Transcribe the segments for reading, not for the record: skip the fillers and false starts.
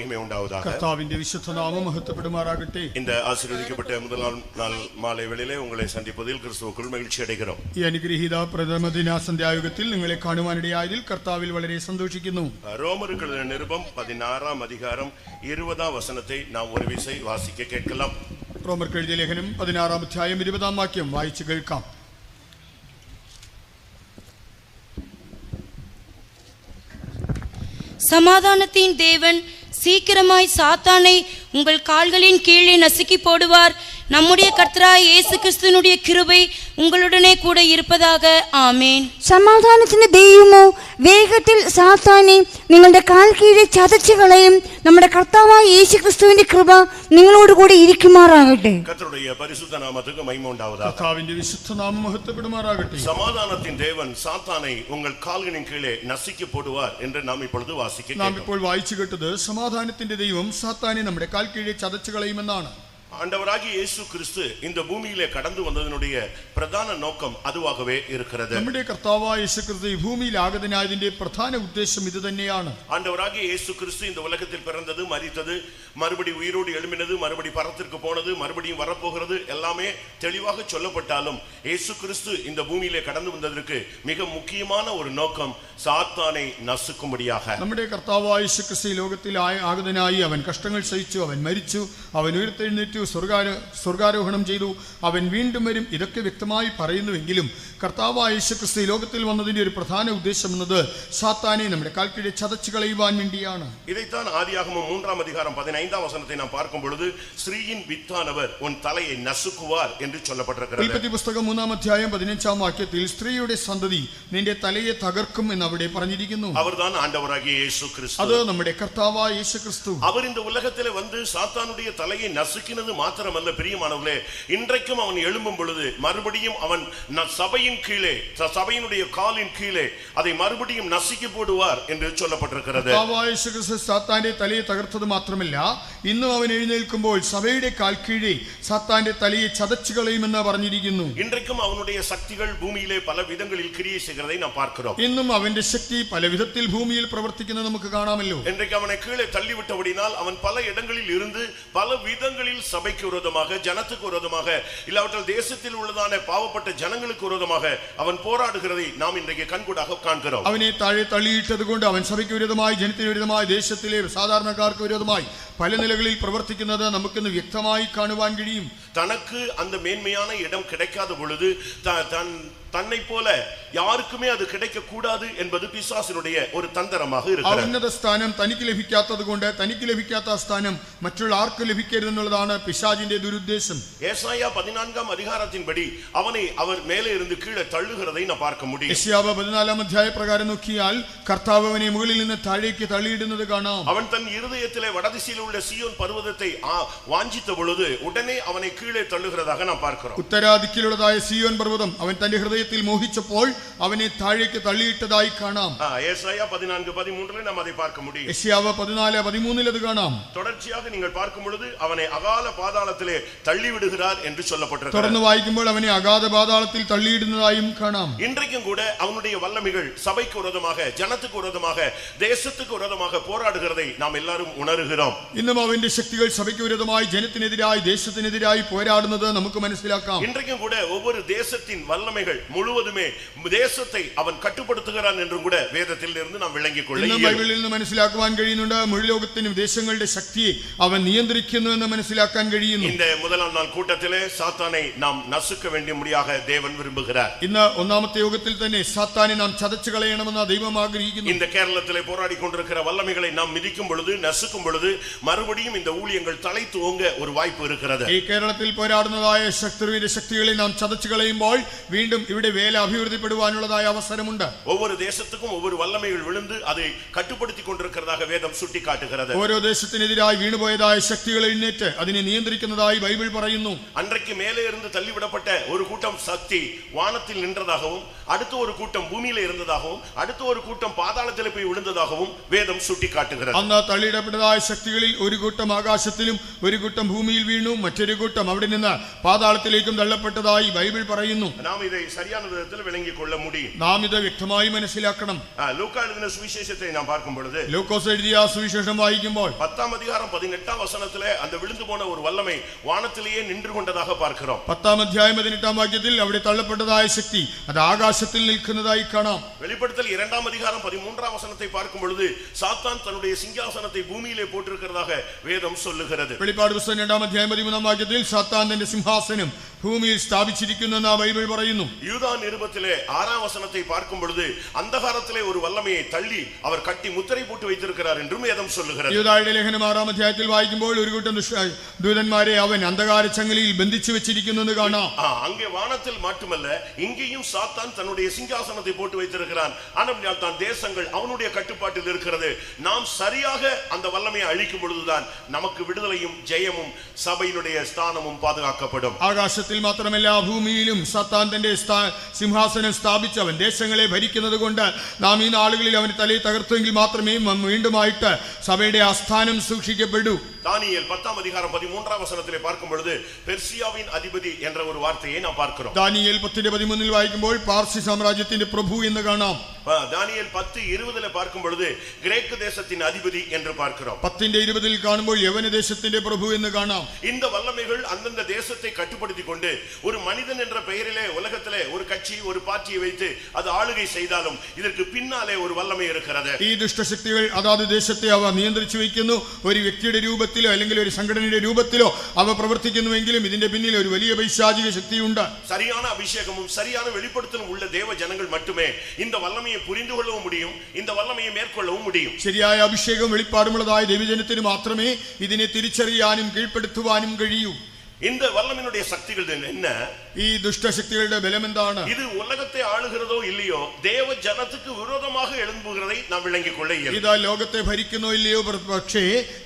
மகிமை உண்டாவதாக. கர்த்தாவின் விசுத்த நாமம் மகிமைப்படுமாறாகட்ടെ. இந்த ஆசீர்வதிக்கப்பட்ட முதல் நாள் மாலை வேளையிலே உங்களை சந்திப்பதில் கிறிஸ்துவுக்குள் மகிழ்ச்சி அடைகிறோம். ഈ അനുഗ്രഹീത പ്രഥമ ദിന സന്ധ്യായുഗത്തിൽ നിങ്ങളെ കാണുവാനിടയായതിൽ കർത്താവിൽ വളരെ സന്തോഷിക്കുന്നു. ரோமருக்கு எழுதின நிருபம் 16 அதிகாரம் 20 வசனத்தை நாம் ஒரு விசை வாசிக்க கேட்கலாம். റോമർക്ക് എഴുതിയ ലേഖനം 16 അധ്യായം 20 വാക്യം വായിച്ചു കേൾക്കാം. சமாதானத்தின் தேவன் சீக்கிரமாய் சாத்தானை உங்கள் கால்களின் கீழே நசுக்கி போடுவார். நம்முடைய கர்த்தராகிய இயேசு கிறிஸ்துவினுடைய கிருபை உங்களுடனே கூட இருப்பதாக. ആമേൻ. സമാധാനത്തിന്റെ ദൈവമോ വേഗത്തിൽ സാത്താനെ നിങ്ങളുടെ കാൽ കീഴെ ചതച്ചു കളയും. നമ്മുടെ കർത്താവായ യേശു ക്രിസ്തുവിന്റെ കൃപ നിങ്ങളോട് കൂടി ഇരിക്കുമാറാകട്ടെ. கர்த்தருடைய பரிசுத்த நாமத்துக்கு மகிமை உண்டாவதாக. കർത്താവിന്റെ വിശുദ്ധ നാമം മഹത്വപ്പെടുമാറാകട്ടെ. சமாதானத்தின் தேவன் சாத்தானை உங்கள் கால்களின் கீழே நசுக்கி போடுவார் என்று நாம் இப்பொழுது வாசிக்க கேட்டோம். നാം ഇപ്പോൾ വായിച്ചു കേട്ടത് സമാധാനത്തിന്റെ ദൈവം സാത്താനെ നമ്മുടെ കാൽ കീഴെ ചതച്ചു കളയുമെന്നാണ്. ஆண்டவராகிய இயேசு கிறிஸ்து இந்த பூமியிலே கடந்து வந்ததனுடைய பிரதான நோக்கம் அதுவாகவே இருக்கிறது. നമ്മുടെ കർത്താവായ യേശു ക്രിസ്തു ഈ ഭൂമിയിൽ ആഗതനായതിന്റെ പ്രധാന ഉദ്ദേശം ഇത് തന്നെയാണ്. ஆண்டவராகிய இயேசு கிறிஸ்து இந்த உலகத்தில் பிறந்தது, மரித்தது, மறுபடி உயிரோடு எழும்பினது, மறுபடி பரத்திற்கு போனது, மறுபடியும் வரப்போகிறது எல்லாமே தெளிவாக சொல்லப்பட்டாலும் இயேசு கிறிஸ்து இந்த பூமியிலே கடந்து வந்ததற்கு மிக முக்கியமான ஒரு நோக்கம் சாத்தானை நசுக்கும்படியாக. നമ്മുടെ കർത്താവായ യേശു ക്രിസ്തു ലോകത്തിൽ ആഗതനായി അവൻ കഷ്ടങ്ങൾ സഹിച്ചു, അവൻ മരിച്ചു, അവൻ ഉയർത്തെഴുന്നേറ്റു, സ്വർഗാരോഹണം ചെയ്തു, അവൻ വീണ്ടും വരും. ഇതൊക്കെ വ്യക്തമായി പറയുന്നുവെങ്കിലും കർത്താവായ യേശു ക്രിസ്തു ലോകത്തിൽ വന്നതിന്റെ ഒരു പ്രധാന ഉദ്ദേശം എന്നത് സാത്താനെ നമ്മുടെ കാൽക്കീഴെ ചതച്ചു കളയുവാൻ വേണ്ടിയാണ്. இதைத்தான் ஆதியாகமம் 3 அதிகாரம் 15 வசனத்தை நாம் பார்க்கும் பொழுது ஸ்ரீயின் வித்தானவர் உன் தலையை நசுக்குவார் என்று சொல்லப்பட்டிருக்கிறது. ഉൽപ്പത്തി പുസ്തകം 3 അധ്യായം 15 വാക്യത്തിൽ സ്ത്രീയുടെ സന്തതി നിന്റെ തലയെ തകർക്കും എന്ന് അവിടെ പറഞ്ഞിരിക്കുന്നു. அவர்தான் ஆண்டவராகிய இயேசு கிறிஸ்து. അത് നമ്മുടെ കർത്താവായ യേശു ക്രിസ്തു. அவர் இந்த உலகத்திலே வந்து சாத்தானுடைய தலையை நசுக்கினது மாத்திரமல்ல பிரியமானவர்களே, இன்றைக்கும் அவன் எழும்பும் பொழுது மறுபடியும் அவன் சபையின் கீழே, சபையினுடைய காலின் கீழே அதை மறுபடியும் நசுக்கி போடுவார் என்று சொல்லப்பட்டிருக்கிறது. കർത്താവായ യേശു ക്രിസ്തു സാത്താന്റെ തലയെ തകർത്തത് മാത്രമല്ല, ഇന്നും അവൻ എഴുന്നേൽക്കുമ്പോൾ സഭയുടെ കാൽ കീഴെ സാത്താന്റെ തലയെ ചതച്ചു കളയുമെന്ന് പറഞ്ഞിരിക്കുന്നു. இன்றைக்கும் அவனுடைய சக்திகள் பூமியிலே பல விதங்களில் கிரியை செய்கிறதை நாம் பார்க்கிறோம். ഇന്നും അവന്റെ ശക്തി പല വിധത്തിൽ ഭൂമിയിൽ പ്രവർത്തിക്കുന്നത് നമുക്ക് കാണാമല്ലോ. இன்றைக்கு அவனை கீழே தள்ளிவிட்டபடினால் அவன் பல இடங்களில் இருந்து பல விதங்களில் சபைக்கு விரோதமாக, ஜனத்துக்கு விரோதமாக, இல்லாவிட்டால் தேசத்தில் உள்ளதான பாவப்பட்ட ஜனங்களுக்கு விரோதமாக அவன் போராடுகிறதை நாம் இன்றைக்கு கண்கூடாக காண்கிறோம். അവനെ താഴെ തള്ളിയിട്ടത് കൊണ്ട് അവൻ സഭയ്ക്ക് വിരോധമായി, ജനത്തിന് വിരോധമായി, ദേശത്തിലെ സാധാരണക്കാർക്ക് വിരോധമായി പല നിലകളിൽ പ്രവർത്തിക്കുന്നത് നമുക്കിന്ന് വ്യക്തമായി കാണുവാൻ കഴിയും. தனக்கு அந்த மேன்மையான இடம் கிடைக்காத பொழுது தன்னை போல யாருக்குமே அது கிடைக்க கூடாது என்பது பிசாசினுடைய ஒரு தந்திரமாக இருக்கிறது. ഉന്നത സ്ഥാനം തനിക്ക് ലഭിക്കാത്തത് കൊണ്ട് തനിക്ക് ലഭിക്കാത്ത സ്ഥാനം മറ്റുള്ള ആർക്കും ലഭിക്കരുതെന്നുള്ളതാണ് പിശാചിന്റെ ദുരുദ്ദേശം. ஏசாயா 14 அதிகாரத்தின்படி அவனை அவர் மேலே இருந்து கீழே தள்ளுகிறதை நாம் பார்க்க முடியும். യെശയ്യാവ് 14 അധ്യായ പ്രകാരം നോക്കിയാൽ കർത്താവ് അവനെ മുകളിൽ നിന്ന് താഴേക്ക് തള്ളിയിടുന്നത് കാണാം. அவன் தன் இருதயத்திலே வடதிசையில் உள்ள சீயோன் பர்வதத்தை வாஞ்சித்த பொழுது உடனே அவனை கீழே தள்ளுகிறதாக நாம் பார்க்கிறோம். ഉത്തരാദിക്കിലുള്ളതായ സിയോൻ പർവ്വതം അവൻ തന്റെ ഹൃദയത്തിൽ മോഹിച്ചപ്പോൾ അവനെ താഴേക്ക് തള്ളിയിട്ടതായി കാണാം. ஏசாயா 14:13 நாம் அதை பார்க்க முடியும். യെശയ്യാവ് 14:13 അത് കാണാം. தொடர்ச்சியாக நீங்கள் பார்க்கும் பொழுது அவனை அகால பாதாளத்திலே தள்ளி விடுகிறார் என்று சொல்லப்பட்டிருக்கிறது. തുടർന്ന് വായിക്കുമ്പോൾ അവനെ അഗാധ പാതാളത്തിൽ തള്ളിയിടുന്നതായും കാണാം. இன்றைக்கும் கூட அவனுடைய வல்லமைகள் சபைக்கு விரோதமாக, ஜனத்துக்கு விரோதமாக, தேசத்துக்கு விரோதமாக போராடுகிறதை நாம் எல்லாரும் உணர்கிறோம். ഇന്നും അവന്റെ ശക്തികൾ സഭയ്ക്ക് വിരോധമായി, ജനത്തിനെതിരായി, ദേശത്തിനെതിരായി പോരാടുന്നത് നമുക്ക് മനസ്സിലാക്കാം. இன்றைக்கும் கூட ஒவ்வொரு தேசத்தின் வல்லமைகள் முழுவதுமே தேசத்தை அவன் கட்டுப்படுத்துகிறான் என்றும் கூட வேதத்தில் இருந்து நாம் விளங்கிக் கொள்ள ഇന്നും ബൈബിളിൽ നിന്ന് മനസ്സിലാക്കുവാൻ കഴിയുന്നുണ്ട്. മുഴു ലോകത്തിനും ദേശങ്ങളുടെ ശക്തിയെ അവൻ നിയന്ത്രിക്കുന്നു എന്ന് മനസ്സിലാക്കാൻ കഴിയുന്നു. இந்த முதலாம் நாள் கூட்டத்திலே சாத்தானை நாம் நசுக்க வேண்டியபடியாக தேவன் விரும்புகிறார். ഇന്ന് ഒന്നാമത്തെ യോഗത്തിൽ തന്നെ സാത്താനെ നാം ചതച്ചു കളയണമെന്ന് ദൈവം ആഗ്രഹിക്കുന്നു. இந்த கேரளத்திலே போராடி கொண்டிருக்கிற வல்லமைகளை நாம் மிதிக்கும் பொழுது, நசுக்கும் பொழுது மறுபடியும் இந்த ஊழியங்கள் தலை தூங்க ஒரு வாய்ப்பு இருக்கிறது. ഈ കേരളത്തിൽ പോരാടുന്നതായ ശത്രുവിന്റെ ശക്തികളെ നാം ചതച്ചു കളയുമ്പോൾ വീണ്ടും ഇവിടെ വേല അഭിവൃദ്ധിപ്പെടുവാനുള്ളതായ അവസരമുണ്ട്. ஒவ்வொரு தேசத்துக்கும் ஒவ்வொரு வல்லமைகள் விழுந்து அதை கட்டுப்படுத்திக் கொண்டிருக்கிறதாக வேதம் சுட்டிக்காட்டுகிறது. ഓരോ ദേശത്തിനെതിരായി വീണുപോയതായ ശക്തികൾ എഴുന്നേറ്റ് അതിനെ നിയന്ത്രിക്കുന്നതായി ബൈബിൾ പറയുന്നു. அன்றைக்கு மேலே இருந்து தள்ளிவிடப்பட்ட ஒரு கூட்டம் சக்தி வானத்தில் நின்றதாகவும் அடுத்த ஒரு கூட்டம் பூமியில இருந்ததாகவும் அடுத்த ஒரு கூட்டம் பாதாளத்தில் போய் விழுந்ததாகவும் வேதம் சுட்டிக்காட்டுகிறது. അന്ന് തള്ളിയിടപ്പെട്ടതായ ശക്തികളിൽ ഒരു കൂട്ടം ആകാശത്തിലും ഒരു കൂട്ടം ഭൂമിയിൽ വീണു, മറ്റൊരു കൂട്ടം അവിടെ നിന്ന് പാതാളത്തിലേക്കും തള്ളപ്പെട്ടതായി ബൈബിൾ പറയുന്നു. നാം ഇത് ശരിயான വിധത്തിൽ വിളങ്ങിക്കൊள்ள முடியும். നാം ഇത് വ്യക്തമായി മനസ്സിലാക്കണം. ലൂക്കാ എഴുതിയ സുവിശേഷത്തെ നാം பார்க்கும் பொழுது, ലൂക്കോസ് എഴുതിയ സുവിശേഷം വായിക്കുമ്പോൾ 10 அதிகாரம் 18 വചനത്തിലെ அந்த விழுந்து போன ஒரு வல்லமை வானத்திலேயே நின்று கொண்டதாக பார்க்கிறோம். 10 അധ്യായം 18 വാക്യത്തിൽ അവിടെ തള്ളപ്പെട്ടതായ ശക്തി അത് ആകാശത്തിൽ നിൽക്കുന്നതായി കാണാം. வெளிப்படுத்தல் 2 அதிகாரம் 13 வசனத்தை பார்க்கும் பொழுது சாத்தான் தன்னுடைய சிங்காசனத்தை பூமியிலே போட்டிருக்கிறதாக வேதம் சொல்லுகிறது. വെളിപ്പാട് പുസ്തകം 2 അധ്യായം 13 വാക്യത്തിൽ സാത്താൻ തന്റെ സിംഹാസനം ഭൂമിയിൽ സ്ഥാപിച്ചിരിക്കുന്നെന്ന് ബൈബിൾ പറയുന്നു. യൂദാ നിരുപത്തിലെ 6 വചനത്തെ பார்க்கும் பொழுது അന്ധകാരത്തിലെ ഒരു വല്ലമയെ തള്ളി അവർ കട്ടി മുദ്രൈ പോട്ട് வைத்திருக்கிறார் என்றும் വേദം சொல்லுகிறது. യൂദായുടെ ലേഖനം 6 അധ്യായത്തിൽ വായിക്കുമ്പോൾ ഒരു കൂട്ടം ദൂതന്മാരെ അവൻ അന്ധകാര ചങ്ങലയിൽ ബന്ധിച്ചു വെച്ചിരിക്കുന്നെന്ന് കാണാം. அங்கே வானத்தில் மட்டுமல்ல இங்கேயும் சாத்தான் தன்னுடைய சிங்காசனத்தை போட்டு வைத்திருக்கிறான். ஆனால் தான் தேசங்கள் அவனுடைய கட்டுப்பாட்டில் இருக்கிறது. நாம் சரியாக அந்த வல்லமையை அழிக்கும் பொழுதுதான் நமக்கு விடுதலையும் ஜெயமும் சபையினுடைய ஸ்தானமும் பாதுகாக்கப்படும். ആകാശത്തിൽ മാത്രമല്ല ഭൂമിയിലും സാത്താൻ തന്റെ സിംഹാസനം സ്ഥാപിച്ചവൻ ദേശങ്ങളെ ഭരിക്കുന്നത് കൊണ്ട് നാം ഈ നാളുകളിൽ അവന്റെ തലയെ തകർത്തെങ്കിൽ മാത്രമേ വീണ്ടുമായിട്ട് സഭയുടെ ആസ്ഥാനം സൂക്ഷിക്കപ്പെടൂ. தானியேல் 10 அதிகாரம் 13 வசனத்திலே பார்க்கும் பொழுது பெர்சியாவின் அதிபதி என்ற ஒரு வார்த்தையை நாம் பார்க்கிறோம். ദാനിയേൽ 10:13 വായിക്കുമ്പോൾ പാർസി സാമ്രാജ്യത്തിന്റെ പ്രഭു എന്ന് കാണാം. தானியேல் 10:20 பார்க்கும் பொழுது கிரேக்கு தேசத்தின் அதிபதி என்று பார்க்கிறோம். 10:20 കാണുമ്പോൾ യവന ദേശത്തിന്റെ പ്രഭു എന്ന് കാണാം. இந்த வல்லமைகள் அந்தந்த தேசத்தை கட்டுப்படுத்திக் கொண்டு ஒரு மனிதன் என்ற பெயரிலே உலகத்திலே ஒரு கட்சி ஒரு பார்ட்டியை வைத்து அது ஆளுகை செய்தாலும் இதற்கு பின்னாலே ஒரு வல்லமை இருக்கிறது. ഈ ദുഷ്ടശക്തികൾ അതാത് ദേശത്തെ അവ നിയന്ത്രിച്ചു വയ്ക്കുന്നു. ഒരു വ്യക്തിയുടെ രൂപത്തിലോ അല്ലെങ്കിൽ ഒരു സംഘടനയുടെ രൂപത്തിലോ അവ പ്രവർത്തിക്കുന്നുവെങ്കിലും ഇതിന്റെ പിന്നിൽ ഒരു വലിയ പൈശാചിക ശക്തിയുണ്ട്. சரியான அபிஷேகமும் சரியான வெளிப்படுத்தலும் உள்ள தேவ ஜனங்கள் மட்டுமே இந்த வல்லமையை புரிந்து கொள்ளவும் முடியும், இந்த வல்லமையை மேற்கொள்ளவும் முடியும். ശരിയായ അഭിഷേകം വെളിപ്പാടുമുള്ളതായ ദൈവജനത്തിന് മാത്രമേ ഇതിനെ തിരിച്ചറിയാനും കീഴ്പ്പെടുത്തുവാനും കഴിയൂ. இந்த வல்லமையினுடைய சக்திகள் என்ன? ഈ ദുഷ്ടശക്തികളുടെ ബലം എന്താണ്? இது உலகத்தை ஆளுகிறதோ இல்லையோ தேவ ஜனத்துக்கு விரோதமாக எழும்புகிறதை நாம் விளங்கிக் கொள்ள இயலும். ഇതാ ലോകത്തെ ഭരിക്കുന്നോ ഇല്ലയോ, പക്ഷേ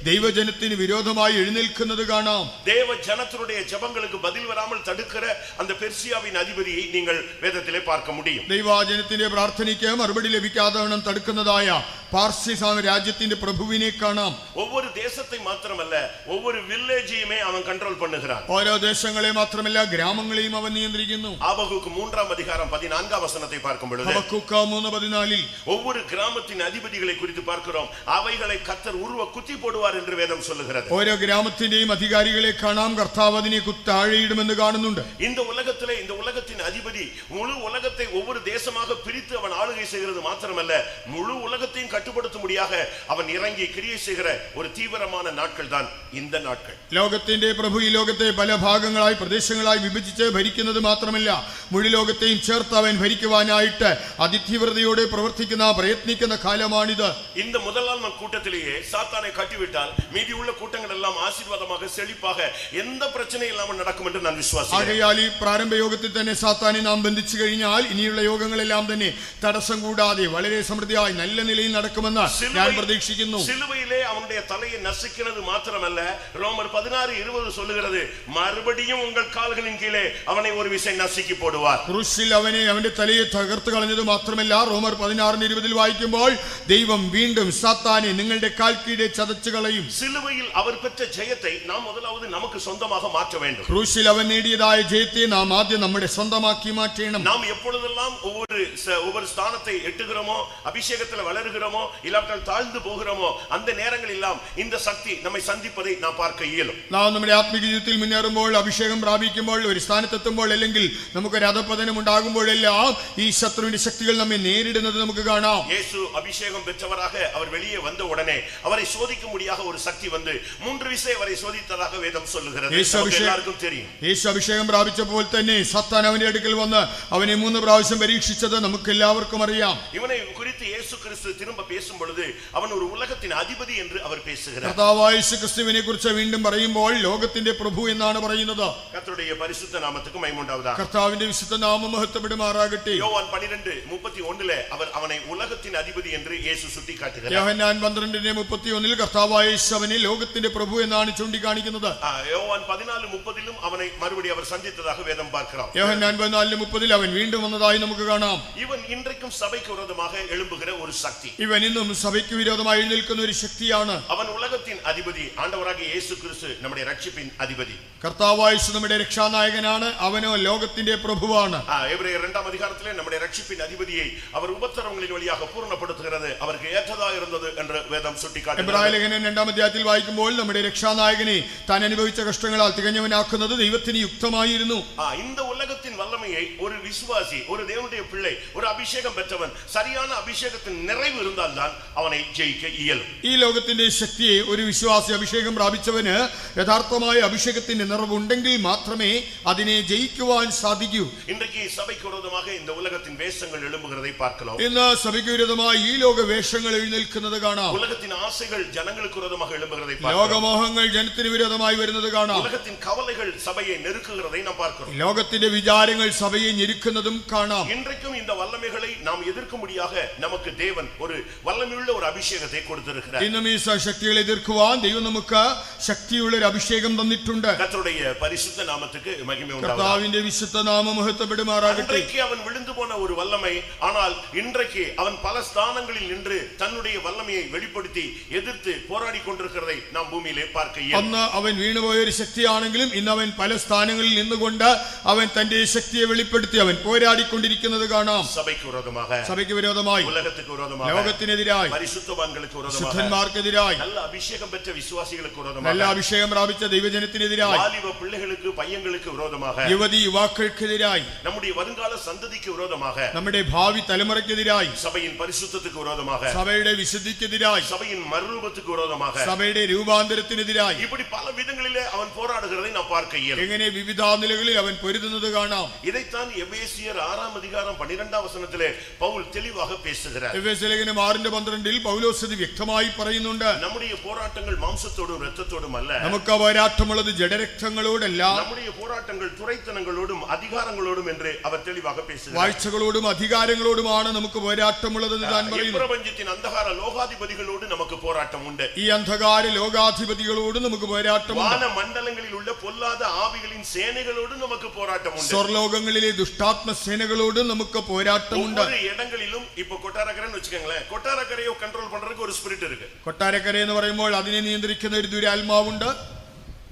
ദൈവജനത്തിന് വിരോധമായി എഴുന്നേൽക്കുന്നത് കാണാം. தேவ ஜனத்தினுடைய ஜெபங்களுக்கு பதில் வராமல் தடுக்கிற அந்த பெர்சியாவின் அதிபதியை நீங்கள் வேதத்திலே பார்க்க முடியும். ദൈവജനത്തിന്റെ പ്രാർത്ഥനയ്ക്ക് മറുപടി ലഭിക്കാതെ തടുക്കുന്നതായ പാർസി രാജ്യത്തിന്റെ പ്രഭുവിനെ കാണാം. ஒவ்வொரு தேசத்தை மாத்திரமல்ல ஒவ்வொரு வில்லேஜையுமே அவன் கண்ட்ரோல் பண்ணுகிறான். ഓരോ ദേശങ്ങളെ മാത്രമല്ല ഗ്രാമങ്ങളെയും അവൻ നിയന്ത്രിക്കുന്നു. ஆபகுக்கு 3 அதிகாரம் 14 வசனத்தை பார்க்கும் பொழுது ഹബക്കൂക്ക് 3:14 ஒவ்வொரு கிராமத்தின் அதிபதிகளை குறித்து பார்க்கிறோம். அவைகளை கர்த்தர் உருவ குத்தி போடுவார் என்று வேதம் சொல்லுகிறது. ഓരോ ഗ്രാമത്തിന്റെയും അധികാരികളെ കാണാം. കർത്താവ് അതിനെ താഴെയിടുമെന്ന് കാണുന്നുണ്ട്. இந்த உலகத்திலே இந்த உலகத்தின் அதிபதி முழு உலகத்தை ஒவ்வொரு தேசமாக பிரித்து அவன் ஆளுகை செய்கிறது மாத்திரமல்ல முழு உலகத்தையும் கட்டுப்படுத்தும்படியாக அவன் இறங்கி கிரியை செய்கிற ஒரு தீவிரமான நாட்கள் தான் இந்த நாட்கள். ലോകത്തിന്റെ പ്രഭു ഈ ലോകത്തെ പല ഭാഗങ്ങളായി പ്രദേശങ്ങളായി വിഭജിച്ച് ഭരിക്കുന്നത് മാത്രമല്ല മുഴു ലോകത്തെയും ചേർത്ത് അവൻ ഭരിക്കുവാനായിട്ട് അതിതീവ്രതയോടെ പ്രവർത്തിക്കുന്ന പ്രയത്നിക്കുന്ന കാലമാണിത്. இந்த முதல் நாள் கூட்டத்திலேயே சாத்தானை கட்டிவிட்டால் மீதி உள்ள கூட்டங்கள் எல்லாம் ஆசீர்வாதமாக செழிப்பாக எந்த பிரச்சனையும் இல்லாமல் நடக்கும் என்று நான் விசுவாசிக்கிறேன். ആകയാൽ ഈ പ്രാരംഭ യോഗത്തിൽ തന്നെ സാത്താനെ നാം ബന്ധിച്ചു കഴിഞ്ഞാൽ ഇനിയുള്ള യോഗങ്ങളെല്ലാം തന്നെ തടസ്സം കൂടാതെ വളരെ സമൃദ്ധിയായി നല്ല നിലയിൽ നടക്കുമെന്ന് ഞാൻ പ്രതീക്ഷിക്കുന്നു. சிலுவையிலே அவனுடைய தலையை நசுக்கினது மாத்திரமல்ல, ரோமர் 16:20 சொல்லுகிறது மறுபடியும் உங்கள் கால்களின் கீழே அவனை ஒரு விசை நசுக்கி போடுவார். ക്രൂശിൽ അവന്റെ തലയെ തകർത്ത് കളഞ്ഞത് മാത്രമല്ല, റോമർ 16:20 വായിക്കുമ്പോൾ ദൈവം വീണ്ടും സാത്താനെ നിങ്ങളുടെ കാൽ കീഴെ ചതച്ചു കളയും. சிலுவையில் அவர் பெற்ற ஜெயத்தை நாம் முதலாவது நமக்கு சொந்தமாக மாற்ற வேண்டும். ക്രൂശിൽ അവൻ നേടിയതായ ജയത്തെ നാം ആദ്യം നമ്മുടെ സ്വന്തമാക്കി മാറ്റണം. நாம் எப்பொழுதெல்லாம் ஒவ்வொரு ஸ்தானத்தை எட்டுகிறோமோ, அபிஷேகத்தில் வளருகிறோமோ, இல்லாவிட்டால் தாழ்ந்து போகிறோமோ, அந்த நேரங்கள் எல்லாம் இந்த சக்தி நம்மை சந்திப்பதை நாம் பார்க்க இயலும். നാം നമ്മുടെ ആത്മീയ ജീവിതത്തിൽ മുന്നേറുമ്പോൾ, അഭിഷേകം പ്രാപിക്കുമ്പോൾ, ഒരു സ്ഥാനത്തെത്തുമ്പോൾ, അല്ലെങ്കിൽ നമുക്കൊരു അധപതനം ഉണ്ടാകുമ്പോഴെല്ലാം ഈ ശത്രുവിന്റെ ശക്തികൾ നമ്മെ നേരിടുന്നത് നമുക്ക് കാണാം. இயேசு அபிஷேகம் பெற்றவராக அவர் வெளியே வந்த உடனே அவரை சோதிக்கும்படியாக ஒரு சக்தி வந்து 3 விசை அவரை சோதித்ததாக வேதம் சொல்லுகிறது. எல்லாருக்கும் தெரியும். യേശു അഭിഷേകം പ്രാപിച്ചപ്പോൾ തന്നെ സാത്താൻ അവന്റെ അടുക്കൽ വന്ന് അവനെ 3 പ്രാവശ്യം പരീക്ഷിച്ചത് നമുക്ക് എല്ലാവർക്കും അറിയാം. இவனை குறித்து இயேசு கிறிஸ்து திரும்ப பேசும் பொழுது அவன் ஒரு உலகத்தின் அதிபதி என்று அவர் பேசுகிறார். കർത്താവായ യേശു ക്രിസ്തുവിനെ കുറിച്ച് വീണ്ടും പറയുമ്പോൾ ലോകത്തിന്റെ പ്രഭു എന്നാണ് പറയുന്നത്. கர்த்தருடைய பரிசுத்த நாமத்துக்கு மகிமை உண்டாவதாக. കർത്താവിന്റെ വിശുദ്ധ നാമം മഹത്വപ്പെടുമാറാകട്ടെ. யோவான் 12:31 அவர் அவனை உலகத்தின் அதிபதி என்று இயேசு சுட்டிக்காட்டுகிறார். യോഹന്നാൻ 12:31 കർത്താവായ യേശു അവനെ ലോകത്തിന്റെ പ്രഭു എന്നാണ് ചൂണ്ടിക്കാണിക്കുന്നത്. யோவான் 14:30 அவனை மறுபடி அவர் சந்தித்ததாக வேதம் பார்க்கிறோம். യോഹന്നാൻ 14:30 അവൻ വീണ്ടും വന്നതായി നമുക്ക് കാണാം. இவன் இன்றைக்கும் சபைக்கு விரோதமாக எழும்புகிற ஒரு சக்தி. ഇവൻ ഇന്നും സഭയ്ക്ക് വിരോധമായി എഴുന്നേൽക്കുന്ന ഒരു ശക്തിയാണ്. அவன் உலகத்தின் அதிபதி. ஆண்டவராகிய இயேசு கிறிஸ்து நம்முடைய ரட்சிப்பின் அதிபதி. കർത്താവായ യേശു നമ്മുടെ രക്ഷാനായകനാണ്. അവനോ ലോകത്തിന്റെ പ്രഭുവാണ്. எபிரேயர் 2 அதிகாரத்திலே நம்முடைய ரட்சிப்பின் அதிபதியை அவர் உபத்திரவங்களின் வழியாக பூர்ணப்படுத்துகிறது. அவருக்கு ஏற்றதா இருந்தது என்று வேதம் சுட்டிக்காட்டுகிறது. എബ്രായ ലേഖനം 2 അധ്യായത്തിൽ വായിക്കുമ്പോൾ നമ്മുടെ രക്ഷാനായകനെ താൻ അനുഭവിച്ച കഷ്ടങ്ങളാൽ തികഞ്ഞവനാക്കുന്നത് ദൈവത്തിന് യുക്തമായിരുന്നു. இந்த உலகத்தின் வல்லமையை ஒரு விசுவாசி, ஒரு தேவனுடைய பிள்ளை, ஒரு அபிஷேகம் பெற்றவன் சரியான அபிஷேகத்தின் நிறைவு இருந்தால்தான் அவனை ஜெயிக்க இயலும். ഈ ലോകത്തിന്റെ ശക്തിയെ ഒരു വിശ്വാസി അഭിഷേകം പ്രാപിച്ചവന് യഥാർത്ഥമായ അഭിഷേകത്തിന്റെ നിറവുണ്ടെങ്കിൽ മാത്രമേ അതിനെ ജയിക്കുവാൻ സാധിക്കൂ. இன்றைக்கு சபைக்கு விரோதமாக இந்த உலகத்தின் வேஷங்கள் எழும்புகிறதை பார்க்கலாம். ഇന്ന് സഭയ്ക്ക് വിരോധമായി ഈ ലോക വേഷങ്ങൾ എഴുന്നേൽക്കുന്നത് കാണാം. உலகத்தின் ஆசைகள் ஜனங்களுக்கு விரோதமாக எழும்புகிறதை பார்க்கலாம். ലോകമോഹങ്ങൾ ജനത്തിന് വിരോധമായി വരുന്നത് കാണാം. உலகத்தின் கவலைகள் சபையை நெருக்குகிறதை நாம் பார்க்கிறோம். ലോകത്തിന്റെ വിചാരങ്ങൾ സഭയെ ഞെരുക്കുന്നതും കാണാം. இன்றைக்கும் இந்த வல்லமைகளை நாம் எதிர்க்கும்படியாக நமக்கு தேவன் ஒரு வல்லமையுள்ள ஒரு அபிஷேகத்தை கொடுத்திருக்கிறார். ഇന്നും ഈ ശക്തികളെ എതിർക്കുവാൻ ദൈവം നമുക്ക് ശക്തിയുള്ള ഒരു അഭിഷേകം തന്നിട്ടുണ്ട്. கர்த்தருடைய பரிசுத்த நாமத்துக்கு மகிமை உண்டாவதாக. കർത്താവിന്റെ വിശുദ്ധ നാമം മഹത്വപ്പെടുമാറാകട്ടെ. அன்றைக்கு அவன் விழுந்து போன ஒரு வல்லமை, ஆனால் இன்றைக்கு அவன் பல ஸ்தானங்களில் நின்று தன்னுடைய வல்லமையை வெளிப்படுத்தி எதிர்த்து போராடி கொண்டிருக்கிறதை நாம் பூமியிலே பார்க்க இயலும். അന്ന് അവൻ വീണുപോയ ഒരു ശക്തിയാണെങ്കിലും ഇന്ന് അവൻ പല സ്ഥാനങ്ങളിൽ നിന്നുകൊണ്ട് അവൻ തന്റെ ശക്തിയെ വെളിപ്പെടുത്തി അവൻ പോരാടിക്കൊണ്ടിരിക്കുന്നത് കാണാം. சபைக்கு விரோதமாக, സഭയ്ക്ക് വിരോധമായി, உலகத்துக்கு விரோதமாக, ലോകത്തിനെതിരായി, பரிசுத்தவான்களுக்கு விரோதமாக, ശുദ്ധന്മാർക്കെതിരായി, நல்ல அபிஷேகம் பெற்ற விசுவாசிகளுக்கு നല്ല விரோதமாக, അഭിഷേകം പ്രാപിച്ച ദൈവജനത്തിനെതിരായി, வாலிப பிள்ளைகளுக்கு பையங்களுக்கு விரோதமாக, യുവതി യുവാക്കൾക്കെതിരായി, நம்முடைய வருங்கால சந்ததிக்கு விரோதமாக, നമ്മുടെ ഭാവി തലമുറയ്ക്കെതിരായി, சபையின் பரிசுத்தத்துக்கு விரோதமாக, സഭയുടെ വിശുദ്ധിക്കെതിരായി, சபையின் மறுரூபத்துக்கு விரோதமாக, സഭയുടെ രൂപാന്തരത്തിനെതിരായി, இப்படி பல விதங்களிலே அவன் போராடுகிறதை நாம் பார்க்க இயலும். എങ്ങനെ വിവിധ നിലകളിൽ അവൻ പൊരുതുന്നത് കാണാം. இதைத்தான் எபேசியர் 6 அதிகாரம் 12 வசனத்திலே பவுல் தெளிவாக பேசுகிறார். എഫെസ്യ ലേഖനം 6:12 പൗലോസ് ഇത് വ്യക്തമായി പറയുന്നുണ്ട്. நம்முடைய போராட்டங்கள் மாம்சத்தோடும் இரத்தத்தோடும் அல்ல. നമുക്ക് പോരാട്ടമുള്ളത് ജഡരക്തങ്ങളോടല്ല, நம்முடைய போராட்டங்கள் துரைத்தனங்களோடும் அதிகாரங்களோடும் என்று அவர் தெளிவாக பேசுகிறார். വാഴ്ചകളോടും അധികാരങ്ങളോടുമാണ് നമുക്ക് പോരാട്ടമുള്ളതെന്ന് താൻ പറയുന്നു. பிரபஞ்சத்தின் அந்தகார லோகாதிபதிகளோடு நமக்கு போராட்டம் உண்டு. ഈ അന്ധകാര ലോകാധിപതികളോട് നമുക്ക് പോരാട്ടമുണ്ട്. வான மண்டலங்களில் உள்ள பொல்லாத ஆவிகளின் சேனைகளோடு நமக்கு போராட்டம் உண்டு. സ്വർലോകങ്ങളിലെ ദുഷ്ടാത്മ സേനകളോട് നമുക്ക് പോരാട്ടമുണ്ട്. ஒவ்வொரு இடங்களிலும் இப்ப கொட்டாரக்கரைன்னு வச்சுக்கோங்களேன், கொட்டாரக்கரையை கண்ட்ரோல் பண்றதுக்கு ஒரு ஸ்பிரிட் இருக்கு. കൊട്ടാരക്കര എന്ന് പറയുമ്പോൾ അതിനെ നിയന്ത്രിക്കുന്ന ഒരു ദുരാത്മാവുണ്ട്.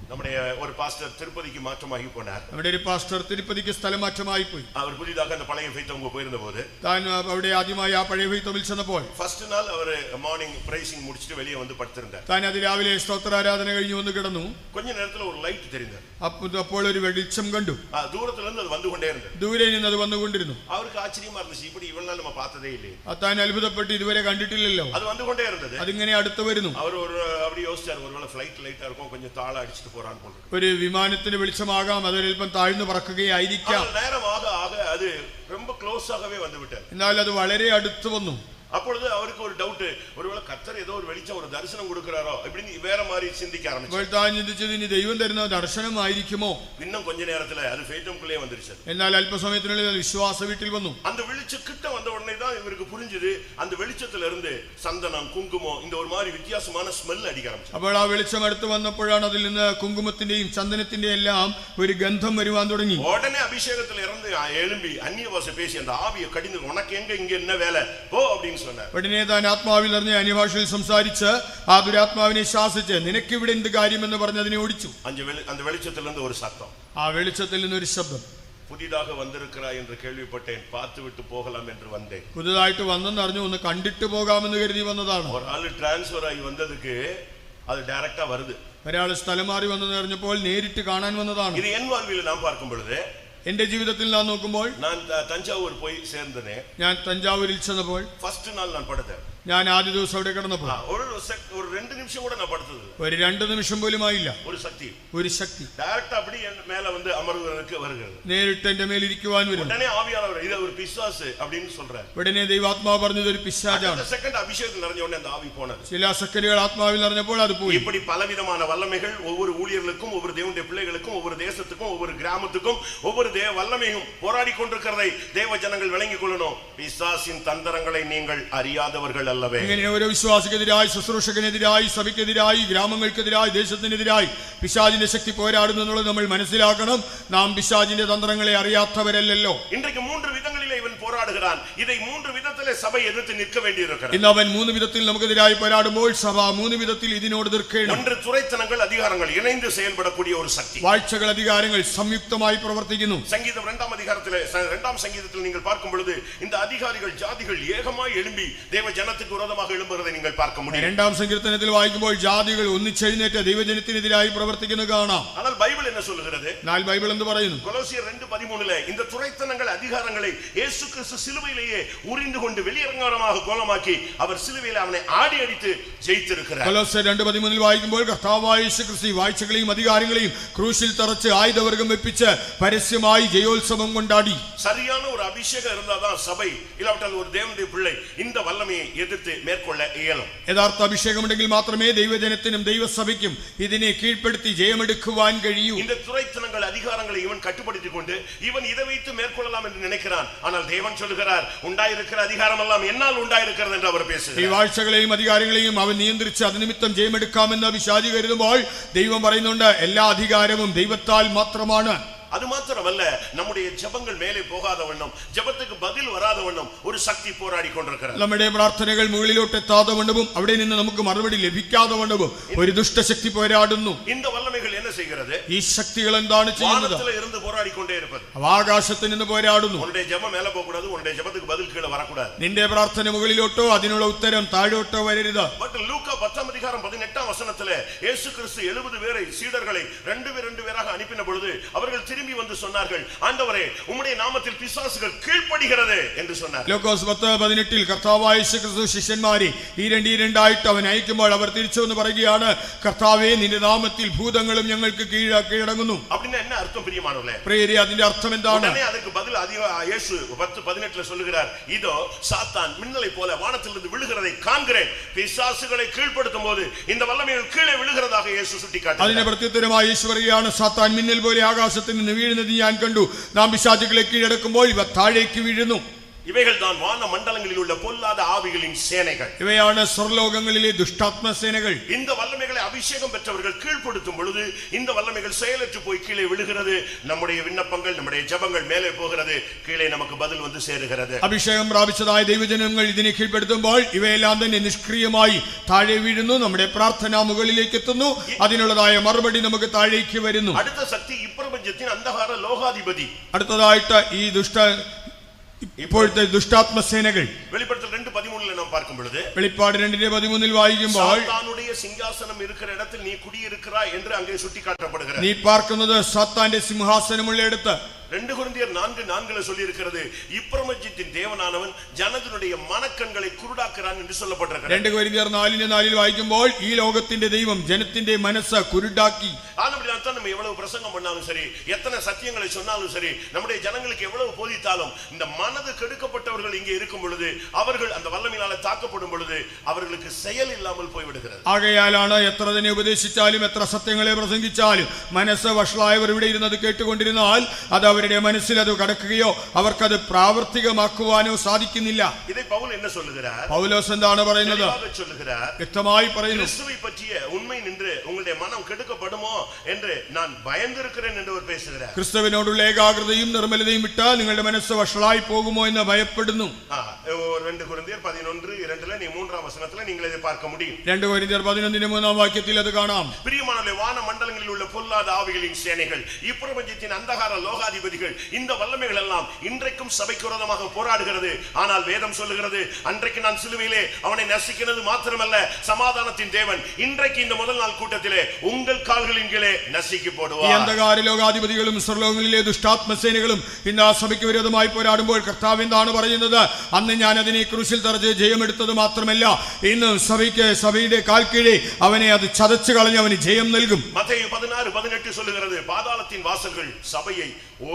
நம்முடைய ஒரு பாஸ்டர் திருப்பதிக்கு மாற்றமாகி போனார். നമ്മുടെ ഒരു പാസ്റ്റർ തിരുപ്പതിക്ക് സ്ഥലമാറ്റമായി പോയി. அவர் புதிதாக அந்த பழைய ஃபெய்த்தவங்க போயிருந்த போது താൻ അവിടെ ആദ്യമായി ആ പഴയ ഫെയ്ത്തോമിൽ ചെന്നപ്പോൾ ஃபர்ஸ்ட் நாள் அவர் மார்னிங் பிரைசிங் முடிச்சிட்டு வெளியே வந்து படுத்திருந்தார். താൻ അതിരാവിലെ സ്തോത്രാരാധന കഴിഞ്ഞു വന്ന് കിടന്നു. கொஞ்ச நேரத்துல ஒரு லைட் தெரிந்தது. അപ്പോൾ ഒരു വെളിച്ചം കണ്ടു. தூரத்துல இருந்து அது வந்து கொண்டே இருந்தது. ദൂരെ നിന്ന് അത് വന്നുകൊണ്ടിരുന്നു. அவருக்கு ஆச்சரியமா இருந்துச்சு, இப்படி இவ்வளவு நாள் நம்ம பார்த்ததே இல்லையே. താൻ അത്ഭുതപ്പെട്ട് ഇതുവരെ കണ്ടിട്ടില്ലല്ലോ. அது வந்து கொண்டே இருந்தது. അതിങ്ങനെ അടുത്ത് വരുന്നു. அவர் ஒரு அப்படி யோசிச்சார், ஒருவேளை ஃளைட் லைட்டா இருக்கும், கொஞ்சம் தாள அடிச்சிட்டு போறான்னு போல. ഒരു വിമാനത്തിന് വെളിച്ചമാകാം, അതൊരൽപ്പം താഴ്ന്നു പറക്കുകയായിരിക്കാം. நேரமாக ஆக அது ரொம்ப க்ளோஸ் ஆகவே வந்து விட்டார். എന്നാൽ അത് വളരെ അടുത്ത് വന്നു. அப்பொழுது அவருக்கு ஒரு டவுட், ஒருவேளை கர்த்தர் ஏதோ ஒரு வெளிச்சம், ஒரு தரிசனம் கொடுக்கிறாரோ இப்படின்னு வேற மாதிரி சிந்திக்க ஆரம்பிச்சார். അപ്പോൾ താൻ ചിന്തിച്ചത് ഇനി ദൈവം തരുന്ന ദർശനമായിരിക്കുമോ. இன்னும் கொஞ்ச நேரத்துல அது ஃபெய்த்தம்குள்ளே வந்துருச்சு. എന്നാൽ അല്പസമയത്തിനുള്ളിൽ അത് വിശ്വാസ വീട്ടിൽ വന്നു. அந்த வெளிச்சம் கிட்ட வந்த உடனே தான் இவருக்கு புரிஞ்சது, அந்த வெளிச்சத்துல இருந்து சந்தனம், குங்குமம், இந்த ஒரு மாதிரி வித்தியாசமான ஸ்மெல் அடிக்க ஆரம்பிச்சு. അപ്പോൾ ആ വെളിച്ചം അടുത്ത് വന്നപ്പോഴാണ് അതിൽ നിന്ന് കുങ്കുമത്തിന്റെയും ചന്ദനത്തിന്റെയും എല്ലാം ഒരു ഗന്ധം വരുവാൻ തുടങ്ങി. உடனே அபிஷேகத்துல இருந்து எழும்பி அந்நிய பாஷை பேசி அந்த ஆவியை கடிந்து, உனக்கு எங்க இங்க என்ன வேலை போ அப்படின்னு சொன்னார். ഉടനെ താൻ ആത്മാവിൽ നിറഞ്ഞ അന്യഭാഷയിൽ സംസാരിച്ച് ആ ദുരാത്മാവിനെ ശാസിച്ച് നിനക്കിവിടെ എന്ത് കാര്യമെന്ന് പറഞ്ഞ് അതിനെ ഓടിച്ചു. அந்த வெளிச்சத்திலிருந்து ஒரு சத்தம், ആ വെളിച്ചത്തിൽ നിന്നൊരു ശബ്ദം, புதிதாக வந்திருக்கிறாய் என்று கேள்விப்பட்டேன், பார்த்து விட்டு போகலாம் என்று வந்தேன். പുതുതായിട്ട് വന്നെന്ന് അറിഞ്ഞു, ഒന്ന് കണ്ടിട്ട് പോകാമെന്ന് കരുതി വന്നതാണ്. ஒரு ஆளு டிரான்ஸ்ஃபர் ஆகி வந்ததுக்கு அது டைரக்டா வருது. ഒരാൾ സ്ഥലം മാറി വന്നെന്ന് അറിഞ്ഞപ്പോൾ നേരിട്ട് കാണാൻ വന്നതാണ്. இது என் வாழ்வில் நான் பார்க்கும் பொழுது, എന്റെ ജീവിതത്തിൽ ഞാൻ നോക്കുമ്പോൾ, நான் தஞ்சாவூர் போய் சேர்ந்தேன். ഞാൻ തഞ്ചാവൂരിൽ ചെന്നപ്പോൾ ஃபர்ஸ்ட் நாள் நான் படுத்தேன். ഞാൻ ആദ്യ ദിവസം അവിടെ കിടന്നപ്പോൾ ஒரு 2 நிமிஷம் கூட நான் படுத்தது ഒരു 2 നിമിഷം പോലും ആയില്ല. ഒരു ശക്തി டைரக்டா அப்படி என் மேல வந்து அமர்வதற்கு வருகிறது. നേരിട്ട് എന്റെ മേൽ ഇരിക്കുവാൻ വരുന്നു. உடனே ஆவியானவர் இது ஒரு பிசாசு அப்படினு சொல்றார். ഉടനെ ദൈവാത്മാവ് പറഞ്ഞത് ഒരു പിശാചാണ്. அந்த செகண்ட் அபிஷேகம் நிறைஞ்ச உடனே அந்த ஆவி போனது. ചില സെക്കൻഡുകൾ ആത്മാവിൽ നിറഞ്ഞപ്പോൾ അത് പോയി. இப்படி பலவிதமான வல்லமைகள் ஒவ்வொரு ஊழியர்களுக்கும் ஒவ்வொரு தேவனுடைய பிள்ளைகளுக்கும் ஒவ்வொரு தேசத்துக்கும் ஒவ்வொரு கிராமத்துக்கும் ஒவ்வொரு தேவ வல்லமையும் போராடி கொண்டிருக்கிறதை தேவ ஜனங்கள் விளங்கிக் கொள்ளணும். பிசாசின் தந்திரங்களை நீங்கள் அறியாதவர்கள் அல்லவே. ഇങ്ങനെ ഓരോ വിശ്വാസിക്കെതിരായി, ശുശ്രൂഷകനെതിരായി, സഭയ്ക്കെതിരായി, ഗ്രാമങ്ങൾക്കെതിരായി, ദേശത്തിനെതിരായി പിശാചിന്റെ ശക്തി പോരാടുന്നു എന്നുള്ളത് നമ്മൾ മനസ്സിലാക്കണം. നാം പിശാചിന്റെ തന്ത്രങ്ങളെ അറിയാത്തവരല്ലല്ലോ. இன்றைக்கு 3 விதங்களிலே இவன் போராடுகிறான். இதை 3 விதத்திலே சபை எதிர்த்து நிற்க வேண்டியிருக்கிறது. ഇന്ന് അവൻ 3 വിധത്തിൽ നമുക്കെതിരായി പോരാടുമ്പോൾ സഭ 3 വിധത്തിൽ ഇതിനോട് നിൽക്കണം. ஒன்று துரைத்தனங்கள் அதிகாரங்கள் இணைந்து செயல்படக்கூடிய ஒரு சக்தி. വാഴ്ചകൾ അധികാരങ്ങൾ സംയുക്തമായി പ്രവർത്തിക്കുന്നു. சங்கீதம் 2ஆம் அதிகாரத்திலே 2ஆம் சங்கீதத்தில் நீங்கள் பார்க்கும் பொழுது இந்த அதிகாரிகள் ஜாதிகள் ஏகமாய் எழும்பி தேவ ஜனத்துக்கு விரோதமாக எழும்புவதை நீங்கள் பார்க்க முடியும். 2ஆം സങ്കീർത്തനത്തിൽ വായിക്കുമ്പോൾ ജാതികൾ ഒന്നിച്ചെഴുന്നേറ്റ് ദൈവജനത്തിനെതിരായി പ്രവർത്തിക്കുന്നത് കാണാം. ஆனால் பைபிள் என்ன சொல்கிறது? എന്നാൽ ബൈബിൾ എന്ത് പറയുന്നു? கொலோசியர் 2:13 இந்த துரைத்தனங்கள் அதிகாரங்களை இயேசு கிறிஸ்து சிலுவையிலேயே உரிந்து கொண்டு வெளியரங்கமாக கோலமாக்கி அவர் சிலுவையில் அவனை ஆடி அடித்து ஜெயித்திருக்கிறார். കൊലോസ്യർ 2:13 വായിക്കുമ്പോൾ കർത്താവായ യേശു ക്രിസ്തു വാഴ്ചകളെയും അധികാരങ്ങളെയും ക്രൂശിൽ തറച്ച് ആയുധവർഗം വെപ്പിച്ച് പരസ്യമായി ജയോത്സവം കൊണ്ടാടി. சரியான ஒரு அபிஷேகம் இருந்தாதான் சபை இல்லாவிட்டால் ஒரு தேவனுடைய பிள்ளை இந்த வல்லமையை எதிர்த்து மேற்கொள்ள இயலும். യഥാർത്ഥ അഭിഷേകമുണ്ടെങ്കിൽ മാത്രമേ ദൈവജനത്തിനും ദൈവസഭയ്ക്കും ഇതിനെ കീഴ്പ്പെടുത്തി ജയമെടുക്കുവാൻ കഴിയൂ. இந்த துரைத்தனங்கள் அதிகாரங்களை இவன் கட்டுப்படுத்திக் கொண்டு இவன் இதை வைத்து மேற்கொள்ளலாம் என்று நினைக்கிறான். ஆனால் தேவன் சொல்லுகிறார் உண்டாயிருக்கிற அதிகாரம் எல்லாம் என்னால் உண்டாயிருக்கிறது என்று அவர் பேசுகிறார். ഈ വാഴ്ചകളെയും അധികാരങ്ങളെയും അവൻ നിയന്ത്രിച്ച് അതിനിമിത്തം ജയമെടുക്കാമെന്ന് പിശാചി കരുതുമ്പോൾ ദൈവം പറയുന്നുണ്ട് എല്ലാ അധികാരവും ദൈവത്താൽ മാത്രമാണ്. அது மாத்திரமல்ல, நம்முடைய ஜெபங்கள் மேலே போகாத வண்ணம், ஜெபத்துக்கு பதில் வராத வண்ணம் ஒரு சக்தி போராடி கொண்டிருக்கிறது. നമ്മുടെ പ്രാർത്ഥനകൾ മുകളിലോട്ട് എത്താതെ വണ്ണവും അവിടെ നിന്ന് നമുക്ക് മറുപടി ലഭിക്കാതെ വണ്ണവും ഒരു ദുഷ്ടശക്തി പോരാടുന്നു. இந்த வல்லமைகள் என்ன செய்கிறது? ഈ ശക്തികൾ എന്താണ് ചെയ്യുന്നത്? வானத்திலே இருந்து போராடி கொண்டே இருப்பது. ആകാശത്തിൽ നിന്ന് പോരാടുന്നു. உன்னுடைய ஜெபம் மேலே போக கூடாது, உன்னுடைய ஜெபத்துக்கு பதில் கீழே வர கூடாது. നിന്റെ പ്രാർത്ഥന മുകളിലോട്ടോ അതിനുള്ള ഉത്തരം താഴോട്ടോ വരരുത്. பட் லூக்கா 10ஆம் அதிகாரம் 18ஆம் வசனத்திலே இயேசு கிறிஸ்து 70 பேரை சீடர்களை 2 பேராக அனுப்பின பொழுது அவர்கள் திரும்பி வந்து சொன்னார்கள், ஆண்டவரே உம்முடைய நாமத்தில் பிசாசுகள் கீழ்ப்படிகிறது என்று சொன்னார். ലൂക്കോസ് 10:18 കർത്താവായ യേശു ക്രിസ്തു ശിഷ്യന്മാരെ രണ്ടായിട്ട് അവൻ അയക്കുമ്പോൾ അവർ തിരിച്ചു വന്ന് പറയുകയാണ്, കർത്താവേ നിന്റെ നാമത്തിൽ ഭൂതങ്ങളും ഞങ്ങൾക്ക് കീഴടങ്ങുന്നു. அப்படினா என்ன அர்த்தம் பிரியமானவர்களே? പ്രിയരേ, അതിന്റെ അർത്ഥം എന്താണ്? உடனே அதுக்கு பதில் இயேசு 10:18 சொல்லுகிறார், இதோ சாத்தான் மின்னலை போல வானத்திலிருந்து விழுகிறதை காண்கிறேன். பிசாசுகளை கீழ்ப்படுத்தும் போது இந்த வல்லமைகள் கீழே விழுகிறதாக இயேசு சுட்டிக்காட்டுகிறார். അതിനെ പ്രത്യുത്തരമായി യേശു പറയുകയാണ്, സാത്താൻ മിന്നൽ പോലെ ആകാശത്തിൽ നിന്ന് വീഴുന്നത് ഞാൻ കണ്ടു. നാം പിശാചുകളെ കീഴടക്കുമ്പോൾ ഇവ താഴേക്ക് വീഴുന്നു. இவைகள் தான் வான மண்டலங்களில் உள்ள பொல்லாத ஆவிகளின் சேனைகள். ഇവയാണ് സ്വർലോകങ്ങളിലെ ദുഷ്ടാത്മ സേനകൾ. இந்த வல்லமைகளை அபிஷேகம் பெற்றவர்கள் கீழ்ப்படுத்தும் பொழுது இந்த வல்லமைகள் செயலற்று போய் கீழே விழுகிறது. நம்முடைய விண்ணப்பங்கள், நம்முடைய ஜெபங்கள் மேலே போகிறது, கீழே நமக்கு பதில் வந்து சேருகிறது. അഭിഷേകം പ്രാപിച്ചതായ ദൈവജനങ്ങൾ ഇതിനെ കീഴ്പ്പെടുത്തുമ്പോൾ ഇവയെല്ലാം തന്നെ നിഷ്ക്രിയമായി താഴെ വീഴുന്നു. നമ്മുടെ പ്രാർത്ഥന മുകളിലേക്ക് എത്തുന്നു. അതിനുള്ളതായ മറുപടി നമുക്ക് താഴേക്ക് വരുന്നു. അടുത്ത ശക്തി ഇപ്രപഞ്ചത്തിൻ അന്ധകാര ലോകാധിപതി. അടുത്തതായിട്ട് ഈ ഇപ്പോഴത്തെ ദുഷ്ടാത്മ സേനകൾ വെളിപ്പെടുത്തൽ 2:13 നാം பார்க்கும் பொழுது, വെളിപ്പാട് 2:13 വായിക്കുമ്പോൾ സാത്താനുடைய സിംഹാസനം இருக்கிற இடத்தில் நீ குடியிருக்கிறாய் என்று அங்கே சுட்டிக்காட்டப்படுகிறது. നീ പാർക്കുന്നത് സാത്താന്റെ സിംഹാസനമുള്ളിടത്ത്. 2 കൊരിന്ത്യർ 4:4 சொல்லி இருக்கிறது, இப்பிரபஞ்சத்தின் தேவனானவன் ஜனத்தினுடைய மனக்கண்களை குருடாக்குறான் என்று சொல்லப்பட்டிருக்கிறது. 2 കൊരിന്ത്യർ 4:4 വായിക്കുമ്പോൾ ഈ ലോകത്തിന്റെ ദൈവം ജനത്തിന്റെ മനസ്സ് കുരുടാക്കി. ஆனபடியால்தான் நம்ம எவ்வளவு பிரசங்கம் பண்ணாலும் சரி, எத்தனை சத்தியங்களை சொன்னாலும் சரி, நம்முடைய ஜனங்களுக்கு எவ்வளவு போதித்தாலும் இந்த மனது கெடுக்கப்பட்டவர்கள் இங்கே இருக்கும் பொழுது, அவர்கள் அந்த வல்லமையினால தாக்கப்படும் பொழுது அவர்களுக்கு செயல் இல்லாமல் போய்விடுகிறது. ആകയാലാണ് എത്ര തന്നെ ഉപദേശിച്ചാലും എത്ര സത്യങ്ങളെ പ്രസംഗിച്ചാലും മനസ്സ് വഷളായവർ ഇവിടെ ഇരുന്നത് കേട്ടുകൊണ്ടിരുന്നാൽ അത് അവരുടെ മനസ്സിൽ അത് കടക്കുകയോ അവർക്കത് പ്രാവർത്തികമാക്കുവാനോ സാധിക്കുന്നില്ല. இதை பவுல் என்ன சொல்லுகிறார்? പൗലോസ് എന്താണ് പറയുന്നത്? വ്യക്തമായി പറയുന്നു, கிறிஸ்துவை பற்றிய உண்மை நின்று உங்களுடைய மனம் கெடுக்கப்படுமோ என்று நான் பயந்திருக்கிறேன் என்று அவர் பேசுகிறார். ക്രിസ്തുവിനോടുള്ള ഏകാഗ്രതയും നിർമ്മലതയും വിട്ടാൽ നിങ്ങളുടെ മനസ്സ് വഷളായി പോകുമോ എന്ന് ഭയപ്പെടുന്നു. 2 കൊരിന്ത്യർ 11:2 நீ 3ஆம் வசனத்துல நீங்கள் இதை பார்க்க முடியும். 2 കൊരിന്ത്യർ 11:3 വാക്യത്തിൽ അത് കാണാം. பிரியமானவர்களே, வான மண்டலங்களில் உள்ள பொல்லாத ஆவிகளின் சேனைகள், இப்பிரபஞ்சத்தின் அந்தகார லோகாதிபதிகள், இந்த வல்லமைகள் எல்லாம் இன்றைக்கும் சபைக்கு விரோதமாக போராடுகிறது. ஆனால் வேதம் சொல்லுகிறது, அன்றைக்கு நான் சிலுவையிலே அவனை நசுக்கினது மாத்திரமல்ல, சமாதானத்தின் தேவன் இன்றைக்கு இந்த முதல் நாள் கூட்டத்திலே உங்கள் கால்களின் கீழே நசுக்கி ഈ போடுவார். അന്ധകാര ലോകാധിപതികളും സ്വർലോകങ്ങളിലെ ദുഷ്ടാത്മസേനകളും ഇന്ന് ആ സഭയ്ക്ക് വിരോധമായി പോരാടുമ്പോൾ കർത്താവ് എന്താണ് പറയുന്നത്? അന്ന് ഞാൻ അതിനെ ക്രൂശിൽ തറച്ച് ജയമെടുത്തത് മാത്രമല്ല, ഇന്ന് സഭയുടെ കാൽക്കീഴെ അവനെ അത് ചതച്ചു കളഞ്ഞ് അവന് ജയം നൽകും. മത്തയി 16:18 சொல்லுகிறது, பாதாளத்தின் வாசல்கள் சபையை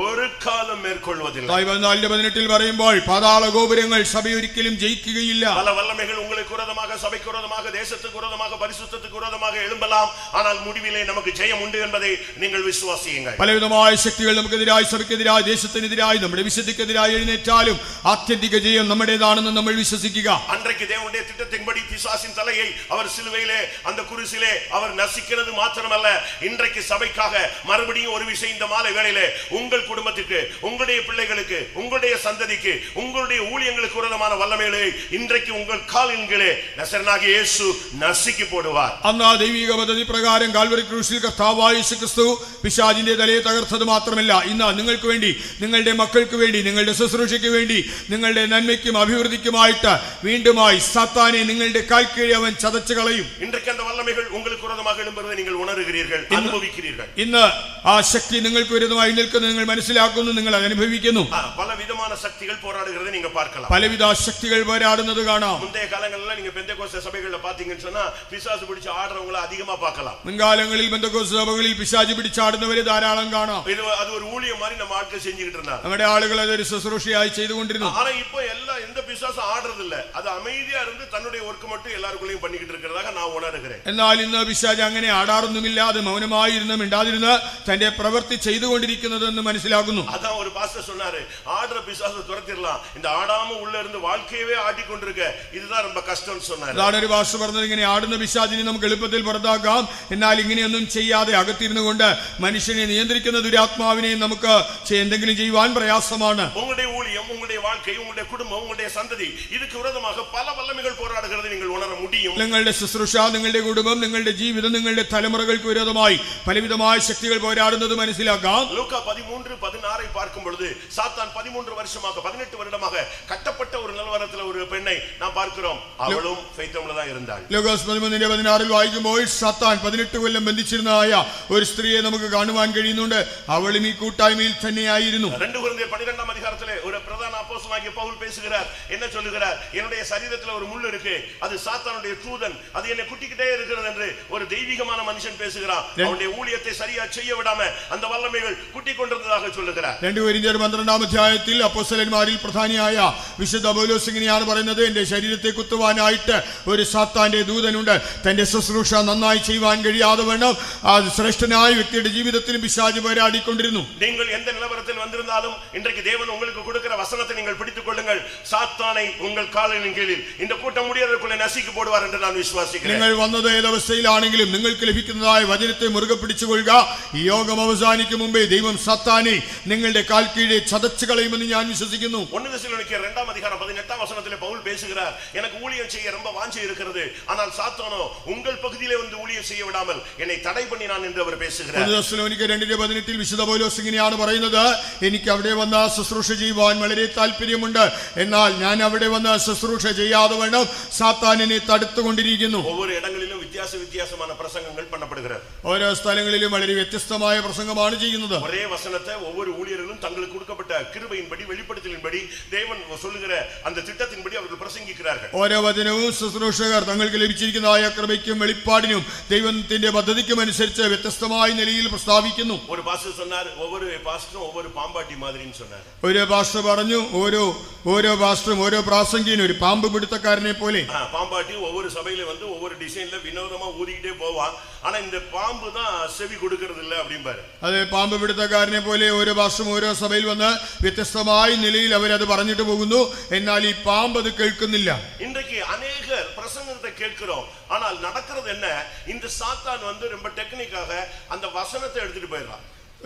ഒരു കാലം മേற்കൊള്ളുവതില്ല. 14:18 പറയുമ്പോൾ പാതാള ഗോപുരങ്ങൾ സഭയെ ഒരിക്കലും ജയിക്കുകയില്ല. பல வல்லமைகள் உங்களுக்கு விரோதமாக, சபைக்கு விரோதமாக, தேசத்துக்கு விரோதமாக, பரிசுத்தத்துக்கு விரோதமாக எழும்பலாம். ஆனால் முடிவிலே நமக்கு ஜெயம் உண்டு என்பதை நீங்கள் விசுவாசியுங்கள். പലവിധമായ ശക്തികൾ നമുക്കെതിരായി, സഭയ്ക്കെതിരായി, ദേശത്തിനെതിരായി, നമ്മുടെ വിശുദ്ധിക്കെതിരായി എഴുന്നേറ്റാലും ആത്യന്തിക ജയം നമ്മുടേതാണെന്ന് നമ്മൾ വിശ്വസിക്കുക. அன்றைக்கு தேவனுடைய திட்டத்தின்படி பிசாசின் தலையை அவர் சிலுவையிலே அந்த குருசிலே அவர் நசிக்கிறது மாத்திரமல்ல, இன்றைக்கு சபைக்காக மறுபடியும் ஒரு விஷயம் இந்த மாலை வேளையிலே உங்கள் குடும்பத்திற்கு, உங்களுடைய பிள்ளைகளுக்கு, உங்களுடைய சந்ததிக்கு, உங்களுடைய ஊழியங்களுக்கு விரோதமான வல்லமைகளை இன்றைக்கு உங்கள் காலின் கீழே நசரேயனாகிய இயேசு நசுக்கி போடுவார். അന്ന് ആ ദൈവിക പദ്ധതി പ്രകാരം കാൽവരി ക്രൂശിൽ കർത്താവായ യേശുക്രിസ്തു പിശാചിന്റെ തലയെ തകർത്തത് മാത്രമല്ല, ഇന്ന് നിങ്ങൾക്ക് വേണ്ടി, നിങ്ങളുടെ മക്കൾക്ക് വേണ്ടി, നിങ്ങളുടെ ശുശ്രൂഷയ്ക്ക് വേണ്ടി, നിങ്ങളുടെ നന്മയ്ക്കും അഭിവൃദ്ധിക്കുമായിട്ട് വീണ്ടുമായി സാത്താനെ നിങ്ങളുടെ കാൽക്കീഴെ അവൻ ചതച്ചു കളയും. இன்றைக்கு அந்த வல்லமைகள் உங்களுக்கு விரோதமாக எழும்புவதை நீங்கள் உணர்கிறீர்கள், அனுபவிக்கிறீர்கள். ഇന്ന് ആ ശക്തി നിങ്ങൾക്ക് വിരുദ്ധമായി നിൽക്കുന്നത് നിങ്ങൾ മനസ്സിലാക്കുന്നു, നിങ്ങൾ അത് അനുഭവിക്കുന്നു. பல விதமான சக்திகள் போராடுகிறதை நீங்க பார்க்கலாம். പലവിധ ശക്തികൾ പോരാടുന്നത് കാണാം. முந்தைய காலங்களில் நீங்க பெந்தேகோஸ்தே சபைகள்ல பாத்தீங்கன்னு சொன்னா பிசாசு பிடிச்சு ஆடுறவங்களை அதிகமா பார்க்கலாம். മുൻകാലങ്ങളിൽ പെന്തക്കോസ്ത് സഭകളിൽ പിശാച് പിടിച്ചാടുന്നവരെ ധാരാളം കാണാം. அது ஒரு ஊழியம் மாதிரி நம்ம ஆட்கள் செஞ்சுக்கிட்டு இருந்தாங்க. നമ്മുടെ ആളുകൾ അതൊരു ശുശ്രൂഷയായി ചെയ്തുകൊണ്ടിരുന്നു. ஆனா இப்போ எல்லாம் எந்த பிசாசும் ஆடுறது இல்ல, அது அமைதியா இருந்து தன்னுடைய ஒர்க் மட்டும் எல்லாருக்குள்ளேயும் பண்ணிக்கிட்டு இருக்கிறதாக நான் உணர்கிறேன். എന്നാൽ ഇന്ന് പിശാച് അങ്ങനെ ആടാറൊന്നുമില്ല, അത് മൗനമായിരുന്ന് മിണ്ടാതിരുന്ന് തന്റെ പ്രവൃത്തി ചെയ്തുകൊണ്ടിരിക്കുന്നതെന്ന് മനസ്സിലാക്കുന്നു. அதான் ஒரு பாஸ்டர் சொன்னாரு, ஆடுற பிசாசை துரத்திடலாம், இந்த ஆடாம உள்ள இருந்து வாழ்க்கையவே ஆட்டிக்கொண்டிருக்க இதுதான் ரொம்ப கஷ்டம்னு சொன்னாரு. അതാണ് ഒരു ഭാഷ പറഞ്ഞത്, ഇങ്ങനെ ആടുന്ന പിശാചിനെ നമുക്ക് എളുപ്പത്തിൽ പുറത്താക്കാം, എന്നാൽ ഇങ്ങനെയൊന്നും ചെയ്യാതെ അകത്തിരുന്നു കൊണ്ട് മനുഷ്യനെ നിയന്ത്രിക്കുന്ന ദുരാത്മാവിനെ നമുക്ക് എന്തെങ്കിലും ചെയ്യുവാൻ പ്രയാസമാണ്. உங்களுடைய ஊழியம், உங்களுடைய வாழ்க்கை, உங்களுடைய குடும்பம், உங்களுடைய சந்ததி, இதுக்கு விரோதமாக பல வல்லமைகள் போராடுகிறது நீங்கள் உணர முடியும். നിങ്ങളുടെ ശുശ്രൂഷ, നിങ്ങളുടെ കുടുംബം, നിങ്ങളുടെ ജീവിതം, നിങ്ങളുടെ തലമുറകൾക്ക് വിരോധമായി പലവിധമായ ശക്തികൾ പോരാടുന്നത് മനസ്സിലാക്കാം. லூக்கா 13:16 பார்க்கும் பொழுது சாத்தான் 13 வருஷமாக 18 வருடமாக கட்டப்பட்ட ஒரு நிலவரத்தில் ஒரு பெண்ணை நாம் பார்க்கிறோம். அவளும் ஃபெய்த்தோம்ல தான் இருந்தாள். ലൂക്കോസ് 13:16 വായിക്കുമ്പോൾ സാത്താൻ 18 കൊല്ലം ബന്ധിച്ചിരുന്നതായ ഒരു സ്ത്രീയെ നമുക്ക് കാണുവാൻ കഴിയുന്നുണ്ട്. അവളും ഈ കൂട്ടായ്മയിൽ തന്നെയായിരുന്നു. 2 கொரிந்தியர் 12ஆம் அதிகாரத்திலே ஒரு பிரதான அப்போஸ்தலனாகிய பவுல் பேசுகிறார். என்ன சொல்லுகிறார்? என்னுடைய சரீரத்தில் ஒரு முள் இருக்கு, அது சாத்தானுடைய தூதன், அது என்னை குட்டிக்கிட்டே இருக்கிறது என்று ஒரு தெய்வீகமான மனுஷன் பேசுகிறார். அவனுடைய ஊழியத்தை சரியா செய்ய விடாம அந்த வல்லமைகள் குட்டி கொண்டிருந்ததாக சொல்லுகிறார். 2 കൊരിന്ത്യർ 12ആം അധ്യായത്തിൽ അപ്പോസ്തലന്മാരിൽ പ്രധാനിയായ വിശുദ്ധ പൗലോസ് ഇങ്ങനെയാണ് പറയുന്നത്, എന്റെ ശരീരത്തെ കുത്തുവാനായിട്ട് ഒരു സാത്താന്റെ ദൂതനുണ്ട്. തന്റെ ശുശ്രൂഷ നന്നായി ചെയ്യുവാൻ കഴിയാതെ വേണം ആ ശ്രേഷ്ഠനായ വ്യക്തിയുടെ ജീവിതത്തിലും പിശാച് പോരാടിക്കൊണ്ടിരുന്നു. நீங்கள் எந்த நிலவரத்தில் வந்திருந்தாலும் இன்றைக்கு தேவன் உங்களுக்கு கொடுக்கிற வசனத்தை நீங்கள் பிடித்துக் கொள்ளுங்கள். சாத்தானை உங்கள் காலின் கீழில் இந்த கூட்டம் முடியறதுக்குள்ளே நசுக்கி போடுவார் என்று நான் വിശ്വസിക്കുന്നു. നിങ്ങൾ വന്നത് ഏതവസ്ഥയിലാണെങ്കിലും നിങ്ങൾക്ക് ലഭിക്കുന്നതായ വചനത്തെ മുറുകെ പിടിച്ചുകൊള്ളുക. ഈ യോഗം അവസാനിക്കും മുമ്പേ ദൈവം സാത്താനെ നിങ്ങളുടെ കാൽ കീഴെ ചതച്ചു കളയുമെന്ന് ഞാൻ വിശ്വസിക്കുന്നു. 1 தெசலோனிக்கேயர் 2ஆம் அதிகாரம் 18ஆம் வசனத்திலே பவுல் பேசுகிறார், எனக்கு ஊழியம் செய்ய ரொம்ப வாஞ்சை இருக்கிறது, ஆனால் சாத்தானோ உங்கள் பகுதியிலே வந்து ஊழியம் செய்ய விடாமல் என்னை தடை பண்ணினான் என்று அவர் பேசுகிறார். 1 തെസ്സലോനിക്കർ 2:18 വിശുദ്ധ പൗലോസ് ഇങ്ങനെയാണ് പറയുന്നത്, എനിക്ക് അവിടെ വന്ന ശുശ്രൂഷ ചെയ്യുവാൻ വളരെ താല്പര്യമുണ്ട്, എന്നാൽ ഞാൻ അവിടെ വന്ന് ശുശ്രൂഷ ചെയ്യാതെ വേണം സാത്താൻ എന്നെ തടുത്തുകൊണ്ടിരിക്കുന്നു. ஒவ்வொரு இடங்களிலும் வித்தியாசமான பிரசங்கங்கள் பண்ணப்படுகிறது. ഓരോ സ്ഥലങ്ങളിലും വളരെ വ്യത്യസ്തമായ പ്രസംഗമാണ് ചെയ്യുന്നത്. ஒரே வசனத்தை ஒவ்வொரு ஊழியர்களும் தங்களுக்கு கொடுக்கப்பட்ட கிருபையின்படி, வெளிப்படுத்தலின்படி, தேவன் சொல்லுகிற அந்த திட்டத்தின்படி அவர்கள் பிரசங்கிக்கிறார்கள். ഓരോ വചനവും ശുശ്രൂഷകർ തങ്ങൾക്ക് ലഭിച്ചിരിക്കുന്നതായ കൃപയ്ക്കും വെളിപ്പാടിനും ദൈവത്തിന്റെ പദ്ധതിക്കും അനുസരിച്ച് വ്യത്യസ്തമായ നിലയിൽ പ്രസ്താവിക്കുന്നു. ஒரு பாஸ்டர் சொன்னார், ஒவ்வொரு பாஸ்டரும் ஒவ்வொரு பாம்பாட்டி மாதிரின்னு சொன்னார். ഒരു പാസ്റ്റർ പറഞ്ഞു, ഓരോ പാസ്റ്ററും ഓരോ പ്രാസംഗികനും ഒരു പാമ്പ് പിടുത്തക്കാരനെ പോലെ. பாம்பாட்டி ஒவ்வொரு சபையில வந்து ஒவ்வொரு டிசைன்ல வினோதமா ஊதிக்கிட்டே போவான், ஆனா இந்த பாம்பு தான் செவி கொடுக்கிறது இல்ல அப்படிம்பாரு. അതെ, പാമ്പ് പിടുത്തക്കാരനെ പോലെ ഓരോ പാസ്റ്ററും ഓരോ സഭയിൽ വന്ന് വ്യത്യസ്തമായ നിലയിൽ അവരത് പറഞ്ഞിട്ട് പോകുന്നു, എന്നാൽ ഈ പാമ്പ് അത് കേൾക്കുന്നില്ല. இன்றைக்கு அநேகர் பிரசங்கத்தை கேட்கிறோம், ஆனால் நடக்கிறது என்ன? இந்த சாத்தான் வந்து ரொம்ப டெக்னிக்காக அந்த வசனத்தை எடுத்துட்டு போயிடுறான்.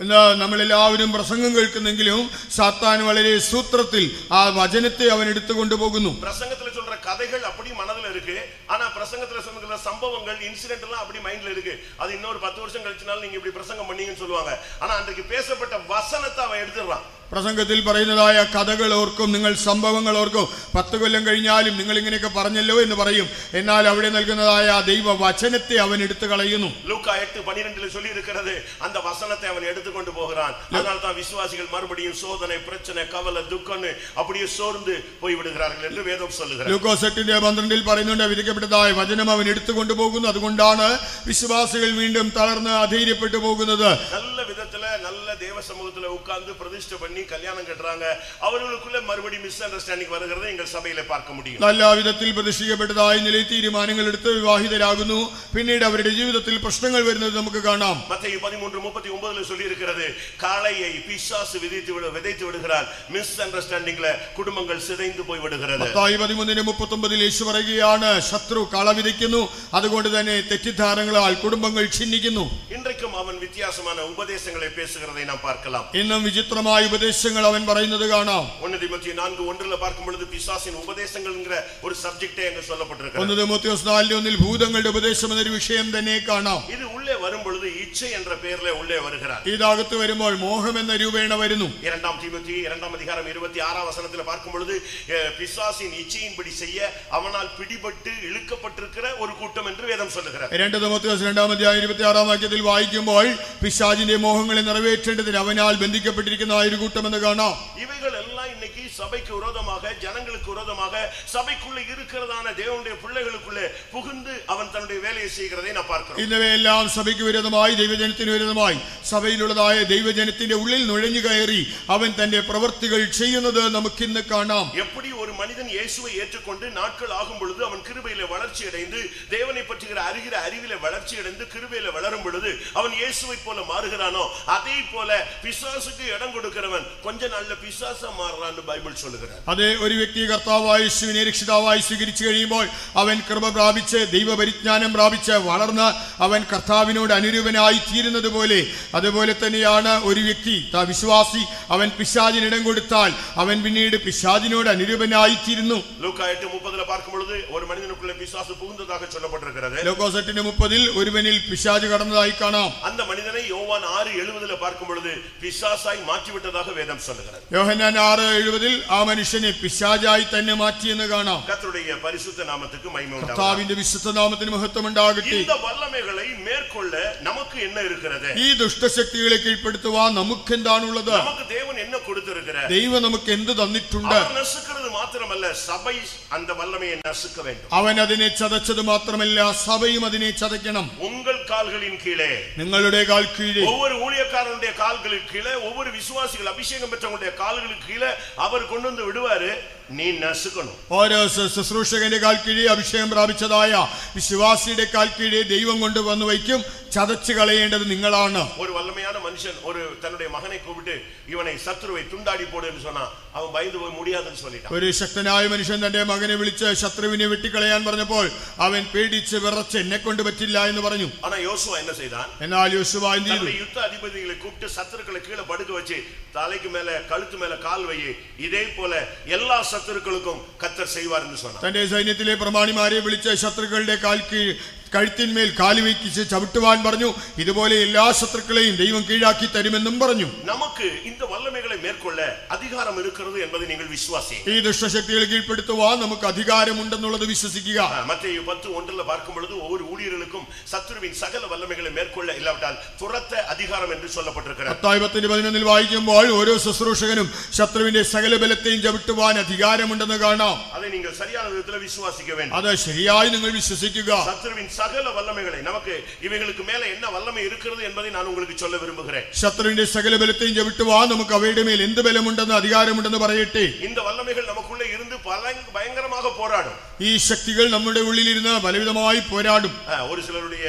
നമ്മളെല്ലാവരും പ്രസംഗം കേൾക്കുന്നെങ്കിലും സാത്താൻ വളരെ സൂത്രത്തിൽ ആ വചനത്തെ അവൻ എടുത്തുകൊണ്ട് പോകുന്നു. பிரசங்கத்துல சொல்ற கதைகள் அப்படி மனதுல இருக்கு, ஆனா பிரசங்கத்துல சொல்ற சம்பவங்கள், இன்சிடென்ட் எல்லாம் அப்படி மைண்ட்ல இருக்கு. அது இன்னொரு 10 வருஷம் கழிச்சனால நீங்க இப்படி பிரசங்கம் பண்ணீங்கன்னு சொல்லுவாங்க, ஆனா அன்றைக்கு பேசப்பட்ட வசனத்தை அவன் எடுத்துறான். പ്രസംഗത്തിൽ പറയുന്നതായ കഥകൾ ഓർക്കും, നിങ്ങൾ സംഭവങ്ങൾ ഓർക്കും. 10 കൊല്ലം കഴിഞ്ഞാലും നിങ്ങൾ ഇങ്ങനെയൊക്കെ പറഞ്ഞല്ലോ എന്ന് പറയും. എന്നാൽ അവിടെ നൽകുന്നതായ ദൈവ വചനത്തെ അവൻ എടുത്തു കളയുന്നു. லூக்கா 8:12 சொல்லி இருக்கிறது, அந்த வசனத்தை அவன் எடுத்துக்கொண்டு போகிறான். அதனால தான் விசுவாசிகள் மறுபடியும் சோதனை, பிரச்சனை, கவலை, துக்கம்னு அப்படியே சோர்ந்து போய் விடுகிறார்கள் என்று வேதம் சொல்லுகிறது. ലൂക്കോസ് 8:12 പറയുന്നുണ്ട്, വിധിക്കപ്പെട്ടതായ വചനം അവൻ എടുത്തുകൊണ്ട് പോകുന്നു. അതുകൊണ്ടാണ് വിശ്വാസികൾ വീണ്ടും തളർന്ന് അധൈര്യപ്പെട്ടു പോകുന്നത്. நல்ல விதத்துல நல்ல தேவ சமூகத்துல உட்கார்ந்து பிரதிஷ்டை பண்ணி கல்யாணம் கட்டுறாங்க. அவர்களுக்குள்ள மறுபடியும் மிஸ் அண்டர்ஸ்டாண்டிங் வருகிறது எங்கள் சபையில பார்க்க முடியும். നല്ല വിധത്തിൽ പ്രതിഷ്ഠിക്കപ്പെട്ടതായ നിലയിൽ തീരുമാനങ്ങൾ എടുത്ത് വിവാഹിതരാകുന്നു. പിന്നീട് അവരുടെ ജീവിതത്തിൽ പ്രശ്നങ്ങൾ വരുന്നത് നമുക്ക് കാണാം. മത്തായി 13:39 சொல்லி இருக்கிறது, காளையை பிசாசு விதைத்து விடுகிறார். மிஸ் அண்டர்ஸ்டாண்டிங்ல குடும்பங்கள் சிதைந்து போய் விடுகிறது. മത്തായി 13:39 യേശു പറയുകയാണ്, ശത്രു കള വിതയ്ക്കുന്നു, അതുകൊണ്ട് തന്നെ തെറ്റിദ്ധാരണകളാൽ കുടുംബങ്ങൾ ഛിന്നിക്കുന്നു. இன்றைக்கும் அவன் வித்தியாசமான உபதேசங்களை பேசுகிறதை நாம் பார்க்கலாம். ഇന്നും വിചിത്രമായ ഉപദേശങ്ങൾ അവൻ പറയുന്നത് കാണാം. 1 தீமோத்தேயு 4:1 பார்க்கும் பொழுது பிசாசின் உபதேசங்கள்ங்கற ஒரு சப்ஜெக்டே அங்க சொல்லப்பட்டிருக்கிறது. 1 தீமோத்தேயுസ് 4:1 ഭൂതങ്ങളുടെ ഉപദേശം എന്നൊരു വിഷയം തന്നെ കാണാം. இது உள்ளே வரும் பொழுது இச்சை என்ற பெயரிலே உள்ளே வருகிறார். ഇതകത്ത് വരുമ്പോൾ മോഹം എന്ന രൂപേണ വരുന്നു. 2 தீமோத்தேயு 2 அதிகாரம் 26 வசனத்தில் பார்க்கும் பொழுது பிசாசின் இச்சையின்படி செய்ய அவனால் பிடிபட்டு இழுக்கப்பட்டிருக்கிற ஒரு கூட்டம் என்று வேதம் சொல்லுகிறது. 2 தீமோத்தேயுസ് 2 അധ്യായം 26 വാക്യത്തിൽ വായിക്കുമ്പോൾ പിശാചിന്റെ മോഹങ്ങളെ നിറവേറ്റേണ്ടതിന് അവനാൽ ബന്ധിക്കപ്പെട്ടിരിക്കുന്ന ഒരു കൂട്ടം എന്ന് കാണാം. இவைகள் எல்லாம் இன்னைக்கு சபைக்கு விரோதமாக, ஜனங்களுக்கு விரோதமாக, சபைக்குள்ள இருக்கிறதான தேவனுடைய பிள்ளைகளுக்குள்ளே புகுந்து அவன் தன்னுடைய வேலையை செய்கிறதை நான் பார்க்கிறோம். ഇവയെല്ലാം സഭയ്ക്ക് വിരോധമായി, ദൈവജനത്തിന് വിരോധമായി, സഭയിലുള്ളതായ ദൈവജനത്തിന്റെ ഉള്ളിൽ നുഴഞ്ഞു കയറി അവൻ തന്റെ പ്രവൃത്തികൾ ചെയ്യുന്നത് നമുക്കിന്ന് കാണാം. எப்படி ஒரு மனிதன் இயேசுவை ஏற்றுக்கொண்டு நாட்கள் ஆகும் பொழுது அவன் கிருபையிலே வளர்ச்சி அடைந்து தேவனை பற்றிய அறிவிலே வளர்ச்சி அடைந்து கிருபையிலே வளரும் பொழுது அவன் இயேசுவை போல மாறுகிறானோ, அதே போல பிசாசுக்கு இடம் கொடுக்கிறவன் கொஞ்ச நாள்ல பிசாசா மாறுறான்னு பைபிள் சொல்லுகிறது. അതേ ഒരു വ്യക്തി കർത്താവായ യേശുവിനെ രക്ഷിതാവായി സ്വീകരിച്ചു കഴിയുമ്പോൾ അവൻ കൃപ പ്രാപിച്ച് ദൈവപരിജ്ഞാനം പ്രാപിച്ച് വളർന്ന് അവൻ കർത്താവിനോട് അനുരൂപനായി തീരുന്നത് പോലെ, അതുപോലെ തന്നെയാണ് ഒരു വ്യക്തി വിശ്വാസി അവൻ പിശാചിനിടം കൊടുത്താൽ അവൻ പിന്നീട് പിശാചിനോട് അനുരൂപനായി തീരുന്നു. ലൂക്കാ 8:30 பார்க்கும் பொழுது ஒரு மனிதனுக்குள்ளே பிசாசு புகுந்ததாக சொல்லப்பட்டிருக்கிறது. ലൂക്കോസ് 8:30 ഒരുവനിൽ പിശാച് കടന്നതായി കാണാം. அந்த மனிதனை யோவான் 6:70 பார்க்கும் பொழுது பிசாசாய் மாற்றிவிட்டதாக வேதம் சொல்லுகிறது. യോഹന്നാൻ 6:70 ആ മനുഷ്യനെ പിശാചായി തന്നെ മാറ്റിയെന്ന് കാണാം. കർത്തരുடைய பரிசுத்த நாமத்துக்கு மகிமை உண்டாகட்ടെ. കർത്താവിന്റെ വിശുദ്ധ നാമത്തിന് മഹത്വം ഉണ്ടാകട്ടെ. இந்த வல்லமைகளை மேற்கொள்ள நமக்கு என்ன இருக்கிறது? ഈ ദുഷ്ടശക്തികളെ കീഴ്പ്പെടുത്തുവാൻ നമുക്ക് എന്താണുള്ളത്? നമുക്ക് தேவன் என்ன கொடுத்திருக்கிறார்? ദൈവം നമുക്ക് എന്ത് തന്നിട്ടുണ്ട്? അവൻ നശിക്കുന്നത് മാത്രമല്ല, സഭ அந்த வல்லமையை நசுக்க வேண்டும். അവൻ അതിനെ ചതച്ചത് മാത്രമല്ല, സഭയും അതിനെ ചതയ്ക്കണം. உங்கள் கால்களின் கீழே, നിങ്ങളുടെ കാൽ കീഴെ, ஒவ்வொரு ஊழியக்காரனுடைய கால்களுக்கு கீழே, ஒவ்வொரு விசுவாசிகள் அபிஷேகம் பெற்றவங்களுடைய கால்களுக்கு கீழே அவர் கொண்டு வந்து விடுவாரு. നീ നശിക്കണം. ഓരോ ശുശ്രൂഷകന്റെ കാൽ കീഴെ, അഭിഷേകം പ്രാപിച്ചതായ വിശ്വാസിയുടെ കാൽ കീഴെ ദൈവം കൊണ്ടുവന്നു വയ്ക്കും. ചതച്ചു കളയേണ്ടത് നിങ്ങളാണ്. ഒരു വല്ലമയാണ് മനുഷ്യൻ ഒരു തന്റെ മകനെ കൂപ്പിട്ട് ഇവനെ ശത്രുവെ തുണ്ടാടി പോട് എന്ന് சொன்னா അവൻ ഭയந்து പോയി മുടിയാതെന്ന് சொல்லிட்டான். ഒരു ശക്തനായ മനുഷ്യൻ തന്റെ മകനെ വിളിച്ച് ശത്രുവിനെ വെട്ടിക്കളയാൻ പറഞ്ഞപ്പോൾ അവൻ പേടിച്ച് വിറച്ച് എന്നെ കൊണ്ട് പറ്റില്ല എന്ന് പറഞ്ഞു. ஆனா யோசுவா என்ன செய்தான்? എന്നാൽ യോശുവ എന്ത് ചെയ്തു? യുദ്ധ അധിപതികളെ കൂപ്പിട്ട് ശത്രുക്കളെ കീഴെ പടുക്ക വെച്ച് തലയ്ക്ക് മേലെ കഴുത്ത് മേലെ കാൽ വയ്യേ, ഇതേ പോലെ എല്ലാ ശത്രുക്കൾക്കും കർത്തർ ചെയ്യുവാർ എന്ന് சொன்னான். തന്റെ സൈന്യത്തിലെ പ്രമാണിമാരെ വിളിച്ച് ശത്രുക്കളുടെ കഴുത്തിന്മേൽ കാലുവയ്ക്കിച്ച് ചവിട്ടുവാൻ പറഞ്ഞു. ഇതുപോലെ എല്ലാ ശത്രുക്കളെയും ദൈവം കീഴാക്കി തരുമെന്നും പറഞ്ഞു. നമുക്ക് இந்த வல்லமைகளை மேற்கொள்ள அதிகாரம் இருக்கிறது என்பதை நீங்கள் விசுவாசி. ഈ ദുഷ്ടശക്തികളെ കീഴ്പ്പെടുത്തുവാൻ നമുക്ക് അധികാരമുണ്ടെന്നുള്ളത് വിശ്വസിക്കുക. മത്തായി 10:1 பார்க்கும் பொழுது ஒவ்வொரு ஊழியர்களுக்கும் சத்துருவின் சகல வல்லமைகளை மேற்கொள்ள இல்லாவிட்டால் துரத்த அதிகாரம் என்று சொல்லப்பட்டிருக்கிறது. മത്തായി 10:11 വായിക്കുമ്പോൾ ഓരോ ശുശ്രൂഷകനും ശത്രുവിന്റെ സകല ബലത്തെയും ചവിട്ടുവാൻ അധികാരമുണ്ടെന്ന് കാണാം. அதை நீங்கள் சரியான விதத்தில் விசுவாசிக்க வேண்டும். അത് ശരിയായി നിങ്ങൾ വിശ്വസിക്കുക. சத்துருவின் சகல வல்லமைகளை, நமக்கு இவைகளுக்கு மேலே என்ன வல்லமை இருக்கிறது என்பதை நான் உங்களுக்கு சொல்ல விரும்புகிறேன். ശത്രുവിന്റെ സകല ബലത്തെയും ചവിട്ടുവാൻ നമുക്ക് അവയുടെ മേൽ എന്ത് ബലമുണ്ടെന്ന് അധികാരമുണ്ടെന്ന് പറയട്ടെ. இந்த வல்லமைகள் நமக்குள்ளே இருந்து பயங்கரமாக போராடும். ഈ ശക്തികൾ നമ്മുടെ ഉള്ളിലിരുന്ന് പലവിധമായി പോരാടും. ஒரு சிலருடைய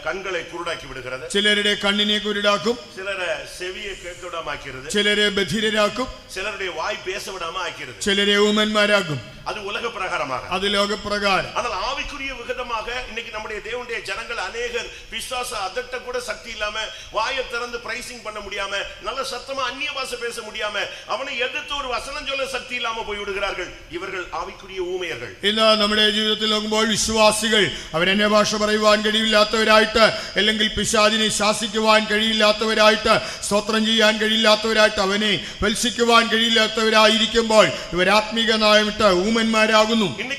கண்களை குருடாக்கி விடுகிறது, ചിലരുടെ കണ്ണിനെ കുരുടാക്കും, சிலரை செவியை கேட்க விடாம ஆக்கிறது, ചിലരെ ബധിരരാക്കും, சிலருடைய வாய் பேச விடாம ஆக்கிறது. ചിലരെ ഊമന്മാരാക്കും. அது உலக பிரகாரமாக, அது ലോകപ്രകാരം. ஆனால் ஆவிக்குரிய விதமாக இன்னைக்கு நம்முடைய தேவனுடைய ஜனங்கள் அநேகர் பிசாச அதட்ட கூட சக்தி இல்லாம, வாயை திறந்து பிரைசிங் பண்ண முடியாம, நல்ல சத்தமா அந்நிய பாஷை பேச முடியாம, அவனை எதிர்த்து ஒரு வசனம் சொல்ல சக்தி இல்லாம போய் விடுகிறார்கள். இவர்கள் ஆவிக்குரிய ஊமையர்கள். ഇന്ന് നമ്മുടെ ജീവിതത്തിൽ നോക്കുമ്പോൾ വിശ്വാസികൾ അവരന്യഭാഷ പറയുവാൻ കഴിയില്ലാത്തവരായിട്ട്, അല്ലെങ്കിൽ പിശാചിനെ ശാസിക്കുവാൻ കഴിയില്ലാത്തവരായിട്ട്, സ്തോത്രം ചെയ്യാൻ കഴിയില്ലാത്തവരായിട്ട്, അവനെ വത്സിക്കുവാൻ കഴിയില്ലാത്തവരായിരിക്കുമ്പോൾ ഇവർ ആത്മീക നായമിട്ട് ഊമന്മാരാകുന്നു. ഇന്ന്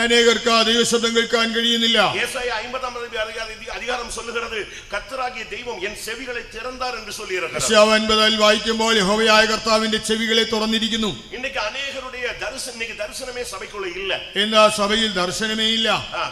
അനേകർക്ക് ദൈവശബ്ദം കേൾക്കാൻ കഴിയുന്നില്ല. യേശയ്യാ 50 அதிகாரம் சொல்லுகிறது கர்த்தராகிய தெய்வம் என் செவிகளை திறந்தார் என்று சொல்லியிருக்கிறார். യെശയ്യാവ് 50 വായിക്കുമ്പോൾ യഹോവയായ കർത്താവിന്റെ ചെവികളെ തുറന്നിരിക്കുന്നു. இன்னைக்கு അനേകருடைய தரிசனமே சபைக்குள்ள இல்ல. ഇന്ന് സഭയിൽ ദർശനമേ ഇല്ല.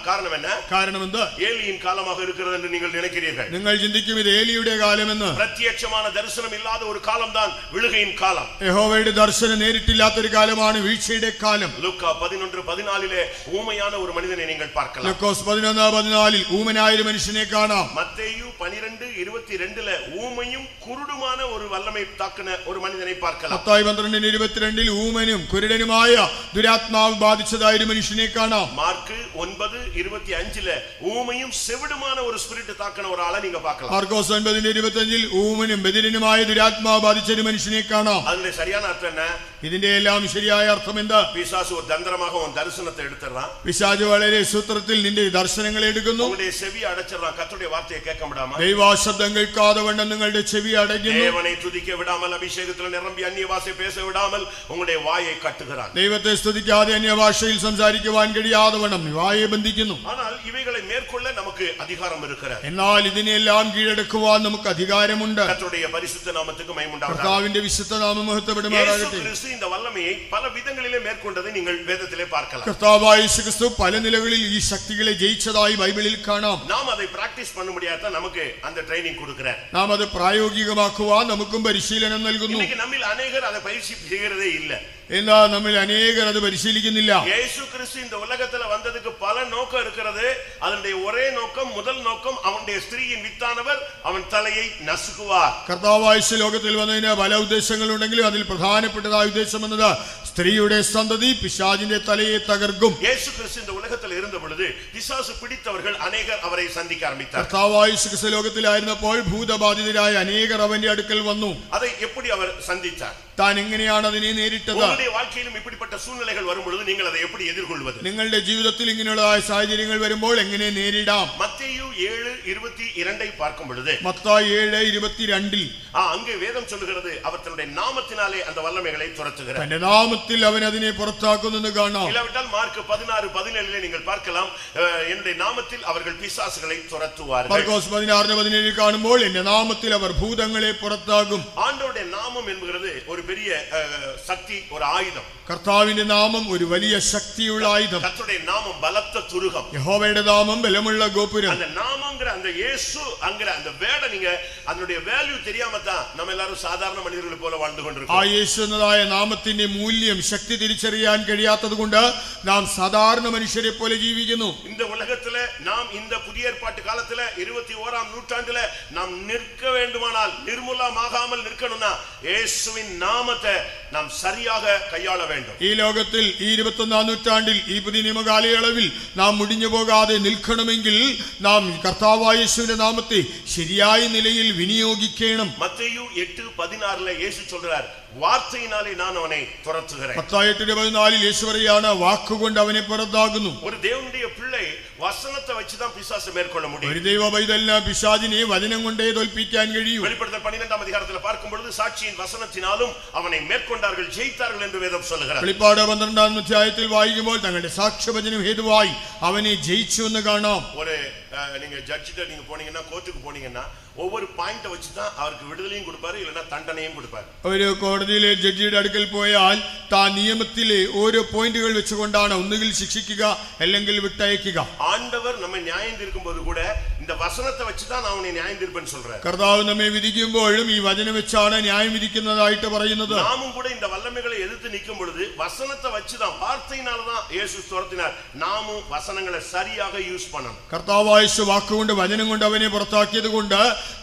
കാരണം என்ன? കാരണം എന്ത്? ഏലിயின் காலமாக இருக்கிறது என்று நீங்கள் நினைக்கிறீர்கள். നിങ്ങൾ ചിന്തിക്കും ഇത് ഏലിയുടെ കാലമെന്ന്. പ്രത്യക്ഷமான ദർശനം ഇല്ലാത്ത ഒരു കാലം தான் വിഴുകയിൻ കാലം. യഹോവയുടെ ദർശനം നേരിട്ടില്ലാത്ത ഒരു കാലമാണ് വീഴ്ചയുടെ കാലം. ലൂക്കാ 11:14 ஊமையான ஒரு மனிதனை நீங்கள் பார்க்கலாம். ലൂക്കോസ് 11:14 ഊമനായ ഒരു മനുഷ്യനെ കാണാം. മത്തേയു 12:22 ഊമയും കുരുടുமான ഒരു വല്ലമை താക്കുന്ന ഒരു മനുഷ്യനെ பார்க்கலாம். മത്തായി 12:22 ഊമനും കുരുടനുമായ ദുരാത്മാവ് ബാധിച്ചതായ ഒരു മനുഷ്യനെ കാണാം. മാർക്ക് 9:25 ഊമയും സെവിടുமான ഒരു സ്പിരിറ്റ് താക്കുന്ന ഒരാളെ നിങ്ങൾ பார்க்கலாம். മാർക്കോസ് 9:25 ഊമനും ബധിരനുമായ ദുരാത്മാവ് ബാധിച്ച ഒരു മനുഷ്യനെ കാണാം. അതിന്റെ ശരിயான അർത്ഥം என்ன? ഇതിന്റെ എല്ലാം ശരിയായ അർത്ഥം എന്താ? പിശാച് ഒരു തന്ത്രமாக ഒരു ദർശനത്തെ എടുത്തறான். പിശാച് വളരെ സൂത്രത്തിൽ നിന്റെ ദർശനങ്ങളെ എടുക്കുന്നു. നിങ്ങളുടെ ചെവി അടച്ചறான். കർത്തരുടെ വാർത്തയെ കേൾക്കാൻ വിടാമ. ദൈവശബ്ദം കേൾക്കാതെ വണ്ണം നിങ്ങളുടെ ചെവി അടയ്ക്കുന്നു. ദേവനെ തുതിക്ക വിടാമൽ, അഭിഷേകത്തിൽ നിറമ്പി അന്യഭാഷ പേശ വിടാമൽ നിങ്ങളുടെ വായെ കട്ടുகிறான். ദൈവത്തെ സ്തുതിക്കാതെ അന്യഭാഷയിൽ സംസാരിക്കുവാൻ കഴിയാതെ വണ്ണം വായെ ബന്ധിക്കുന്നു. എന്നാൽ ഇവകളെ മേൽക്കൊള്ള നമുക്ക് അധികാരം இருக்கிறது. എന്നാൽ ഇതിനെല്ലാം കീഴടക്കുവാൻ നമുക്ക് അധികാരമുണ്ട്. കർത്തരുടെ പരിശുദ്ധ നാമത്തിക്ക് മഹിമയുണ്ടാകട്ടെ. കർത്താവിന്റെ വിശുദ്ധ നാമം മഹത്വപ്പെടുമാറാകട്ടെ. യേശു இந்த வல்லமையை பல விதங்களிலே மேற்கொண்டதை நீங்கள் வேதத்திலே பார்க்கலாம். കർത്താവായ യേശു ക്രിസ്തു പല നിലകളിൽ ഈ ശക്തികളെ ജയിച്ചതായി ബൈബിളിൽ കാണാം. നാം அதை പ്രാക്ടീസ് பண்ண முடியாத നമുക്ക് அந்த ட்ரைனிங் கொடுக்கிறார். നാം അത് പ്രായോഗികമാക്കുവാൻ നമുക്കും പരിശീലനം നൽകുന്നു. இன்னைக்கு நம்மில் அநேகர் அதை பயிற்சி செய்கிறதே இல்ல. എന്നാ നമ്മൾ അനേകർ അത് പരിശീലിക്കുന്നില്ല. യേശു ക്രിസ്തു இந்த உலகத்துல வந்ததுக்கு பல நோக்கம் இருக்கிறது. அதனுடைய ஒரே நோக்கம், முதல் நோக்கம், அவனுடைய ஸ்திரீயின் வித்தானவர் அவன் தலையை நசுக்குவார். കർത്താവായ യേശു ലോകത്തിൽ വന്നതിന് പല ഉദ്ദേശങ്ങളുണ്ടെങ്കിലും അതിൽ പ്രധാനപ്പെട്ടതായ ഉദ്ദേശം എന്നത് സ്ത്രീയുടെ സന്തതി പിശാചിന്റെ തലയെ തകർക്കും. യേശു ക്രിസ്തു இந்த உலகத்தில் இருந்த பொழுது பிசாசு பிடித்தவர்கள் அநேகர் அவரை சந்திக்க ஆரம்பித்தார். കർത്താവായ യേശു ക്രിസ്തു ലോകത്തിലായിരുന്നപ്പോൾ ഭൂതബാധിതരായ അനേകർ അവന്റെ അടുക്കൽ വന്നു. அதை எப்படி அவர் சந்தித்தார்? താൻ എങ്ങനെയാണ് അതിനെ നേരിട്ടത്? உங்களுடைய வாழ்க்கையிலும் இப்படிப்பட்ட சூழ்நிலைகள் வரும் பொழுது நீங்கள் அதை எப்படி எதிர்கொள்வது? നിങ്ങളുടെ ജീവിതത്തിൽ ഇങ്ങനെയുള്ളതായ സാഹചര്യങ്ങൾ വരുമ്പോൾ എങ്ങനെ നേരിടാം? മത്തേയു 7:22 பார்க்கும் பொழுது, മത്തായി 7:22 அங்கே வேதம் சொல்லுகிறது அவர் தன்னுடைய நாமத்தினாலே அந்த வல்லமைகளை துரத்துகிறார். തന്റെ നാമത്തിൽ അവൻ അതിനെ പുറത്താക്കുന്നെന്ന് കാണാം. இல்லாவிட்டால் மார்க் 16:17 நீங்கள் பார்க்கலாம், என்னுடைய நாமத்தில் அவர்கள் பிசாசுகளை துரத்துவார்கள். മാർക്കോസ് 16:17 കാണുമ്പോൾ എന്റെ നാമത്തിൽ അവർ ഭൂതങ്ങളെ പുറത്താക്കും. ஆண்டவருடைய நாமம் என்கிறது ஒரு பெரிய சக்தி, ஒரு ஆயுதம். കർത്താവിന്റെ നാമം ഒരു വലിയ ശക്തിയുള്ള ആയുധം. கர்த்தருடைய நாமம் பலத்த துருகம். യഹോവയുടെ നാമം ബലമുള്ള ഗോപുരം. அந்த நாமம்ங்கற அந்த இயேசு அங்கற அந்த வேட நீங்க அதனுடைய வேல்யூ தெரியாம தான் நம்ம எல்லாரும் சாதாரண மனிதர்களை போல வாழ்ந்து கொண்டிருக்கோம். ആ യേശു എന്നതായ നാമത്തിന്റെ മൂല്യം, ശക്തി തിരിച്ചറിയാൻ കഴിയാത്തതുകൊണ്ട് നാം സാധാരണ മനുഷ്യരെ പോലെ ജീവിക്കുന്നു. இந்த உலகத்துல நாம் இந்த புதிய ஏற்பாட்டு காலத்துல 21ஆம் நூற்றாண்டுல நாம் நிற்க வேண்டுமானால், நிர்மூலமாகாமல் நிற்கணும்னா இயேசுவின் நாமத்தை நாம் சரியாக கையாள வேண்டும். ഈ ലോകത്തിൽ ഈ 21ആം നൂറ്റാണ്ടിൽ ഈ പുതിയ നിയമകാലയളവിൽ നാം മുടിഞ്ഞു പോകാതെ നിൽക്കണമെങ്കിൽ നാം കർത്താവായ യേശുവിന്റെ നാമത്തെ ശരിയായ നിലയിൽ വിനിയോഗിക്കണം. മത്തേയു 8:16 യേശു சொல்றார், വാർത്തയിനാലെ ഞാൻ അവനെ തുരത്തുகிறேன். മത്തായി 8:14 യേശു പറയാണ്, വാക്കുകൊണ്ട് അവനെ പുറത്താകുന്നു. ഒരു ദേവനുடைய പിള്ളை വചനത്തെ വെച്ച് தான் பிசாசை மேற்கொள்ள முடியும். ഒരു ദൈവ പൈതലിന് പിശാചിനെ വചനം കൊണ്ടേ തോൽപ്പിക്കാൻ കഴിയും. வெளிப்படுத்தல் 12ஆம் அதிகாரத்தில் பார்க்கும் பொழுது சாட்சியின் வசனத்தினாலும் அவனை மேற்கொண்டார்கள், ஜெயித்தார்கள் என்று வேதம் சொல்லுகிறது. വെളിപ്പാട് 12ആം അധ്യായത്തിൽ വായിക്കുമ്പോൾ തങ്ങളുടെ സാക്ഷ്യവചനം ഹേതുവായി അവനെ ജയിച്ചു എന്ന് കാണാം. ஒரு நீங்க ஜட்ஜிட்ட நீங்க போனீங்கன்னா, கோர்ட்டுக்கு போனீங்கன்னா ஒவ்வொரு பாயிண்ட வச்சு தான் அவருக்கு விடுதலையும் கொடுப்பாரு, இல்லனா தண்டனையும் கொடுப்பாரு. ഒരു കോടതിയിലെ ജഡ്ജിയുടെ അടുക്കൽ പോയാൽ താൻ നിയമത്തിലെ ഓരോ പോയിന്റുകൾ വെച്ചുകൊണ്ടാണ് ഒന്നുകിൽ ശിക്ഷിക്കുക അല്ലെങ്കിൽ വിട്ടയക്കുക. ஆண்டவர் நம்ம நியாயம் தீர்க்கும்போது கூட இந்த வசனத்தை வச்சு தான் அவனை நியாயம் தீர்ப்பேன்னு சொல்றாரு. കർത്താവ് നമ്മെ വിധിക്കുമ്പോഴും ഈ വചനം വെച്ചാണ് ന്യായം വിധിക്കുന്നതായിട്ട് പറയുന്നത്. நாமும் கூட இந்த வல்லமைகளை எதிர்த்து நிற்கும் பொழுது வசனத்தை வச்சு தான், வார்த்தையினால தான் இயேசு துரத்தினார். நாமும் வசனங்களை சரியாக யூஸ் பண்ணணும். കർത്താവായ യേശു വാക്കുകൊണ്ട് വചനം കൊണ്ട് അവനെ പുറത്താക്കിയത് കൊണ്ട്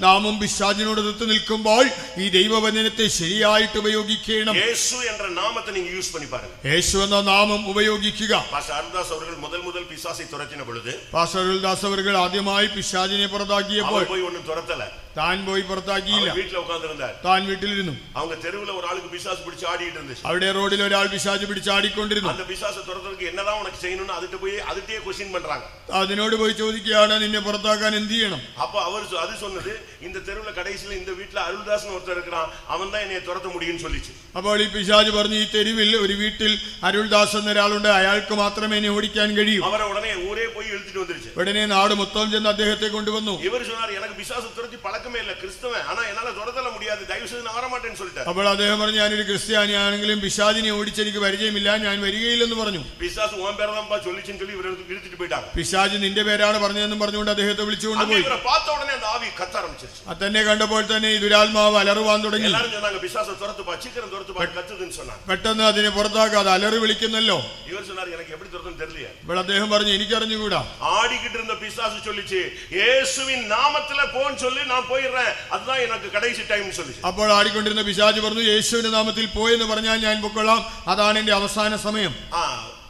നാമും പിശാചിനോട് എതിർത്ത് നിൽക്കുമ്പോൾ ഈ ദൈവവചനത്തെ ശരിയായിട്ട് ഉപയോഗിക്കണം. യേശു என்ற நாமத்தை நீங்க யூஸ் பண்ணி பாருங்க. യേശു എന്ന നാമം ഉപയോഗിക്കുക. பாஸ்டர் அருள்தாஸ் அவர்கள் முதல் பிசாசை துரத்தின பொழுது, പാസ്റ്റർ അരുൾദാസ് അവർ ആദ്യമായി പിശാചിനെ പിശാചിനെ പുറത്താക്കിയപ്പോൾ போய் ஒண்ணும் துரத்தல, താൻ പോയി പുറത്താക്കിയില്ല, வீட்டுல உட்கார்ந்திருந்தார். താൻ വീട്ടിലിരുന്നു. அவங்க தெருவுல ஒரு ஆளுக்கு பிசாசு பிடிச்சு ஆடிட்டு இருந்துச்சு. അവിടെ റോഡിൽ ഒരാൾ പിശാച് പിടിച്ചാടിക്കൊണ്ടിരുന്നു. அந்த பிசாசை துரத்துறதுக்கு என்னதான் உனக்கு செய்யணும்னு அதுட்ட போய் அதுட்டே क्वेश्चन பண்றாங்க. അതിനോട് പോയി ചോദിക്കുകയാണ്, നിന്നെ പുറത്താക്കാൻ എന്ത് ചെയ്യണം? அப்ப அவர் அது சொன்னது, இந்த தெருவுல கடைசில இந்த வீட்டுல அருள்தாஸ்னு ஒருத்தர் இருக்கிறான், அவன் தான் என்னைய துரத்த முடியும்னு சொல்லிச்சு. അപ്പോൾ ഈ പിശാച് പറഞ്ഞു, ഈ തെരുവിൽ ഒരു വീട്ടിൽ അരുൾദാസ് എന്നൊരാളുണ്ട്, അയാൾക്ക് മാത്രമേ എന്നെ ഓടിക്കാൻ കഴിയൂ. அவரை உடனே ஊரே போய் இழுத்துட்டு வந்துருச்சு. ഉടനെ നാട് മൊത്തം ചെന്ന് അദ്ദേഹത്തെ കൊണ്ടുവന്നു. இவர் சொன்னார், எனக்கு பிசாசு துரத்தி பழக்கமே இல்ல, கிறிஸ்தவன், ஆனா என்னால துரத்தல முடியாது, தயவு செய்து நான் வர மாட்டேன்னு சொல்லிட்டார். അപ്പോൾ അദ്ദേഹം പറഞ്ഞു, ഞാനൊരു ക്രിസ്ത്യാനിയാണെങ്കിലും പിശാചിനെ ഓടിച്ചെനിക്ക് പരിചയമില്ല, ഞാൻ വരികയില്ലെന്ന് പറഞ്ഞു. பிசாசு உன் பேரதான்பா சொல்லிச்சுன்னு சொல்லி இவரை இழுத்துட்டு போயிட்டாங்க. പിശാച് നിന്റെ പേരാണ് പറഞ്ഞതെന്നും പറഞ്ഞുകൊണ്ട് അദ്ദേഹത്തെ വിളിച്ചുകൊണ്ട് പോയി. இவரை பார்த்த உடனே அந்த ஆவி கத்த ஆரம்பிச்சிருச்சு. തന്നെ കണ്ടപ്പോൾ തന്നെ ഈ ദുരാത്മാവ് അലറുവാൻ തുടങ്ങി. எல்லாரும் சொன்னாங்க, பிசாசு துரத்துப்பா, சீக்கிரம் துரத்துப்பா, கத்துதுன்னு சொன்னாங்க. പെട്ടെന്ന് അതിനെ പുറത്താക്കാതെ അലറി വിളിക്കുന്നല്ലോ. இவர் சொன்னார், எனக்கு எப்படி துரத்துன்னு தெரியல. അപ്പോൾ അദ്ദേഹം പറഞ്ഞു, എനിക്കറിഞ്ഞുകൂടാ. ஆடிக்கிட்டு இருந்த பிசாசு சொல்லிச்சு, இயேசுவின் நாமத்துல போன்னு சொல்லி நான் போயிடுறேன், அதுதான் எனக்கு கடைசி டைம்னு சொல்லிச்சு. അപ്പോൾ ആടിക്കൊണ്ടിരുന്ന പിശാച് പറഞ്ഞു, യേശുവിന്റെ നാമത്തിൽ പോയെന്ന് പറഞ്ഞാൽ ഞാൻ പൊക്കൊള്ളാം, അതാണ് എന്റെ അവസാന സമയം.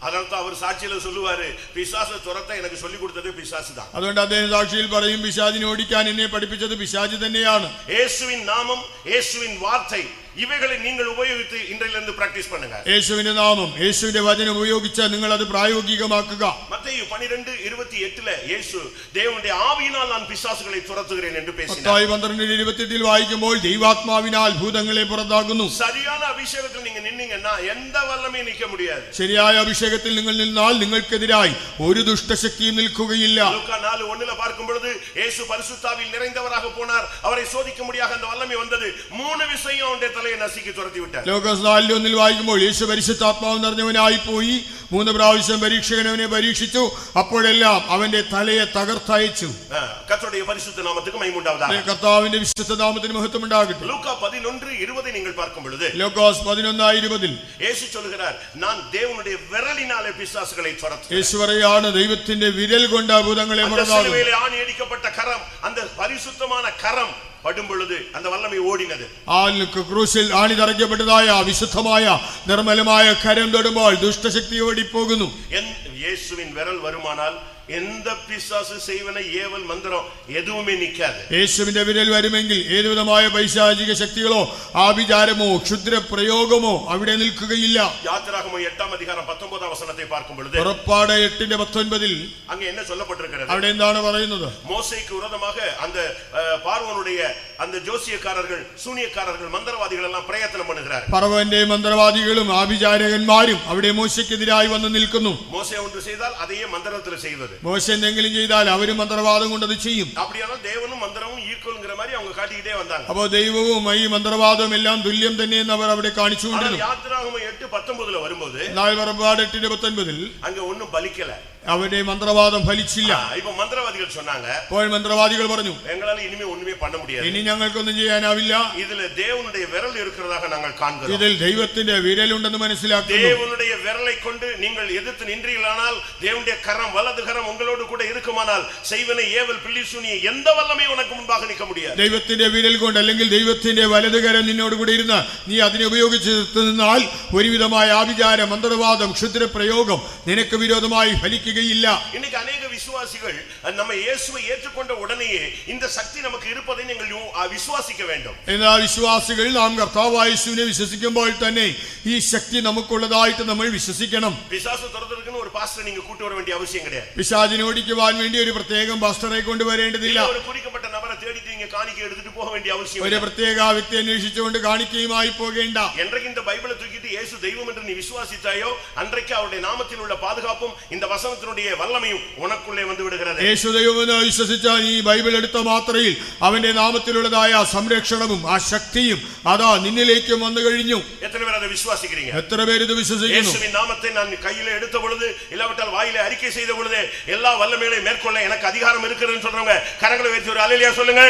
அதனால அவர் சாட்சியில சொல்லுவாரு, பிசாசு துரத்த எனக்கு சொல்லி கொடுத்தது பிசாசு தான். അതുകൊണ്ട് അദ്ദേഹം സാക്ഷിയിൽ പറയും, പിശാചിനെ ഓടിക്കാൻ എന്നെ പഠിപ്പിച്ചത് പിശാച് തന്നെയാണ്. இயேசுவின் நாமம், இயேசுவின் வார்த்தை, இவைகளை நீங்கள் உபயோகித்து இன்றையிலிருந்து பிராக்டீஸ் பண்ணுங்க. യേശുവിന്റെ നാമം, യേശുവിന്റെ വചനം ഉപയോഗിച്ച് നിങ്ങൾ അത് പ്രായോഗികമാക്കുക. മത്തായി 12:28 യേശു தேவனுடைய ஆவியினால் நான் பிசாசுகளை துரத்துகிறேன் என்று பேசினார். മത്തായി 12:28 വായിക്കുമ്പോൾ ദൈവാത്മാവിനാൽ ഭൂതങ്ങളെ പുറത്താക്കുന്നു. சரியான அபிஷேகத்தில் நீங்க நின்னீங்கன்னா எந்த வல்லமையும் நிக்க முடியாது. ശരിയായ അഭിഷേകത്തിൽ നിങ്ങൾ നിന്നാൽ നിങ്ങൾക്കെതിരായി ഒരു ദുഷ്ടശക്തിയും നിൽക്കുകയില്ല. ലൂക്കാ 4:1 பார்க்கும் பொழுது இயேசு பரிசுத்தாவியில் நிறைந்தவராக போனார், அவரை சோதிக்க முடியாத அந்த வல்லமை வந்தது, 3 விஷயம் அவருடைய தலையை நசுக்கி துரத்தி விட்டார். ലൂക്കോസ് 4:1 വായിക്കുമ്പോൾ യേശു പരിശുദ്ധാത്മാവ് നിറഞ്ഞവനായി പോയി 3 പ്രാവശ്യം പരീക്ഷകൻ അവനെ പരീക്ഷിച്ചു, അപ്പോഴെല്ലാം അവന്റെ തലയെ തകർത്തയച്ചു. கர்த்தருடைய பரிசுத்த நாமத்துக்கு மகிமை உண்டாவதாக. കർത്താവിന്റെ വിശുദ്ധ നാമത്തിന് മഹത്വം ഉണ്ടാകട്ടെ. லூக்கா 11:20 நீங்கள் பார்க்கும் பொழுது ലൂക്കോസ് 11:20 இயேசு சொல்கிறார், நான் தேவனுடைய விரலினாலே பிசாசுகளை துரத்துகிறேன். യേശു പറയാണ്, ദൈവത്തിന്റെ വിരൽ കൊണ്ട് ഭൂതങ്ങളെ പുറത്താക്കും. சிலுவையிலே ஆணி அடிக்கப்பட்ட கரம், அந்த பரிசுத்தமான கரம் படும் பொழுது அந்த வல்லமை ஓடினது. ക്രൂശിൽ ആണി തറയ്ക്കപ്പെട്ടതായ വിശുദ്ധമായ നിർമ്മലമായ കരം തൊടുമ്പോൾ ദുഷ്ടശക്തി ഓടിപ്പോകുന്നു. இயேசுவின் விரல் வருமானால் எந்த பிசாசு செய்வன ஏவல் மந்திரம் எதுவுமே நிக்காது. യേശുവിന്റെ വിരൽ വരുമെങ്കിൽ ഏതുവിധമായ പൈശാചിക ശക്തികളോ ആഭിചാരമോ ക്ഷുദ്ര പ്രയോഗമോ അവിടെ നിൽക്കുകയില്ല. யாத்திராகமம் 8:19 வசனத்தை பார்க்கும் பொழுது, പുറപ്പാട് 8:19 அங்க என்ன சொல்லப்பட்டிருக்கிறது? അവിടെ എന്താണ് പറയുന്നത്? மோசேக்கு விரோதமாக அந்த பார்வோனுடைய அந்த ஜோசியக்காரர்கள், சூனியக்காரர்கள், மந்திரவாதிகள் எல்லாம் பிரயத்தனம் பண்ணுகிறார். ഫറവോന്റെ മന്ത്രവാദികളും ആഭിചാരകന്മാരും അവിടെ മോശയ്ക്കെതിരായി വന്ന് നിൽക്കുന്നു. மோசே ஒன்று செய்தால் அதையே மந்திரத்துல செய்வது. മോശ എന്തെങ്കിലും ചെയ്താൽ അവരും മന്ത്രവാദം കൊണ്ട് അത് ചെയ്യും. அப்படியானால் தேவனும் மந்திரமும் ஈக்குவல்ங்கிற மாதிரி அவங்க காட்டிக்கிட்டே வந்தாங்க. അപ്പോൾ ദൈവവും ഈ മന്ത്രവാദവും എല്ലാം തുല്യം തന്നെയെന്ന് അവർ അവിടെ കാണിച്ചുകൊണ്ടിരുന്നു. யாத்திராகமம் 8:19 வரும்போது, എന്നാൽ പുറപ്പാട് 8:19 அங்க ஒண்ணும் பலிக்கல, അവരുടെ മന്ത്രവാദം ഫലിച്ചില്ല. இப்ப മന്ത്രവാദിகள் சொன்னாங்க, അപ്പോൾ മന്ത്രവാദികൾ പറഞ്ഞു, எங்களால இனிமே ஒண்ணுமே பண்ண முடியாது, ഇനി ഞങ്ങൾക്കൊന്നും ചെയ്യാനാവില്ല, இதுல தேவனுடைய விரல் இருக்கிறதாக நாங்கள் காண்கிறோம், ഇതിൽ ദൈവത്തിന്റെ വിരലുണ്ടെന്ന് മനസ്സിലാക്കുന്നു. தேவனுடைய விரலை கொண்டு நீங்கள் எதிர்த்து நின்றீர்களானால், தேவனுடைய கரம், வலது கரம் உங்களோடு கூட இருக்குமானால், செய்வனை ஏவல் பில்லி சூனிய எந்த வல்லமையும் உனக்கு முன்பாக நிற்க முடியாது. ദൈവത്തിന്റെ വിരൽ കൊണ്ട് അല്ലെങ്കിൽ ദൈവത്തിന്റെ വലതുകരം നിന്നോട് കൂടെ ഇരുന്ന് നീ അതിനെ ഉപയോഗിച്ച് നിന്നാൽ ഒരുവിധമായ ആഭിചാര മന്ത്രവാദം ക്ഷുദ്ര പ്രയോഗം നിനക്ക് വിരോധമായി ഫലിക്കുകയില്ല. இன்னைக்கு अनेक விசுவாசிகள் நம்ம இயேசுவை ஏற்றுக்கொண்ட உடனேயே இந்த சக்தி நமக்கு இருப்பதை நீங்கள் விசுவாசிக்க வேண்டும். എന്നാൽ വിശ്വാസികൾ നാം കർത്താവായ യേശുവിനെ വിശ്വസിക്കുമ്പോൾ തന്നെ ഈ ശക്തി നമുക്കുള്ളതായിട്ട് നമ്മൾ വിശ്വസിക്കണം. பிசாசு துரத்துறதுக்கு ஒரு பாஸ்டர் நீங்க கூட்டி வர வேண்டிய அவசியம் கிடையாது. പിശാചിനെ ഓടിക്കുവാൻ വേണ്ടി ഒരു പ്രത്യേകം പാസ്റ്ററെ കൊണ്ടുവരേണ്ടതില്ല. ஒரு குறிக்கப்பட்ட நபரை தேடிட்டு நீங்க காணிக்கை எடுத்துட்டு போக வேண்டிய அவசியம் ഒരു പ്രത്യേക വ്യക്തി അന്വേഷിച്ചുകൊണ്ട് കാണിക്കയുമായി പോകേണ്ട. என்றைக்கு இந்த பைபிளை தூக்கிட்டு இயேசு தெய்வம் என்று நீ விசுவாசித்தாயோ, அன்றைக்கு அவருடைய நாமத்தில் உள்ள பாதுகாப்பும் இந்த வசனத்தினுடைய வல்லமையும் உனக்குள்ளே வந்து விடுகிறது. യേശു ദൈവമെന്ന് വിശ്വസിച്ചാൽ ഈ ബൈബിൾ എടുത്ത മാത്രയിൽ അവന്റെ നാമത്തിലുള്ളതായ സംരക്ഷണവും ആ ശക്തിയും അതാ നിന്നിലേക്കും വന്നു കഴിഞ്ഞു. எத்தனை பேர் அதை விசுவாசிக்கிறீங்க? എത്ര പേര് ഇത് വിശ്വസിക്കുന്നു? இயேசுவின் நாமத்தை நான் கையில எடுத்த பொழுது, இல்லாவிட்டால் வாயில அறிக்கை செய்த பொழுது, எல்லா வல்லமைகளையும் மேற்கொள்ள எனக்கு அதிகாரம் இருக்குதுன்னு சொல்றவங்க கரங்களை வைத்து ஒரு அல்லேலூயா சொல்லுங்க.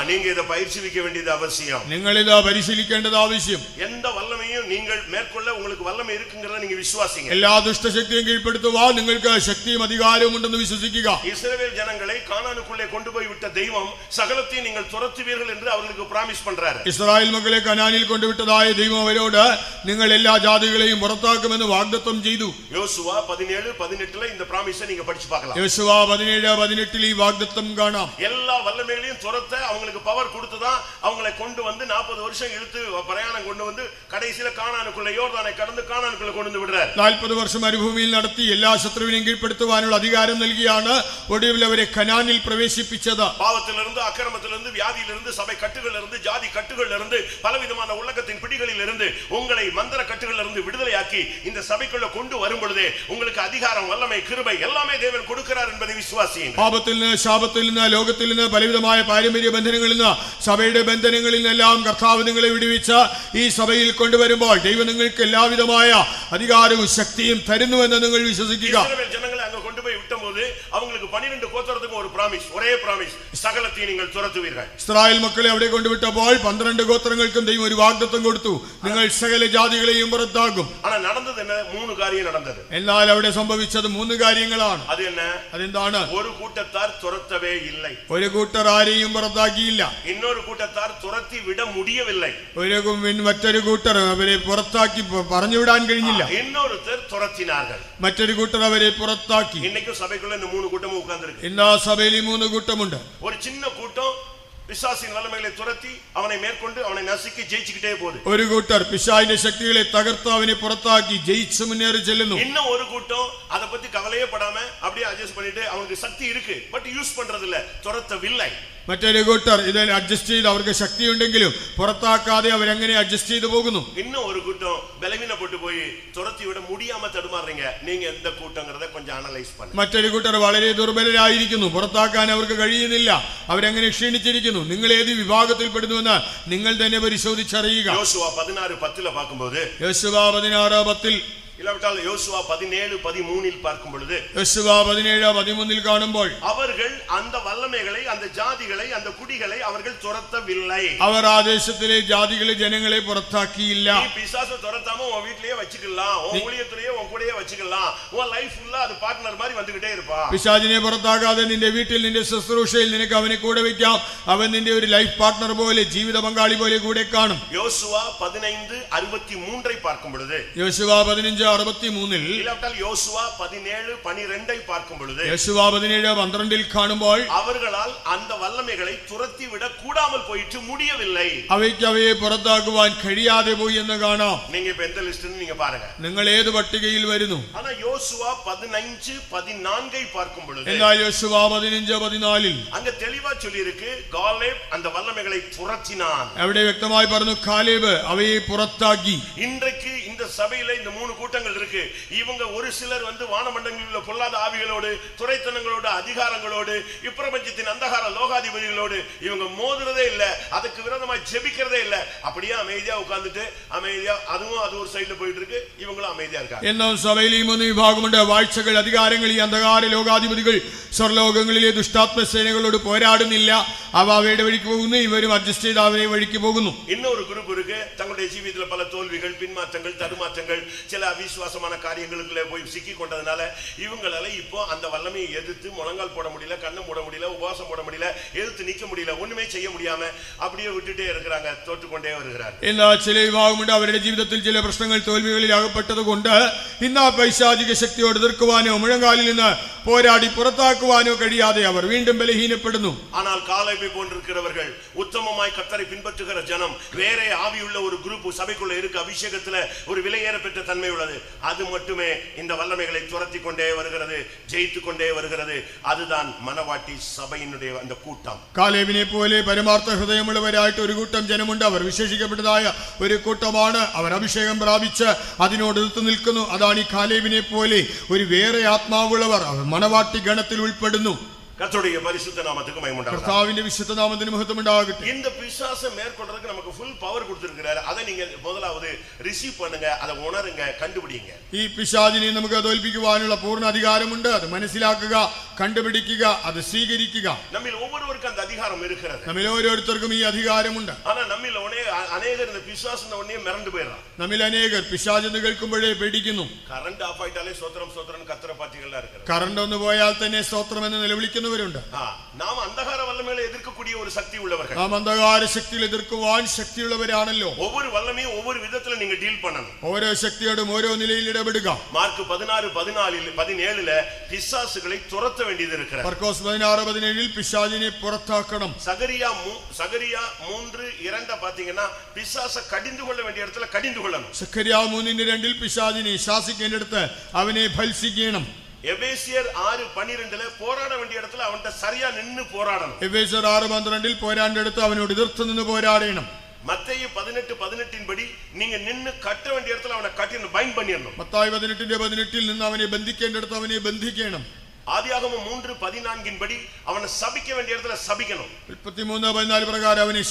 நீங்க இதை பயிற்சிவிக்க வேண்டியது அவசியம். നിങ്ങളിത് പരിശീലിക്കേണ്ടത് ആവശ്യം. எந்த வல்லமையும் நீங்கள் மேற்கொள்ள உங்களுக்கு வல்லமை இருக்குங்கிறத நீங்க விசுவாசிங்க. എല്ലാ ദുഷ്ടശക്തിയും കീഴ്പ്പെടുത്തുവാൻ നിങ്ങൾക്ക് ശക്തിയും അധികാരവും ഉണ്ടെന്ന് വിശ്വസിക്കുക. இஸ்ரவேல் ஜனங்களை கானானுக்குள்ளே கொண்டு போய் விட்ட தெய்வம் சகலத்தையும் நீங்கள் துரத்துவீர்கள் என்று அவர்களுக்கு பிராமிஸ் பண்றாரு. ഇസ്രായേൽ മക്കളെ കനാനിൽ കൊണ്ടുവിട്ടതായ ദൈവം അവരോട് നിങ്ങൾ എല്ലാ ജാതികളെയും പുറത്താക്കുമെന്ന് വാഗ്ദത്തം ചെയ്തു. யோசுவா 17:18 இந்த பிராமிஸை நீங்க படிச்சு பார்க்கலாம். യോശുവ 17:18 ഈ വാഗ്ദത്തം കാണാം. எல்லா வல்லமைகளையும் துரத்த அவங்களுக்கு பவர் கொடுத்துதான் அவங்களை கொண்டு வந்து 40 வருஷம் இழுத்து பிரயாணம் கொண்டு வந்து கடைசியில கானானுக்குள்ள யோர்தானை கடந்து கானானுக்குள்ள கொண்டு வந்து விடுறார். 40 വർഷം മരുഭൂമിയിൽ നടത്തി എല്ലാ ശത്രുവിനെയും കീഴ്പ്പെടുത്തുവാനുള്ള അധികാരം നൽകിയാണ് ഒടുവിൽ അവരെ കനാനിൽ പ്രവേശിപ്പിച്ചത്. பாவத்திலிருந்து அக்கிரமத்திலிருந்து வியாதியிலிருந்து சபை கட்டுகளிலிருந்து ஜாதி கட்டுகளிலிருந்து பலவிதமான உலகத்தின் பிடிகளிலிருந்து உங்களை மந்திர கட்டுகளிலிருந்து விடுதலையாக்கி இந்த சபைக்குள்ள கொண்டு வரும் பொழுதே உங்களுக்கு அதிகாரம் வல்லமை கிருபை எல்லாமே தேவன் கொடுக்கிறார் என்பதை விசுவாசியுங்கள். പാപത്തിൽ നിന്ന് ശാപത്തിൽ നിന്ന് ലോകത്തിൽ നിന്ന് പലവിധമായ പാരമ്പര്യ ബന്ധനങ്ങളിൽ നിന്ന് സഭയുടെ ബന്ധനങ്ങളിൽ നിന്നെല്ലാം കർത്താവ് നിങ്ങളെ വിടുവിച്ച ഈ സഭയിൽ കൊണ്ടുവരുമ്പോൾ ദൈവം നിങ്ങൾക്ക് എല്ലാവിധമായ അധികാരവും ശക്തിയും തരുന്നുവെന്ന് നിങ്ങൾ വിശ്വസിക്കുക. ജനങ്ങളെ അങ്ങ് കൊണ്ടുപോയി വിട്ടപ്പോൾ അവங்களுக்கு 12 ഗോത്രത്തിനും ഒരു പ്രോമിസ് ഒരേ പ്രോമിസ് സകലത്തെയും നിങ്ങൾ തുരത്തുവീர்கள். ഇസ്രായേൽ മക്കളെ അവിടെ കൊണ്ടുവിട്ടപ്പോൾ 12 ഗോത്രങ്ങൾക്കും ദൈവം ഒരു വാഗ്ദത്തം കൊടുത്തു, നിങ്ങൾ സകല ജാതികളെയും പുറത്താക്കും. ஆனால் நடந்தது என்ன? 3 காரியம் நடந்தது. എന്നാൽ അവിടെ സംഭവിച്ചത് 3 കാര്യങ്ങളാണ്. அது என்ன? അതെന്താണ്? ஒரு கூட்டத்தார் துரத்தவே இல்லை. ഒരു കൂട്ടർ ആരെയും പുറത്താക്കിയില്ല. இன்னொரு கூட்டத்தார் துரத்தி விட முடியவில்லை. മറ്റൊരു കൂട്ടർ അവരെ പുറത്താക്കി പറഞ്ഞുവിടാൻ കഴിഞ്ഞില്ല. இன்னொருத்தர் துரத்தினார்கள். മറ്റൊരു കൂട്ടർ അവരെ പുറത്താക്കി. இன்னைக்கு சபைக்குள்ள இந்த 3 கூட்டமும் உட்கார்ந்திருக்கு. ഇന്ന് ആ സഭയിൽ 3 കൂട്ടമുണ്ട്. ஒரு சின்ன கூட்டம் பிசாசின் வல்லமைகளை துரத்தி அவனை மேற்கொண்டு அவனை நசுக்கி ஜெயிச்சுக்கிட்டே போகுது. ഒരു കൂട്ടർ പിശാചിന്റെ ശക്തികളെ തകർത്ത് അവനെ പുറത്താക്കി ജയിച്ചു മുന്നേറി ചെല്ലുന്നു. இன்னும் ஒரு கூட்டம் அதை பத்தி கவலையே படாம அப்படியே அட்ஜஸ்ட் பண்ணிட்டு அவனுக்கு சக்தி இருக்கு பட் யூஸ் பண்றது இல்ல, துரத்தவில்லை. മറ്റൊരു കൂട്ടർ ഇതിൽ അഡ്ജസ്റ്റ് ചെയ്ത് അവർക്ക് ശക്തിയുണ്ടെങ്കിലും പുറത്താക്കാതെ അവരെങ്ങനെ അഡ്ജസ്റ്റ് ചെയ്തു പോകുന്നു. இன்னும் ஒரு கூட்டம் பலவீனப்பட்டு போய் துரத்தி விட முடியாம தடுமாறுறீங்க. நீங்க எந்த கூட்டங்கறத கொஞ்சம் அனலைஸ் பண்ணுங்க. മറ്റൊരു കൂട്ടർ വളരെ ദുർബലരായിരിക്കുന്നു, പുറത്താക്കാൻ അവർക്ക് കഴിയുന്നില്ല, അവരെങ്ങനെ ക്ഷീണിച്ചിരിക്കുന്നു. നിങ്ങൾ ഏത് വിഭാഗത്തിൽപ്പെടുന്നുവെന്ന് നിങ്ങൾ തന്നെ പരിശോധിച്ചറിയുക. யோசுவா 16:10 பார்க்கும்போது യോശുവ 16:10 இல்லாவிட்டால் யோசுவா 17:13 பார்க்கும் பொழுது യോശുവ 17:13 കാണുമ്പോൾ அவர்கள் அந்த வல்லமைகளை அந்த ஜாதிகளை அந்த குடிகளை அவர்கள் துரத்தவில்லை. അവർ ആ ദേശത്തിലെ ജാതികളെ ജനങ്ങളെ പുറത്താക്കിയില്ല. நீ பிசாசை துரத்தாம உன் வீட்லயே வச்சுக்கலாம், உன் ஊழியத்திலேயே உன் கூடயே வச்சுக்கலாம், உன் லைஃப் ஃபுல்லா அது பார்ட்னர் மாதிரி வந்துகிட்டே இருப்பான். പിശാചിനെ പുറത്താക്കാതെ നിന്റെ വീട്ടിൽ നിന്റെ ശുശ്രൂഷയിൽ നിനക്ക് അവനെ കൂടെ വെക്കാം. അവൻ നിന്റെ ഒരു ലൈഫ് പാർട്ട്ണർ പോലെ ജീവിത പങ്കാളി പോലെ കൂടെ കാണും. யோசுவா 15:63 பார்க்கும் பொழுது യോശുവ 15:63 இல்லாவிட்டால் யோசுவா 17:12 பார்க்கும் பொழுது யோசுവ 17:12 കാണുമ്പോൾ அவர்களால் அந்த வல்லமைகளை துரத்தி விட கூடாமல் போயிட்டு முடியவில்லை. അവയ്ക്ക് അവയെ പുറത്താക്കുവാൻ കഴിയാതെ പോയി എന്ന് കാണാം. நீங்க இப்ப எந்த லிஸ்ட்னு நீங்க பாருங்க. നിങ്ങൾ ഏത് പട്ടികയിൽ വരുന്നു? ஆனா யோசுவா 15:14 பார்க்கும் பொழுது എന്നാൽ യോശുവ 15:14 அங்க தெளிவா சொல்லி இருக்கு, காலேப் அந்த வல்லமைகளை துரத்தினான். അവിടെ വ്യക്തമായി പറഞ്ഞു കാലേബ് അവയെ പുറത്താക്കി. இன்றைக்கு இந்த சபையில இந்த 3 கூட்டங்கள் இருக்கு. இவங்க ஒரு சிலர் வந்து வானமண்டலங்களில் உள்ள பொல்லாத ஆவிகளோடு துரைத்தனங்களோடு அதிகாரங்களோடு இப்பிரபஞ்சத்தின் அந்தகார லோகாதிபதிகளோடு இவங்க மோதுறதே இல்ல, அதுக்கு விரோதமா ஜெபிக்கிறதே இல்ல. அப்படியே அமைதியா உட்கார்ந்துட்டு அமைதியா அதுவும் அது ஒரு சைடுல போயிட்டு இருக்கு, இவங்களும் அமைதியா இருக்காங்க. എന്നാൽ സഭയിൽ ഈ 3 വിഭാഗമുണ്ട്. വാഴ്ചകൾ, അധികാരങ്ങൾ, ഈ അന്ധകാര ലോകാധിപതികൾ സ്വർലോകങ്ങളിലെ ദുഷ്ടാത്മ സേനകളോട് പോരാടുന്നില്ല. അവ അവയുടെ വഴിക്ക് പോകുന്നു, ഇവരും അഡ്ജസ്റ്റ് ചെയ്ത് അവരെ വഴിക്ക് പോകുന്നു. இன்னொரு குரூப் இருக்கு, தங்களுடைய ஜீவிதத்துல பல தோல்விகள், பின்மாற்றங்கள், தடுமாற்றங்கள், சில அவிசுவாசமான காரியங்களுக்குள்ள போய் சிக்கி கொண்டதுனால இவங்களால இப்போ அந்த வல்லமையை எதிர்த்து முழங்கால் போட முடியல, கண்ணை மூட முடியல, உபவாசம் போட முடியல, எதிர்த்து நிக்க முடியல, ஒண்ணுமே செய்ய முடியாம அப்படியே விட்டுட்டே இருக்கிறாங்க, தோற்றுக்கொண்டே வருகிறார். എന്നാൽ ചില വിഭാഗമുണ്ട്, അവരുടെ ജീവിതത്തിൽ ചില പ്രശ്നങ്ങൾ തോൽവികളിൽ അകപ്പെട്ടത് കൊണ്ട് ഇന്ന് ആ പൈശാചിക ശക്തിയോട് എതിർക്കുവാനോ മുഴങ്കാലിൽ നിന്ന് പോരാടി പുറത്താക്കുവാനോ കഴിയാതെ അവർ വീണ്ടും ബലഹീനപ്പെടുന്നു. ஆனால் காலேபை போன்றிருக்கிறவர்கள் உத்தமமாய் கர்த்தரை பின்பற்றுகிற ஜனம் வேற ஆவியுள்ள ஒரு குரூப் சபைக்குள்ள இருக்கு. அபிஷேகத்துல ஒரு விலையேற பெற்ற தன்மை உள்ளது. அது மட்டுமே இந்த வல்லமைகளை துரத்தி கொண்டே வருகிறது, ஜெயித்து கொண்டே வருகிறது. அதுதான் மனவாட்டி சபையினுடைய அந்த கூட்டம். കാലേബിനെ പോലെ പരമാർത്ഥ ഹൃദയമുള്ളവരായിട്ട് ഒരു കൂട്ടം ജനമുണ്ട്. അവർ വിശേഷിക്കപ്പെട്ടതായ ഒരു കൂട്ടമാണ്. അവർ അഭിഷേകം പ്രാപിച്ച് അതിനോട് എതിർത്ത് നിൽക്കുന്നു. അതാണ് ഈ കാലേബിനെ പോലെ ഒരു വേറെ ആത്മാവുള്ളവർ. അവർ മണവാട്ടി ഗണത്തിൽ ഉൾപ്പെടുന്നു. கர்த்தருடைய பரிசுத்த நாமத்துக்கு மகிமை உண்டாகட்டும். കർത്താവിന്റെ വിശുദ്ധ നാമത്തിന് മഹത്വം ഉണ്ടാകട്ടെ. இந்த பிசாசை மேற்கொள்றதுக்கு நமக்கு full power கொடுத்திருக்கிறார். அதை நீங்க முதலாவது ரிசீவ் பண்ணுங்க, அதை உணருங்க, കണ്ടുപിടിங்க. ഈ പിശാചിനെ നമുക്ക് തോൽപ്പിക്കുവാനുള്ള പൂർണ്ണ അധികാരമുണ്ട്. അത് മനസ്സിലാക്കുക, കണ്ടുപിടിക്കുക, അത് സ്വീകരിക്കുക. நம்மில் ஒவ்வொருவருக்கும் அந்த அதிகாரம் இருக்கிறது. നമ്മിൽ ഓരോരുത്തർക്കും ഈ അധികാരമുണ്ട്. ஆனா நம்மில் அநேகர் இந்த பிசாசுன உடனே மிரண்டு போயிடுறான். നമ്മിൽ അനേകർ പിശാചെന്ന് കേൾക്കുമ്പോഴേ പേടിക്കുന്നു. കറണ്ട് ഓഫ് ആയിട്ടാലേ സ്തോത്രം സ്തോത്രം കത്തറ പാർട്ടികളാ ഇരിക്കുന്നത്. കറണ്ട് ഒന്ന് പോയാൽ തന്നെ സ്തോത്രം എന്ന് നിലവിളിക്കുന്നവരുണ്ട്. നാം അന്ധകാര വല്ലമേലെ എതിർക്കக்கூடிய ഒരു ശക്തി ഉള്ളവர்கள். നാം അന്ധകാര ശക്തിയിൽ എതിർക്കുവാൻ ശക്തിയുള്ളവരാണല്ലോ. ஒவ்வொரு வல்லமையும் ஒவ்வொரு விதத்துல நீங்க டீல் பண்ணணும். ഓരോ ശക്തിയോടും ഓരോ നിലയിൽ ഇടപെടുക. മാർക്ക് 16:14 പിശാസുകളെ തുരത്ത വേണ്ടിയത് இருக்கிறது. മർക്കോസ് 16:17 പിശാചിനെ പുറത്താക്കണം. സഗരിയ 3:2 பாத்தீங்கன்னா പിശാസ കടിந்து കൊള്ള വേണ്ടിയ இடத்துல കടിந்து കൊള്ളണം. സഖരിയ 3:2 പിശാചിനെ ശാസിക്കേണ്ടിടത്ത് അവനെ ഭത്സിക്കണം. എഫേസ്യർ 6:12 പോരാട വേണ്ടിയ இடத்துல അവന്റെ சரியா നിന്ന് പോരാടണം. എഫേസ്യർ 6:12 പോരാണ്ടടുത്ത് അവനോട് എതിർത്ത് നിന്ന് പോരാടണം. മത്തായി 18:18 പടി நீங்க நின்னு கட்ட வேண்டிய இடத்துல அவனை கட்டி பைண்ட் பண்ணிரணும். മത്തായി 18:18 നിന്ന് അവനെ ബന്ധിക്കേണ്ടിടത്ത് അവനെ ബന്ധിക്കണം. ആദിയാഗമം 3:14 പടി അവനെ ശപിക്ക വേണ്ടിയ இடத்துல ശപിക്കണം. 33:14 പ്രകാരം അവനെ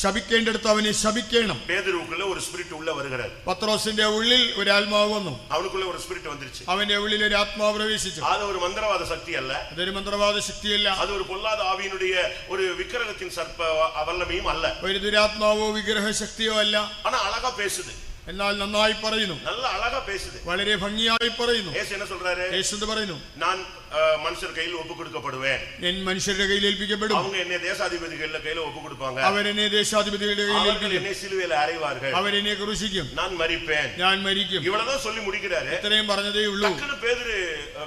ശപിക്കേണ്ടിടത്ത് അവനെ ശപിക്കണം. പേതുരുക്കുള്ള ഒരു സ്പിരിറ്റ് ഉള്ള വരുகிறது. പത്രോസിന്റെ ഉള്ളിൽ ഒരു ആത്മാവ് വന്നു. അവനുക്കുള്ള ഒരു സ്പിരിറ്റ് വന്നിരുച്ചു. അവന്റെ ഉള്ളിൽ ഒരു ആത്മാവ് പ്രവേശിച്ചു. അത് ഒരു മന്ത്രവാദ ശക്തി അല്ല. അതൊരു മന്ത്രവാദ ശക്തിയല്ല. അത് ഒരു പൊല്ലാத ആവിയുടെ ഒരു വിഗ്രഹത്തിൻ സർപ്പ വല്ലമയും അല്ല. ഒരു ദുരാത്മാവോ വിഗ്രഹ ശക്തിയോ അല്ല. ആனா അഴகா பேசுது. എന്നാൽ നന്നായി പറയുന്നു. നല്ല അഴகா பேசுது. വളരെ ഭംഗിയായി പറയുന്നു. യേശു என்ன சொல்றாரு? യേശു പറയുന്നു, ഞാൻ മനുഷ്യരുടെ കയ്യിൽ ഒപ്പുകൊടുക്കപ്പെടുവേൻ. ഞാൻ മനുഷ്യരുടെ കയ്യിൽ ഏൽപ്പിക്കപ്പെടും. அவங்க என்னை தேசாதிபதிകളുടെ കയ്യിൽ ഒപ്പുകൊടുപ്പാங்க. അവരെന്നെ ദേശാധിപതികളുടെ കയ്യിൽ ഏൽപ്പിക്കും. என்னை സിലുവയിൽ അறைவார்கள். അവരെന്നെ ക്രൂശിക്കും. ഞാൻ മരിப்பேன். ഞാൻ മരിക്കും. ഇവളதான் சொல்லி முடிக்கிறாரு. ഇത്രയും പറഞ്ഞതേ ഉള്ളൂ. டக்குனு பேதுரு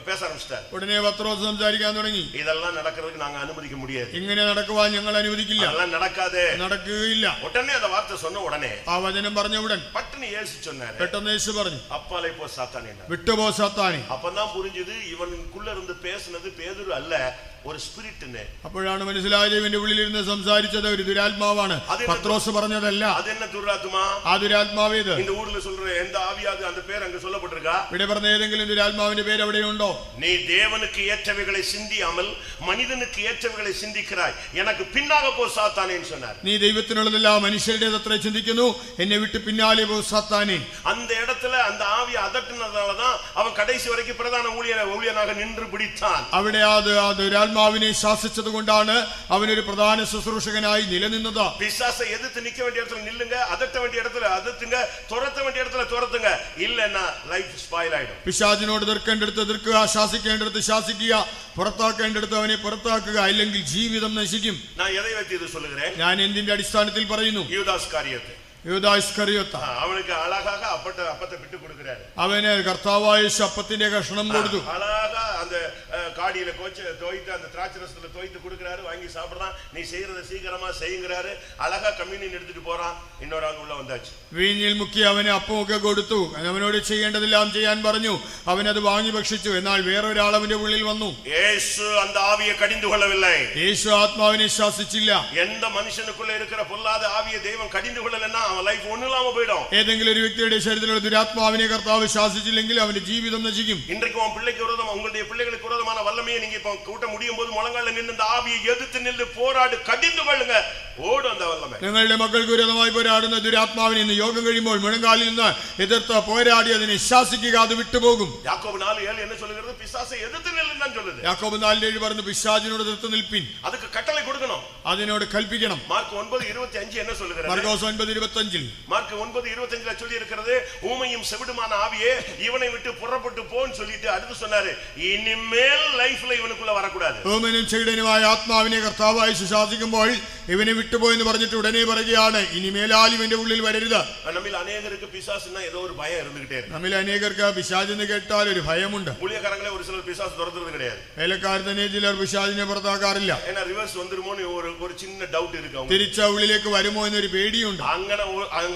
பேச ஆரம்பிச்சார். ഉടനെ പത്രോസ് സംസാരിക്കാൻ തുടങ്ങി. இதெல்லாம் நடக்கிறதுக்கு நாங்க அனுமதிக்க முடியாது. ഇങ്ങനെ നടക്കുവാൻ ഞങ്ങൾ അനുവദിക്കില്ല. அதெல்லாம் நடக்காதே. നടക്കുകയില്ല. உடனே அந்த வார்த்தை சொன்ன உடனே ആ വചനം പറഞ്ഞ ഉടൻ பட்டுன்னு இயேசு சொன்னாரு. പെട്ടെന്ന് യേശു പറഞ്ഞു, அப்பாலே போ சாத்தானே. വിട്ടുപോ സാത്താനേ. அப்பதான் புரிஞ்சது இவனுக்குள்ள இருந்து பேசுனது பேதுரு அல்ல, ஒரு ஸ்பிரிட்னு. അപ്പോഴാണ് മനസ്സിലായത് ഇവന്റെ ഉള്ളിലിരുന്ന് സംസാരിച്ചത് ഒരു ദുരാത്മാവാണ്. പത്രോസ് പറഞ്ഞതല്ല. அது என்ன துராத்மா? ആ ദുരാത്മാവേത്? இந்த ஊர்ல சொல்ற எந்த ஆவியாது அந்த பேர் அங்க சொல்லப்பட்டிருக்கா? ഇവിടെ പറഞ്ഞ ഏതെങ്കിലും ദുരാത്മാവിന്റെ പേര് എവിടെയുണ്ടോ? நீ தேவனுக்கு ஏற்றவைகளை சிந்தியாமல் மனிதனுக்கு ஏற்றவைகளை சிந்திக்கிறாய், எனக்கு பின்னாக போ சாத்தானேன்னு சொன்னார். നീ ദൈവത്തിനുള്ളതെല്ലാം മനുഷ്യരുടേതത്ര ചിന്തിക്കുന്നു, എന്നെ വിട്ട് പിന്നാലെ പോ സാത്താനേ. அந்த இடத்துல அந்த ஆவியை அதட்டினதாலதான் அவன் கடைசி வரைக்கும் பிரதான ஊழியனாக நின்று பிடித்தான். അവിടെ ആ ദുരാത്മാവിനെ ശാസിച്ചത് കൊണ്ടാണ് അവനൊരു പ്രധാന ശുശ്രൂഷകനായി നിലനിന്നത്. பிசாசை எதிர்த்து நிக்க வேண்டிய இடத்துல நில்லுங்க, அதட்ட வேண்டிய இடத்துல அதட்டுங்க, துரத்த வேண்டிய இடத்துல துரத்துங்க. இல்லன்னா லைஃப் ஸ்பாயில் ஆயிடும். പിശാചിനോട് എതിർക്കേണ്ടടുത്ത് എതിർക്കുക, ശാസിക്കേണ്ടടുത്ത് ശാസിക്കുക, പുറത്താക്കേണ്ടടുത്ത് അവനെ പുറത്താക്കുക, അല്ലെങ്കിൽ ജീവിതം നശിക്കും. நான் எதை வைத்து இது சொல்லுகிறேன்? ഞാൻ എന്തിന്റെ അടിസ്ഥാനത്തിൽ പറയുന്നു? யூதாஸ் காரியத்தை. യൂദാ ഇസ്കറിയോത്ത அவனுக்கு அழகாக அப்பத்தை விட்டு கொடுக்கிறாரு. അവന് കർത്താവായ യേശു അപ്പത്തിന്റെ കഷണം കൊടുത്തു. அழகா அந்த காடியில தோய்த்து அந்த திராட்சரசத்துல தோய்த்து கொடுக்கிறாரு, வாங்கி சாப்பிடுறான். நீ செய்யறத சீக்கிரமா செய்யுங்கிறாரு. அழகா கம்யூனியன் எடுத்துட்டு போறான். இன்னொரு ஆள் உள்ள வந்தாச்சு. വീഞ്ഞിൽ മുക്കി അവന് അപ്പമൊക്കെ കൊടുത്തു. അവനോട് ചെയ്യേണ്ടതെല്ലാം ചെയ്യാൻ പറഞ്ഞു. അവനത് വാങ്ങി ഭക്ഷിച്ചു. എന്നാൽ വേറൊരാൾ അവന്റെ ഉള്ളിൽ വന്നു. യേശു அந்த ஆவியை கடிந்து கொள்ளவில்லை. യേശു ആത്മാവിനെ ശാസിച്ചില്ല. எந்த மனுஷனுக்குள்ள இருக்கிற பொல்லாத ஆவியை தெய்வம் கடிந்து கொள்ளலன்னா அவன் லைஃப் ஒண்ணும் இல்லாம போய்டும். ഏതെങ്കിലും ഒരു വ്യക്തിയുടെ ശരീരത്തിലുള്ള ദുരാത്മാവിനെ കർത്താവ് ശാസിച്ചില്ലെങ്കിൽ അവന്റെ ജീവിതം നശിക്കും. இன்றைக்கு உன் பிள்ளைக்கு விரோதமா உங்களுடைய பிள்ளைகளுக்கு விரோதமான வல்லமையை நீங்க இப்ப கூட்ட முடியும் போது முழங்கால நின்னு அந்த ஆவியை எதிர்த்து நின்று போராடு, கடிந்து கொள்ளுங்க. ஓடும் அந்த வல்லமை. നിങ്ങളുടെ മക്കൾക്ക് വിരോധമായി പോരാടുന്ന ദുരാത്മാവിനെ ഇന്ന് യോഗം കഴിയുമ്പോൾ മുഴങ്കാലിൽ നിന്ന് എതിർത്ത് പോരാടി അതിനെ ശാസിക്കുക, അത് വിട്ടുപോകും. யாக்கோபு 4:7 என்ன சொல்லுகிறது? பிசாசை எதிர்த்து நில்லுன்னு தான் சொல்லுது. യാക്കോബ് 4:7 പറഞ്ഞു, പിശാചിനോട് എതിർത്ത് നിൽപ്പിൻ. அதுக்கு கட்டளை கொடுக்கணும். അതിനോട് കൽപ്പിക്കണം. மார்க் 9:25 என்ன சொல்லுகிறது? മർക്കോസ് 9:25 மார்க் 9:25 சொல்லி இருக்கிறது, ஊமையும் செவிடுமான ஆவியே இவனை விட்டு புறப்பட்டு போன்னு சொல்லிட்டு அடுத்து சொன்னாரு, இனிமேல் லைஃப்ல இவனுக்குள்ள வரக்கூடாது. ഊമനും ചെകിടനുമായ ആത്മാവിനെ കർത്താവായി ശാസിക്കുമ്പോൾ ഇവനെ വിട്ടുപോയെന്ന് പറഞ്ഞിട്ട് ഉടനെ പറയുകയാണ്, ഇനിമേലാൽ ഇവന്റെ ഉള്ളിൽ വരരുത്. നമ്മിൽ അനേകർക്ക് പിശാസിനാ ഏതോ ഒരു ഭയം ഇരുന്നിട്ടേ. നമ്മിൽ അനേകർക്ക് പിശാചെന്ന് കേട്ടാൽ ഒരു ഭയമുണ്ട്. ஊழியக்காரங்களே ஒரு சிலர் பிசாசு துரத்துறது கிடையாது. വേലക്കാർ തന്നെ ചിലർ പിശാചിനെ പുറത്താക്കാറില്ല. ஏன்னா ரிவர்ஸ் வந்துருமோன்னு ஒரு சின்ன டவுட் இருக்கு. തിരിച്ച ഉള്ളിലേക്ക് വരുമോ എന്നൊരു പേടിയുണ്ട്. അങ്ങനെ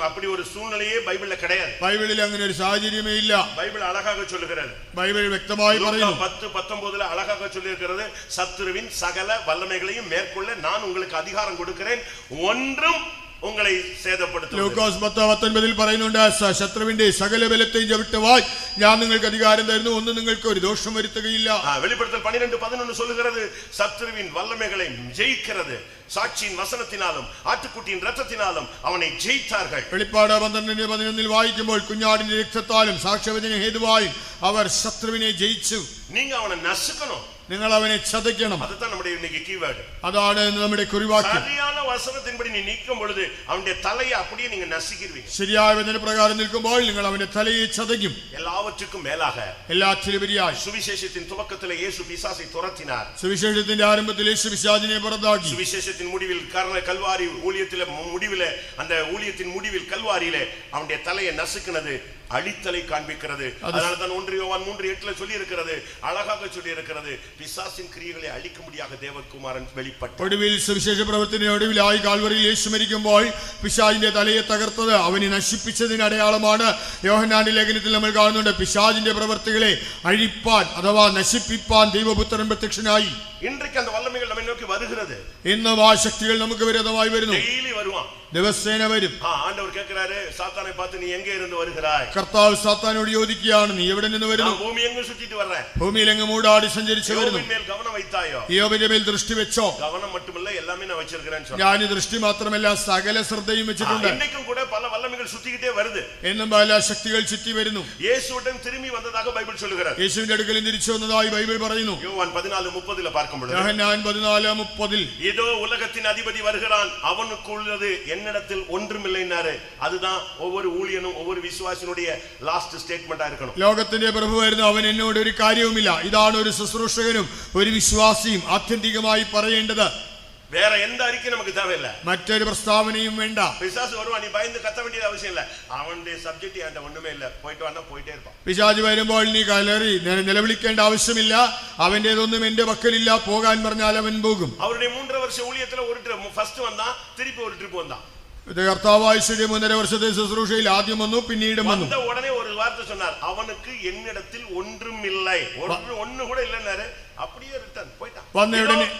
அப்படி ஒரு சூழ்நிலையே பைபிள்ல கிடையாது. ബൈബിളിൽ അങ്ങനെ ഒരു സാഹചര്യമേ ഇല്ല. பைபிள் அழகாக சொல்லுகிறது. ബൈബിൾ വ്യക്തമായി പറയുന്നു. 10:19 அழகாக சொல்லியிருக்கிறது, சத்துருவின் சகல வல்லமைகளையும் மேற்கொள்ள நான் உங்களுக்கு அதிகாரம் கொடுக்கிறேன், ஒன்றும் உங்களை சேதப்படுத்தும். ലൂക്കോസ് 10:19 പറയുന്നുണ്ട്, ശത്രുവിന്റെ സകല ബലത്തെയും ചവിട്ടുവാൻ ഞാൻ നിങ്ങൾക്ക് അധികാരം തരുന്നു, ഒന്നും നിങ്ങൾക്ക് ഒരു ദോഷം വരുത്തുകയില്ല. வெளிப்படுத்தல் 12:11 சொல்லுகிறது, சத்துருவின் வல்லமைகளை ஜெயிக்கிறது சாட்சியின் வசனத்தினாலும் ஆட்டுக்குட்டியின் இரத்தத்தினாலும் அவனை ஜெயித்தார்கள். വെളിപ്പാട് 12:11 വായിക്കുമ്പോൾ കുഞ്ഞാടിന്റെ രക്തത്താലും സാക്ഷ്യവചന ഹേതുവായും അവർ ശത്രുവിനെ ജയിച്ചു. நீங்க அவனை நசுக்கணும், നിങ്ങൾ അവനെ ചതയ്ക്കണം. அதுதான் நம்முடைய இன்னைக்கு கீவேர்டு. അതാണ് നമ്മുടെ കുറിവാക്യം. சரியான വചനത്തിൻപടി നീ നീക്കും பொழுது அவனுடைய தலையை அப்படியே நீங்க நசுக்கிடுவீங்க. ശരിയായ വചനപ്രകാരം നിൽക്കുമ്പോൾ നിങ്ങൾ അവന്റെ തലയെ ചതയ്ക്കും. எல்லாவற்றுக்கும் மேலாக എല്ലാത്തിലുപരിയായി சுவிசேஷத்தின் துவக்கத்திலே இயேசு பிசாசை துரத்தினார். സുവിശേഷത്തിന്റെ ആരംഭത്തിൽ യേശു പിശാചിനെ പുറത്താക്കി. சுவிசேஷத்தின் முடிவில் கல்வாரி ஊழியத்திலே முடிவிலே அந்த ஊழியத்தின் முடிவில் கல்வாரியிலே அவனுடைய தலையை நசுக்கினது அழித்தலை காண்பிக்கிறது. அதனால தான் 1 யோவான் 3:8 சொல்லி இருக்கிறது, அழகாக சொல்லி இருக்கிறது, பிசாசின் கிரியைகளை அழிக்கும்படியாக தேவகுமாரன் வெளிப்பட்டார். ഒടുവിൽ സുവിശേഷ പ്രവർത്തനത്തിന്റെ ഒടുവിലായി കാൽവറിയിൽ യേശു മരിക്കുമ്പോൾ പിശാചിന്റെ തലയെ തകർത്തത് അവനെ നശിപ്പിച്ചതിന് അടയാളമാണ്. യോഹന്നാന്റെ ലേഖനത്തിൽ നമ്മൾ കാണുന്നുണ്ട്, പിശാചിന്റെ പ്രവർത്തികളെ അഴിപ്പാൻ അഥവാ നശിപ്പിപ്പാൻ ദൈവപുത്രൻ പ്രത്യക്ഷനായി. இன்றைக்கு அந்த வல்லமைகள் நம்மை நோக்கி வருகிறது. ഇന്നും ആ ശക്തികൾ നമുക്ക് വിരോധമായി വരുന്നു. டெய்லி வருவான், ദിവസേന വരും. ஆண்டவர் கேட்கிறாரு, சாத்தானை பார்த்து நீ எங்கே இருந்து வருகிறாய்? കർത്താവ് സാത്താനോട് ചോദിക്കുകയാണ്, നീ എവിടെ നിന്ന് വരുന്നു? நான் பூமி எங்கும் சுத்திட்டு வர்றேன். ഭൂമിയിൽ എങ്ങും മൂടാടി സഞ്ചരിച്ചു വരുന്നു. யோபின் மேல் கவனம் வைத்தாயோ? യോബിന്റെ മേൽ ദൃഷ്ടി വെച്ചോ? கவனம் மட்டுமல்ல, எல்லாமே நான் வச்சிருக்கிறேன்னு சொன்னான். ഞാൻ ദൃഷ്ടി മാത്രമല്ല സകല ശ്രദ്ധയും വെച്ചിട്ടുണ്ട്. இன்னைக்கும் கூட பல வல்லமைகள் சுத்திக்கிட்டே வருது. എന്നും പല ശക്തികൾ ചുറ്റി വരുന്നു. இயேசுவுடன் திரும்பி வந்ததாக பைபிள் சொல்லுகிறது. യേശുവിന്റെ അടുക്കൽ തിരിച്ചു വന്നതായി ബൈബിൾ പറയുന്നു. யோவான் 14:30 பார்க்கும் பொழுது, യോഹന്നാൻ 14:30 இதோ உலகத்தின் அதிபதி வருகிறான், அவனுக்குள்ளது என்னிடத்தில் ஒன்றுமில்லைன்னாரு. அதுதான் ஒவ்வொரு ஊழியனும் ஒவ்வொரு விசுவாசினுடைய லாஸ்ட் ஸ்டேட்மெண்டா இருக்கணும். ലോകത്തിന്റെ പ്രഭു വരുന്നു, അവൻ എന്നോട് ഒരു കാര്യവുമില്ല. ഇതാണ് ഒരു ശുശ്രൂഷകനും ഒരു വിശ്വാസിയും ആത്യന്തികമായി പറയേണ്ടത്. வேற எந்த அறிக்கை நமக்கு தேவையில்ல, മറ്റൊരു പ്രസ്താവനയും വേണ്ട. பிசாசு வருவான், நீ பயந்து கத்த வேண்டிய அவசியம் இல்ல. அவனுடைய சப்ஜெக்ட் என்கிட்ட ஒண்ணுமே இல்ல, போயிட்டு வந்தா போயிட்டே இருப்பான். പിശാച് വരുമ്പോൾ നീ കലറി നിലവിളിക്കേണ്ട ആവശ്യമില്ല, അവന്റേതൊന്നും എന്റെ പക്കലില്ല, പോകാൻ പറഞ്ഞാൽ അവൻ പോകും. அவருடைய 3.5 வருஷ ஊழியத்துல ஒரு ட்ரிப் ஃபர்ஸ்ட் வந்தான், திருப்பி ஒரு ட்ரிப் வந்தான். കർത്താവായിയുടെ 3.5 വർഷത്തെ ശുശ്രൂഷയിൽ ആദ്യം വന്നു, പിന്നീടും വന്നു. வந்த உடனே ஒரு வார்த்தை சொன்னார், அவனுக்கு என்னிடத்தில் ஒன்றும் இல்லை, ஒண்ணு கூட இல்லைன்னாரு. அப்படியே ரிட்டர்ன் போயிட்டான்.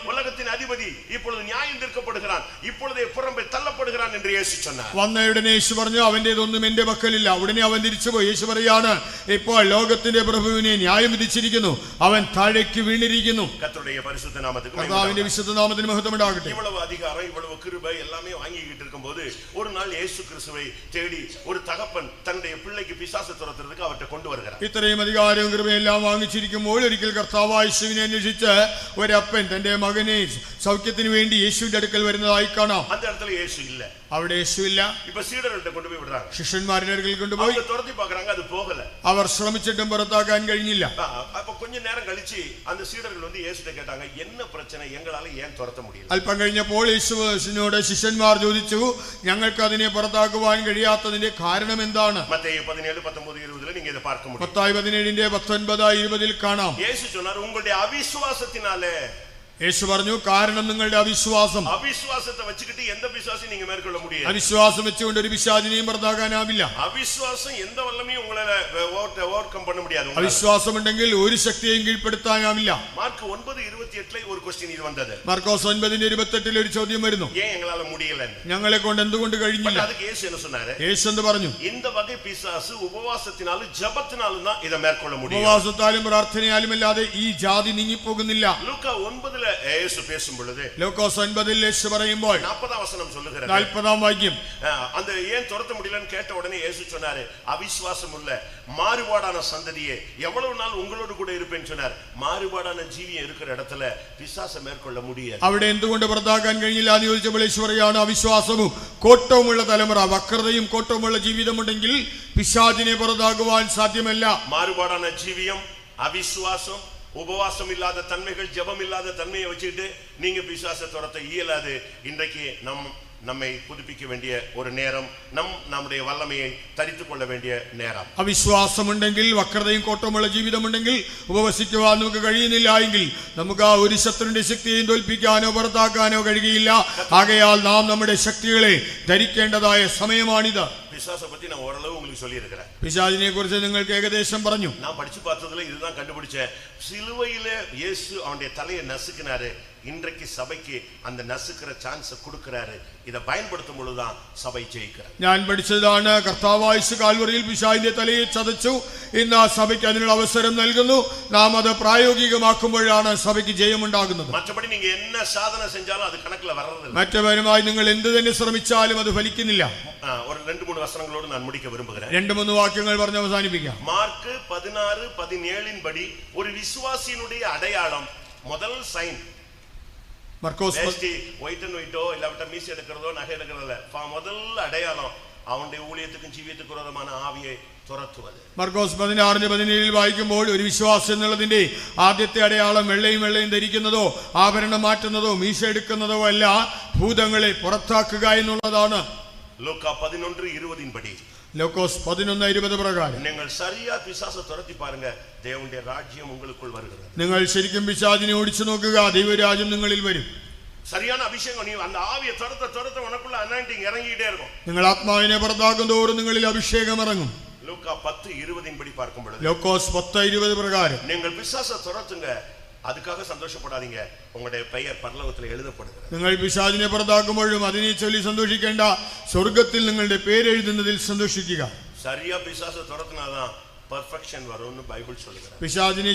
உலகத்தின் அதிபதி இப்பொழுது நியாயம் தீர்க்கப்படுகிறான், இப்பொழுதே புறம்பே தள்ளப்படுகிறான் என்று இயேசு சொன்னார். വന്ന ഉടനെ യേശു പറഞ്ഞു, അവന്റേതൊന്നും എന്റെ പക്കലില്ല. ഉടനെ അവൻ തിരിച്ചുപോയി. യേശു പറയാണ്, ഇപ്പോൾ ലോകത്തിന്റെ പ്രഭുവിനെ ന്യായം വിധിച്ചിരിക്കുന്നു, അവൻ താഴേക്ക് വീണിരിക്കുന്നു. കർത്താവിന്റെ പരിശുദ്ധ നാമത്തിന് കർത്താവിന്റെ വിശുദ്ധ നാമത്തിന് മഹത്വം ഉണ്ടാകട്ടെ. இவ்வளவு அதிகாரம் இவ்வளவு கிருபை எல்லாமே வாங்கிக்கிட்டு இருக்கும்போது ஒரு நாள் இயேசு கிறிஸ்துவை தேடி ஒரு தகப்பன் தன்னுடைய பிள்ளைக்கு பிசாசு துரத்துறதுக்கு அவர்ட்ட கொண்டு வருகிறார். ഇത്രയും അധികാരവും കൃപയെല്ലാം വാങ്ങിച്ചിരിക്കുമ്പോൾ ഒരിക്കൽ കർത്താവ് യേശുവിനെ അന്വേഷിച്ച് ഒരപ്പൻ തന്റെ മകനെ സൗഖ്യത്തിന് വേണ്ടി യേശുവിന്റെ അടുക്കൽ വരുന്നതായി കാണാം. அந்த இடத்துல இயேசு இல்ல, അവിടെ യേശുവില്ല. இப்ப சீடர்கள்ட்ட கொண்டு போய் விடுறாங்க. ശിഷ്യന്മാരുടെ അടുക്കൽ കൊണ്ടുപോയി துரத்தி பார்க்கறாங்க, அது போகல. അവർ ശ്രമിച്ചിട്ടും പുറത്താക്കാൻ കഴിഞ്ഞില്ല. அப்ப கொஞ்ச நேரம் கழிச்சு அந்த சீடர்கள் வந்து இயேசுட்ட கேட்டாங்க, என்ன பிரச்சனை, எங்களால ஏன் துரத்த முடியல? അല്പം കഴിഞ്ഞപ്പോൾ യേശുവിനോട് ശിഷ്യന്മാർ ചോദിച്ചു, ഞങ്ങൾക്ക് അതിനെ പുറത്താക്കുവാൻ കഴിയാത്തതിന്റെ കാരണം എന്താണ്? മത്തായി 17:19-20 நீங்க இத பார்க்க முடியும். മത്തായി 17:19-20 കാണാം. இயேசு சொன்னார், உங்களுடைய அவிசுவாசத்தினாலே. യേശു പറഞ്ഞു, കാരണം നിങ്ങളുടെ അവിശ്വാസം. அவிசுவாசத்தை வச்சுக்கிட்டு எந்த பிசாசையும் நீங்க மேற்கொள்ள முடியாது. അവിശ്വാസം വെച്ചുകൊണ്ട് ഒരു പിശാചിനെയും പുറത്താക്കാനാവില്ല. அவிசுவாசம் எந்த வல்லமையும் உங்களால ஓவர்கம் பண்ண முடியாது. അവിശ്വാസം ഉണ്ടെങ്കിൽ ഒരു ശക്തിയെയും കീഴ്പ്പെടുത്താനാവില്ല. മാർക്ക് 9:28 ഒരു ക്വസ്റ്റ്യൻ ഇത് വന്നത്. മാർക്കോസ് 9:28 ഒരു ചോദ്യം വരുന്നു, ஏன் எங்களால முடியல, ഞങ്ങളെ കൊണ്ട് എന്തുകൊണ്ട് കഴിഞ്ഞില്ല? அதுக்கு இயேசு என்ன சொன்னாரு? യേശു എന്ത് പറഞ്ഞു? இந்த வகை பிசாசு உபவாசத்தினாலும் ஜெபத்தினாலும் தான் இத மேற்கொள்ள முடியும். ഉപവാസത്താലും പ്രാർത്ഥനയാലും അല്ലാതെ ഈ ജാതി നീങ്ങിപ്പോകുന്നില്ല. ലൂക്കാ 9 இயேசு பேசும் பொழுது, ലൂക്കോസ് 9 യേശു പറയുമ്പോൾ 40 வசனம் சொல்லுகிறது, 40 വാക്യം, அந்த ஏன் துரத்த முடியலன்னு கேட்ட உடனே இயேசு சொன்னாரு, அவிசுவாசம் உள்ள மாறுபாடான சந்ததியே, எவ்வளவு நாள் உங்களோடு கூட இருப்பேன்னு சொன்னார். மாறுபாடான ஜீவியம் இருக்கிற இடத்துல பிசாசை மேற்கொள்ள முடியாது. അവിടെ എന്തുകൊണ്ട് പുറത്താക്കാൻ കഴിഞ്ഞില്ല എന്ന് ചോദിച്ചപ്പോൾ യേശു പറയാണ്, അവിശ്വാസവും കോട്ടവുമുള്ള തലമുറ, വക്രതയും കോട്ടവുമുള്ള ജീവിതമുണ്ടെങ്കിൽ പിശാചിനെ പുറത്താക്കുവാൻ സാധ്യമല്ല. மாறுபாடான ஜீவியம், அவிசுவாசம், உபவாசம் இல்லாத தன்மைகள், ஜெபம் இல்லாத தன்மையை வச்சுக்கிட்டு நீங்க பிசாசை துரத்த இயலாது. இன்றைக்கு நம்மை புதுப்பிக்க வேண்டிய ஒரு நேரம், நம்முடைய வல்லமையை தரித்துக் கொள்ள வேண்டிய நேரம். അവിശ്വാസമുണ്ടെങ്കിൽ, വക്രതയും കോട്ടവുമുള്ള ജീവിതമുണ്ടെങ്കിൽ ഉപവസിക്കുവാൻ നമുക്ക് കഴിയുന്നില്ല എങ്കിൽ നമുക്ക് ആ ഒരു ശത്രുവിന്റെ ശക്തിയെയും തോൽപ്പിക്കാനോ പുറത്താക്കാനോ കഴിയുകയില്ല. ആകയാൽ നാം നമ്മുടെ ശക്തികളെ ധരിക്കേണ്ടതായ സമയമാണിത്. பிசாசை பத்தி நான் ஓரளவு உங்களுக்கு சொல்லி இருக்கிறேன். പിശാചിനെ കുറിച്ച് നിങ്ങൾക്ക് ഏകദേശം പറഞ്ഞു. நான் படிச்சு பார்த்ததுல இதுதான் கண்டுபிடிச்சேன். சிலுவையில இயேசு அவனுடைய தலையை நசுக்கினாரு. இன்றைக்கு சபைக்கு அந்த நசுக்கிற சான்ஸ் கொடுக்கிறாரு. இதை பயன்படுத்தும் பொழுதுதான் சபை ஜெயிக்கிறது. ഞാൻ പഠിച്ചതാണ് കർത്താവായ യേശു കാൽവറിയിൽ പിശാചിന്റെ തലയെ ചതച്ചു. ഇന്ന് സഭയ്ക്ക് അതിനുള്ള അവസരം നൽകുന്നു. നാം അത് പ്രായോഗികമാക്കുമ്പോഴാണ് സഭയ്ക്ക് ജയമുണ്ടാകുന്നത്. மற்றபடி நீங்க என்ன சாதனை செஞ்சாலும் அது கணக்குல வர்றதில்லை. മറ്റവരുമായി നിങ്ങൾ എന്ത് തന്നെ ശ്രമിച്ചാലും അത് ഫലിക്കുന്നില്ല. ஒரு 2-3 വസനങ്ങളോട് நான் முடிக்க விரும்புகிறேன். 2-3 വാക്യങ്ങൾ പറഞ്ഞ് അവസാനിപ്പിക്കാം. മാർക്ക് 16-17 படி ஒரு விசுவாசியினுடைய அடையாளம் முதல் சைன் മർക്കോസ് ஒயிட் அண்ட் ஒயிட்டோ இல்லாவிட்ட மீசி எடுக்கிறதோ நகை எடுக்கிறதோ முதல் அடையாளம் அவனுடைய ஊழியத்துக்கும் ஜீவியத்துக்கும் விரோதமான ஆவியை തുരത്തുന്നത്. മർക്കോസ് 16-17 വായിക്കുമ്പോൾ ഒരു വിശ്വാസം എന്നുള്ളതിന്റെ ആദ്യത്തെ അടയാളം വെള്ളയും ധരിക്കുന്നതോ ആഭരണം മാറ്റുന്നതോ മീശ എടുക്കുന്നതോ അല്ല, ഭൂതങ്ങളെ പുറത്താക്കുക എന്നുള്ളതാണ്. ലൂക്കാ 11:20 படி ലൂക്കോസ് 11:20 പ്രകാരം നിങ്ങൾ சரியா பிசாசை துரத்தி பாருங்க, தேவனுடைய ராஜ்யம் உங்களுக்குள் வருகிறது. നിങ്ങൾ ശരിക്കും പിശാചിനെ ഓടിച്ചു നോക്കുക, ദൈവരാജ്യം നിങ്ങളിൽ വരും. சரியான അഭിഷേകം, നീ அந்த ആവിയെ തുരത്ത ഉനക്കുള്ള അനോയിന്റിങ് ഇറങ്ങിയിട്ടേ இருக்கும். നിങ്ങൾ ആത്മാവിനെ പുറത്താക്കും തോറും നിങ്ങളിൽ അഭിഷേകം ഇറങ്ങും. ലൂക്കാ 10:20 படி பார்க்கும்போது ലൂക്കോസ് 10:20 പ്രകാരം നിങ്ങൾ பிசாசை துரத்துங்க, அதுக்காக சந்தோஷப்படாதீங்க, உங்களுடைய பெயர் பரலோகத்தில் எழுதப்படுகிறது. നിങ്ങൾ പിശാചിനെ പുറത്താക്കുമ്പോഴും അതിനെ ചൊല്ലി സന്തോഷിക്കേണ്ട, സ്വർഗ്ഗത്തിൽ നിങ്ങളുടെ പേര് എഴുതുന്നതിൽ സന്തോഷിക്കുക. சரியா பிசாசை துரத்தினாதான் പെർഫെക്ഷൻ വരുമെന്ന് ബൈബിൾ சொல்லுகிறது. പിശാചിനെ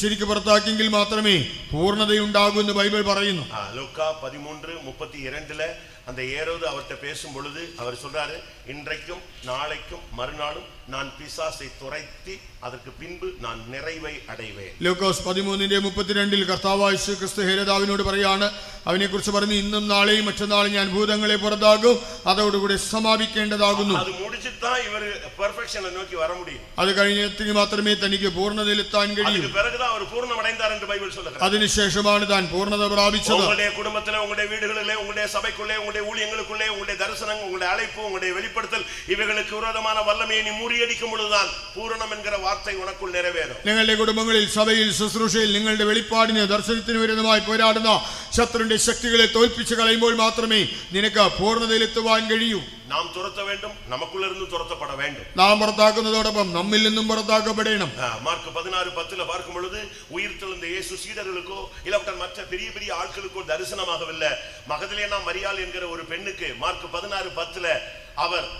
ശരിക്ക് പുറത്താക്കിയെങ്കിൽ മാത്രമേ പൂർണ്ണതയുണ്ടാകൂ എന്ന് ബൈബിൾ പറയുന്നു. ലൂക്കാ 13:32 அந்த ஏரோது அவர்கிட்ட பேசும் பொழுது அவர் சொல்றாரு, இன்றைக்கும் நாளைக்கும் மறுநாளும் நான் பிசாசை துரைத்தி அதற்கு பின்பு நான் நிறைவை அடைவேன். ലൂക്കോസ് 13:32 കർത്താവായ യേശു ക്രിസ്തു ഹേരോദാവിനോട് പറയാണ്, അവനെ കുറിച്ച് പറഞ്ഞു, ഇന്നും നാളെയും മറ്റന്നാളും ഞാൻ ഭൂതങ്ങളെ പുറത്താക്കും, അതോടുകൂടി സമാപിക്കേണ്ടതാകുന്നു. അത് முடிச்சிட்டா இவர் பெர்ஃபெக்ஷனை நோக்கி வர முடியும். അത് കഴിഞ്ഞെങ്കിൽ മാത്രമേ തനിക്ക് പൂർണ്ണതയിലെത്താൻ കഴിയൂ. அதுக்கு பிறகுதான் அவர் பூர்ணமடைந்தார் என்று பைபிள் சொல்லுகிறது. അതിനുശേഷമാണ് താൻ പൂർണ്ണത പ്രാപിച്ചത്. உங்களுடைய குடும்பத்திலே, உங்களுடைய வீடுகளிலே, உங்களுடைய சபைக்குள்ளே, உங்களுடைய ஊழியங்களுக்குள்ளே, உங்களுடைய தரிசனம், உங்களுடைய அழைப்பு, உங்களுடைய வெளிப்படுத்தல் இவைகளுக்கு விரோதமான வல்லமையை நீ முறியடிக்கும் பொழுதுதான் பூரணம் என்கிற வார்த்தை உனக்குள் நிறைவேறும். നിങ്ങളുടെ കുടുംബങ്ങളിൽ, സഭയിൽ, ശുശ്രൂഷയിൽ നിങ്ങളുടെ വെളിപ്പാടിന്, ദർശനത്തിന് വിരുദ്ധമായി പോരാടുന്ന ശത്രുവിന്റെ ശക്തികളെ തോൽപ്പിച്ചു കളയുമ്പോൾ മാത്രമേ നിനക്ക് പൂർണ്ണതയിലെത്തുവാൻ കഴിയൂ. നാം തുരത്ത വേണ്ടും, നമുക്കുള്ള ഇருந்து തുരത്തപ്പെട വേണ്ടും. നാം പുറത്താക്കുന്നതോടൊപ്പം നമ്മിൽ നിന്നും പുറത്താക്കപ്പെടണം. മാർക്ക് 16:10 பார்க்கும் பொழுது உயிர்த்தெழுந்த இயேசு சீடர்களுக்கோ இல்லாவிட்டால் மற்ற பெரிய பெரிய ஆட்களுக்கோ தரிசனமாகவில்லை. மகதலேனா மரியாள் என்கிற ஒரு பெண்ணுக்கு மார்க் 16:10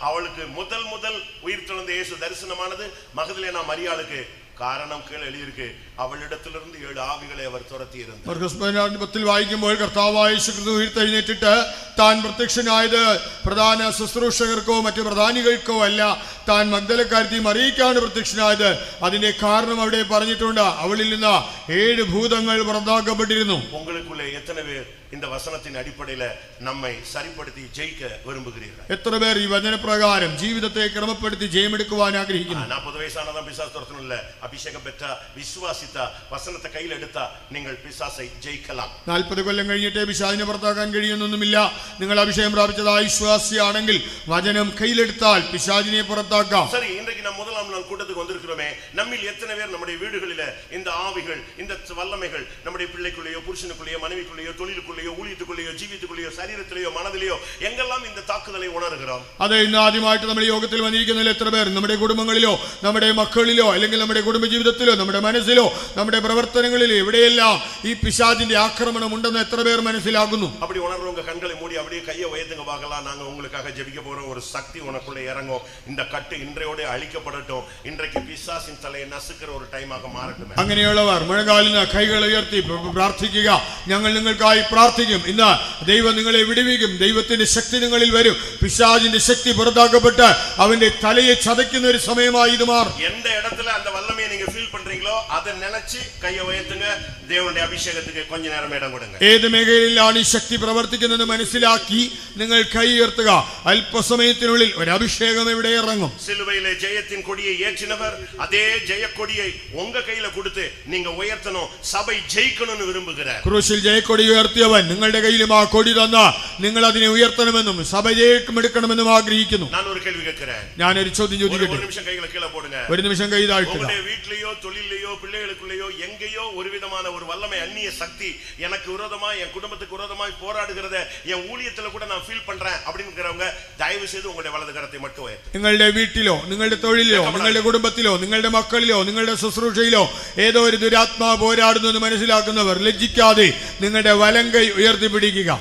அவளுக்கு முதல் உயிர்த்தெழுந்த இயேசு தரிசனமானது மகதலேனா மரியாளுக்கு. കാരണം കീഴെ എഴുതിയിരിക്കെ അവളിടത്തിലിருந்து 7 ആവികളെ അവർ തുരത്തി ഇരുന്നു. മർക്കോസ് 16:10 വായിക്കുമ്പോൾ കർത്താവായ യേശു ക്രിസ്തു ഉയർത്തെഴുന്നേറ്റിട്ട് താൻ പ്രത്യക്ഷനായത് പ്രധാന ശുശ്രൂഷകർക്കോ മറ്റു പ്രധാനികൾക്കോ അല്ല, താൻ മഗ്ദലക്കാരത്തി മറിയയ്ക്കാണ് പ്രത്യക്ഷനായത്. അതിന്റെ കാരണം അവിടെ പറഞ്ഞിട്ടുണ്ട്, അവളിൽ നിന്ന് 7 ഭൂതങ്ങൾ പുറത്താക്കപ്പെട്ടിരുന്നു. ഉங்களுக்குள்ளே எத்தனை பேர் இந்த வசனத்தின் அடிப்படையில நம்மை சரிப்படுத்தி ஜெயிக்க விரும்புகிறீர்கள்? എത്ര പേർ ഈ വചനപ്രകാരം ജീവിതത്തെ ക്രമപ്പെടുത്തി ജയമെടുക്കുവാൻ ആഗ്രഹിക്കുന്നു? 40 വയസ്സാனதான் பிசாசு துரத்தணும்ல, அபிஷேகம் பெற்ற விசுவாசித்த வசனத்தை கையில் எடுத்தா நீங்கள் பிசாசை ஜெயிக்கலாம். 40 കൊല്ലം കഴിഞ്ഞിട്ട് പിശാചിനെ പുറത്താക്കാൻ കഴിയുന്നൊന്നുമില്ല. നിങ്ങൾ അഭിഷേകം പ്രാപിച്ചതായ വിശ്വാസിയാണെങ്കിൽ വചനം കയ്യിലെടുത്താൽ പിശാചിനെ പുറത്താക്കാം. சரி, இன்றைக்கு நாம் முதலாம் நாள் கூட்டத்துக்கு வந்திருக்கிறோமே, நம்மில் எத்தனை பேர் நம்முடைய வீடுகளில இந்த ஆவிகள், இந்த வல்லமைகள் நம்முடைய பிள்ளைக்குள்ளேயோ, புருஷனுக்குள்ளேயோ, மனைவிக்குள்ளேயோ, தொழிலுக்குள்ளேயோ, ஊழியத்துக்குள்ளேயோ, ஜீவியத்துக்குள்ளேயோ, சரீரத்திலேயோ, மனதிலேயோ எங்கெல்லாம் இந்த தாக்குதலை உணர்கிறோம்? അതെ, ഇന്ന് ആദ്യമായിട്ട് നമ്മുടെ യോഗത്തിൽ വന്നിരിക്കുന്നതിൽ എത്ര പേർ നമ്മുടെ കുടുംബങ്ങളിലോ, നമ്മുടെ മക്കളിലോ, അല്ലെങ്കിൽ നമ്മുടെ കുടുംബജീവിതത്തിലോ, നമ്മുടെ മനസ്സിലോ, നമ്മുടെ പ്രവർത്തനങ്ങളിലോ എവിടെയെല്ലാം ഈ പിശാചിന്റെ ആക്രമണം ഉണ്ടെന്ന് എത്ര പേർ മനസ്സിലാകുന്നു? அப்படி உணர்றவங்க கண்களை மூடி அப்படியே கையை உயர்த்துங்க பார்க்கலாம். நாங்க உங்களுக்காக ஜெபிக்க போறோம். ஒரு சக்தி உனக்குள்ள இறங்கும். இந்த கட்டு இன்றையோட அழிக்கப்படட்டும். இன்றைக்கு பிசாசின் தலையை நசுக்கிற ஒரு டைமாக மாறட்டும். അങ്ങനെയുള്ളവർ മുഴങ്കാലിന് കൈകൾ ഉയർത്തി പ്രാർത്ഥിക്കുക. ഞങ്ങൾ നിങ്ങൾക്കായി പ്രാർത്ഥിക്കും. ഇന്ന് ദൈവം നിങ്ങളെ വിടുവിക്കും. ദൈവത്തിന്റെ ശക്തി നിങ്ങളിൽ വരും. പിശാചിന്റെ ശക്തി പുറത്താക്കപ്പെട്ട് അവന്റെ തലയെ ചതയ്ക്കുന്ന ഒരു സമയമായി ഇത് മാറും. எந்த இடத்துல அந்த வல்லமையை நீங்க ஃபீல் பண்றீங்களோ அதை நினைச்சு கையை உயர்த்துங்க. தேவனுடைய அபிஷேகத்துக்கு கொஞ்ச நேரம் இடம் கொடுங்க. ഏത് മേഖലയിലാണ് ഈ ശക്തി പ്രവർത്തിക്കുന്നത് മനസ്സിലാക്കി നിങ്ങൾ കൈ ഉയർത്തുക. അല്പസമയത്തിനുള്ളിൽ ഒരു അഭിഷേകം ഇവിടെ ഇറങ്ങും. சிலுவையிலே ஜெயத்தின் கொடியை ஏற்றினவர் அதே ஜெயக்கொடியை உங்க கையில கொடுத்து நீங்க உயர்த்தணும். சபை ஜெயிக்கணும்னு விரும்புகிறார். ക്രൂശിൽ ജയക്കൊടി ഉയർത്തിയവൻ നിങ്ങളുടെ കയ്യിലും ആ കൊടി തന്ന നിങ്ങൾ അതിനെ ഉയർത്തണമെന്നും സഭ ജയിക്കുമെടുക്കണമെന്നും ആഗ്രഹിക്കുന്നു. நான் ஒரு கேள்வி கேட்கிறேன். ഞാനൊരു ചോദ്യം ചോദിക്കട്ടെ? ஒரு நிமிஷம் கைகளை கீழே போடுங்க. ഒരു നിമിഷം കൈ താഴ്ത്തുക. உங்களுடைய வீட்லயோ, தொழிலையோ, பிள்ளை பிள்ளைகளுக்குள்ளேயோ எங்கேயோ ஒரு விதமான ஒரு வல்லமை, அந்நிய சக்தி எனக்கு விரோதமாய், என் குடும்பத்துக்கு விரோதமாய் போராடுகிறத என் ஊழியத்துல கூட நான் ஃபீல் பண்றேன் அப்படிங்கிறவங்க தயவு செய்து உங்களுடைய வலது கரத்தை மட்டும் உயர்த்து. നിങ്ങളുടെ വീട്ടിലോ, നിങ്ങളുടെ തൊഴിലിലോ, നിങ്ങളുടെ കുടുംബത്തിലോ, നിങ്ങളുടെ മക്കളിലോ, നിങ്ങളുടെ ശുശ്രൂഷയിലോ ഏതോ ഒരു ദുരാത്മാവ് പോരാടുന്നു എന്ന് മനസ്സിലാക്കുന്നവർ ലജ്ജിക്കാതെ നിങ്ങളുടെ വലങ്കൈ ഉയർത്തിപ്പിടിക്കുക.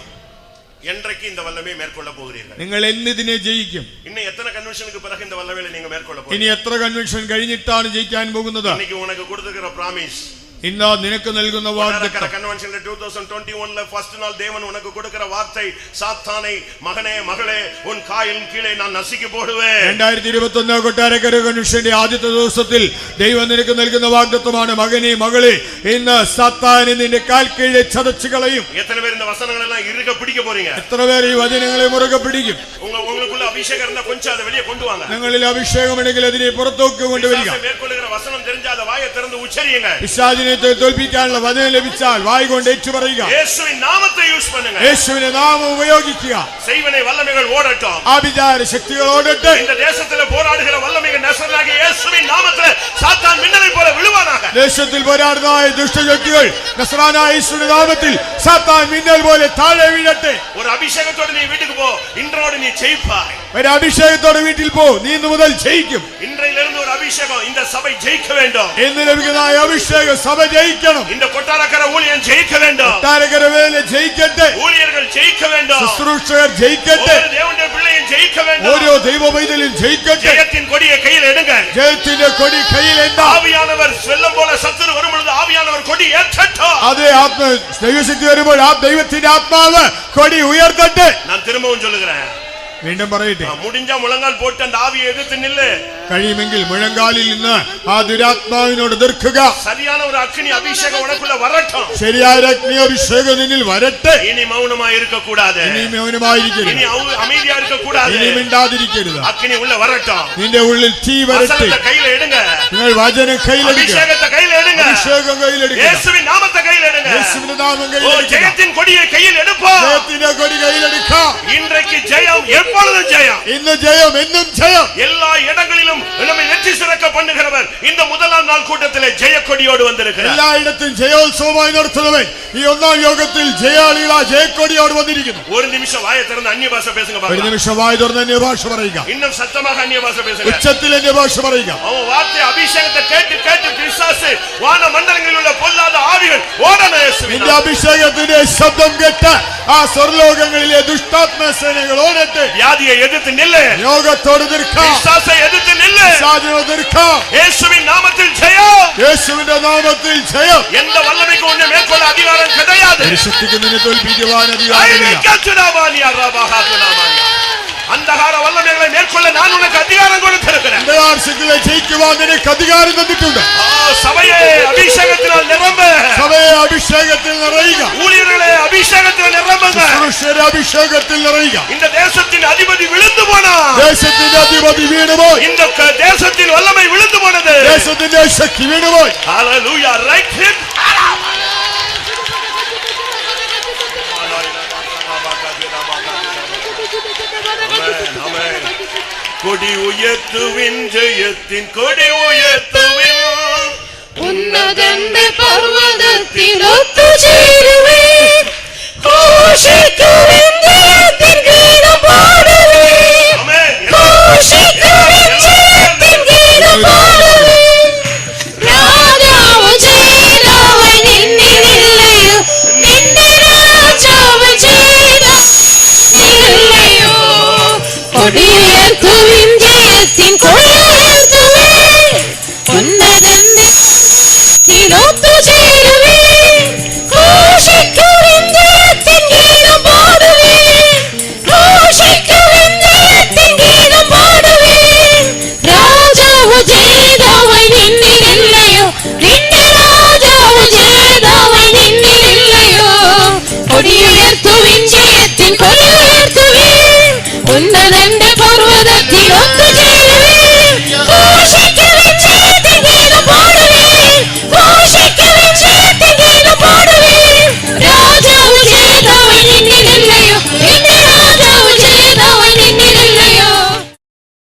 என்றைக்கு இந்த வல்லமையை மேற்கொள்ள போகிறீர்கள்? നിങ്ങൾ എന്നിതിനെ ജയിക്കും. இன்னும் எத்தனை கன்வென்ஷனுக்கு பிறகு இந்த வல்லமையை நீங்க மேற்கொள்ள போறீங்க? ഇനി എത്ര കൺവെൻഷൻ കഴിഞ്ഞിട്ടാണ് ജയിക്കാൻ പോകുന്നത്? இன்னைக்கு உனக்கு கொடுத்திருக்கிற பிராமிஸ், ഇന്ന് നിനക്ക് നൽകുന്ന വാഗ്ദത്തം. കൺവെൻഷൻ 2021 ഫസ്റ്റ് നാൾ ദേവൻ ഉനക്ക് കൊടുക്കുന്ന വാർത്ത, സാത്താനെ മകനെ മകളെ ഉൻ കാലിൻ കീഴെ ഞാൻ നശിക്കി പോടുവേൻ. 2021 കൊട്ടാരക്കര കൺവെൻഷന്റെ ആദ്യത്തെ ദിവസത്തിൽ ദൈവം നിനക്ക് നൽകുന്ന വാഗ്ദത്തമാണ്, മകനെ മകളെ ഇന്ന് സാത്താനെ നിന്റെ കാൽ കീഴെ ചതച്ചു കളയും. എത്ര പേർ இந்த വചനങ്ങളെല്ലാം ഇറുക പിടിக்க പോறீங்க? എത്ര പേർ ഈ വചനങ്ങളെ മുറുകെ പിടിക്കും? ഉங்களுக்குள்ள അഭിഷേകം இருந்தா கொஞ்சம் அதை வெளியே கொண்டு வாங்க. നിങ്ങളിൽ അഭിഷേകമുണ്ടെങ്കിൽ അതിനെ പുറത്തേക്ക് കൊണ്ടുവരിക. മേற்കൊള്ളുகிற വചനം தெரிஞ்சா அதை வாயை திறந்து உச்சரியுங்க. പിശാചിനെ തോൽപ്പിക്കാനുള്ള വചനം ലഭിച്ചാൽ വായ് കൊണ്ട് ഏറ്റുപറയുക. യേശുവിൻ നാമത്തെ യൂസ് பண்ணுங்க. യേശുവിന്റെ നാമം ഉപയോഗിക്കുക. செய்வனை வல்லமைகள் ஓடட்டும். ആഭിചാര ശക്തികൾ ഓടട്ടെ. இந்த தேசத்திலே போராடுகிற வல்லமைகள் நசரேயனாகிய இயேசுவின் நாமத்திலே சாத்தான் மின்னலை போல விழுவானாக. ദേശത്തിൽ പോരാടുന്ന ദുഷ്ടശക്തികൾ നസറായനായ യേശുവിന്റെ നാമത്തിൽ സാത്താൻ മിന്നൽ പോലെ താഴെ വീഴട്ടെ. ഒരു അഭിഷേകത്തോടെ നീ വീട്ടിലേക്ക് പോ. ഇന്നോട് നീ ജയിപ്പാய். ഒരു അഭിഷേകത്തോടെ വീട്ടിൽ പോ. നീ ഇന്നു മുതൽ ജയിക്കും. ഇന്നയിലിരുന്ന് ഒരു അഭിഷേകം இந்த சபை ஜெயிக்க வேண்டும். ഇന്ന് ലഭിക്കുന്ന അഭിഷേകം സഭ ജയിക്കണം. இந்த കൊട്ടാരക്കര ஊழியம் ஜெயிக்க வேண்டும். കൊട്ടാരക്കര വേല ജയിക്കട്ടെ. ஊழியர்கள் ஜெயிக்க வேண்டும். ശുശ്രൂഷകർ ജയിക്കട്ടെ. ഓരോ ദേവന്റെ പിള്ളയും ജയിக்க வேண்டும். ഓരോ ദൈവമൈതലും ജയിക്കട്ടെ. ജയത്തിൻ കൊടിയെ കയ്യിൽ എടുங்க. ജയത്തിന്റെ കൊടി കയ്യിൽ എന്താ? ആവിയാനവർ വെള്ളം പോലെ ശത്രു വരുമ്പോൾ ആവിയാനവർ കൊടി ഏற்றട്ടെ. അതേ ആത്മ ദൈവശക്തി വരുമ്പോൾ ആ ദൈവത്തിന്റെ ആത്മാവ് കൊടി ഉയർത്തട്ടെ. ഞാൻ திரும்பவும் சொல்லுகிறேன், വീണ്ടും പറയട്ടെ, മുടിഞ്ഞ മുളങ്കാൽ പോട്ട് அந்த ആവിയെ എതിർത്ത് നില്ല്. കഴിയുമെങ്കിൽ മുഴങ്കാലിൽ നിന്ന് ആ ദുരാത്മാവിനോട് എതിർക്കുക. சரியான ஒரு அக்னி அபிஷேகம் உனக்குள்ள வரட்டும். ശരിയായ അഗ്നി അഭിഷേകം നിന്നിൽ വരട്ടെ. ഇനി മൗനമായി இருக்க കൂടാതെ. ഇനി മൗനമായിരിക്കരുത്. ഇനി அமைதியா இருக்க கூடாது. ഇനി മിണ്ടാതിരിക്കരുത്. അഗ്നി ഉള്ള വരട്டும். നിന്റെ ഉള്ളിൽ തീ വരട്ടെ. വചനത്തെ കയ്യിൽ എടുங்க. നിങ്ങൾ വചനം കയ്യിലെടുക്കുക. അഭിഷേകത്തെ കയ്യിൽ എടുங்க. അഭിഷേകം കയ്യിലെടുക്കുക. യേശുവിൻ നാമത്തെ കയ്യിൽ എടുங்க. യേശുവിന്റെ നാമം കയ്യിലെടുക്കുക. ജയത്തിൻ കൊടിയെ കയ്യിൽ എടുപ്പോ. ജയത്തിന്റെ കൊടി കയ്യിലെടുക്കുക. ഇன்றைக்கு ஜெயம் எப்பொழுதும் ஜெயம். ഇന്ന് ജയം എന്നും ജയം. எல்லா இடங்களிலும் நம்மை வெற்றி சிறக்க பண்ணுகிறவர் இந்த முதலாம் நாள் கூட்டத்திலே ஜெயக்கொடியோடு வந்திருக்கிறார். എല്ലായിടത്തും ജയോത്സവമായി നടത്തുന്നവൻ ഈ ഒന്നാം യോഗത്തിൽ ജയാളികളാ ജയക്കൊടിയോട് വന്നിരിക്കുന്നു. ഒരു നിമിഷം വായ തുറന്ന് അന്യഭാഷ പേசுங்க. ഒരു നിമിഷം വായ തുറന്ന് അന്യഭാഷ പറയുക. இன்னும் சத்தமாக அந்நியபாஷ பேசுங்க. ഉച്ചത്തിൽ അന്യഭാഷ പറയുക. அவன் வார்த்தை அபிஷேகத்தை கேட்டு கேட்டு பிசாசு வான மண்டலங்களில் உள்ள பொல்லாத ஆவிகள் ஓடணும். നിന്റെ അഭിഷേകത്തിന്റെ ശബ്ദം കേട്ട് ആ സ്വർലോകങ്ങളിലെ ദുഷ്ടാത്മ സേനകൾ ഓടട്ടെ. வியாதியை எதிர்த்து நில்லு. യോഗത്തോട് എതിർക്കാം. பிசாசை எதிர்த்து நில்லு. പിശാചിനോട് എതിർക്കാം. இயேசுவின் நாமத்தில் ஜெயம். യേശുവിന്റെ നാമത്തിൽ ജയം. எந்த வல்லமைக்கு உன்னை மேற்கொள்ள அதிகாரம் கிடையாது. ശക്തിക്ക് നിന്നെ തോൽപ്പിക്കുവാൻ അധികാരമില്ല. അന്ധകാര വല്ലമകളെ മേற்கொள்ள ഞാൻ ഉനക്ക് അധികാരം കൊടുത്തിരിக்கிறேன். അന്ധകാരശക്തികളെ ജയിക്കുവാൻ നിനക്ക് അധികാരം തന്നിട്ടുണ്ട്. സഭയെ അഭിഷേകത്താൽ നിറമ്പ്. സഭയെ അഭിഷേകത്തിൽ നിറയുക. ஊழியர்களே അഭിഷേകത്തിൽ നിറമ്പുക. ശുശ്രൂഷകരെ അഭിഷേകത്തിൽ നിറയുക. இந்த தேசத்தின் அதிபதி விழுந்து போனான். ദേശത്തിന്റെ അധിപതി വീണുപോയി. இந்த தேசத்தின் வல்லமை விழுந்து போனது. ദേശത്തിന്റെ ശക്തി വീണുപോയി. ഹല്ലേലൂയ. Right him. கொடி உயர்த்துவின் ஜெயத்தின் கொடி உயர்த்துவின் ഉന്നതന്റെ പർവ്വതത്തിൽ ഒത്തുചേരുവേൻ ഘോഷിക്കുവിൻ ജയത്തിൻ ഗീതം പാടുവേൻ ഘോഷിക്കുവിൻ ജയത്തിൻ ഗീതം പാടുവേൻ രാജാവ് ചെയ്തവൻ എന്നിലില്ലയോ നിന്റെ രാജാവ് ചെയ്തവൻ എന്നിലില്ലയോ കൊടിയുയർത്തുവിൻ ജയത്തിൻ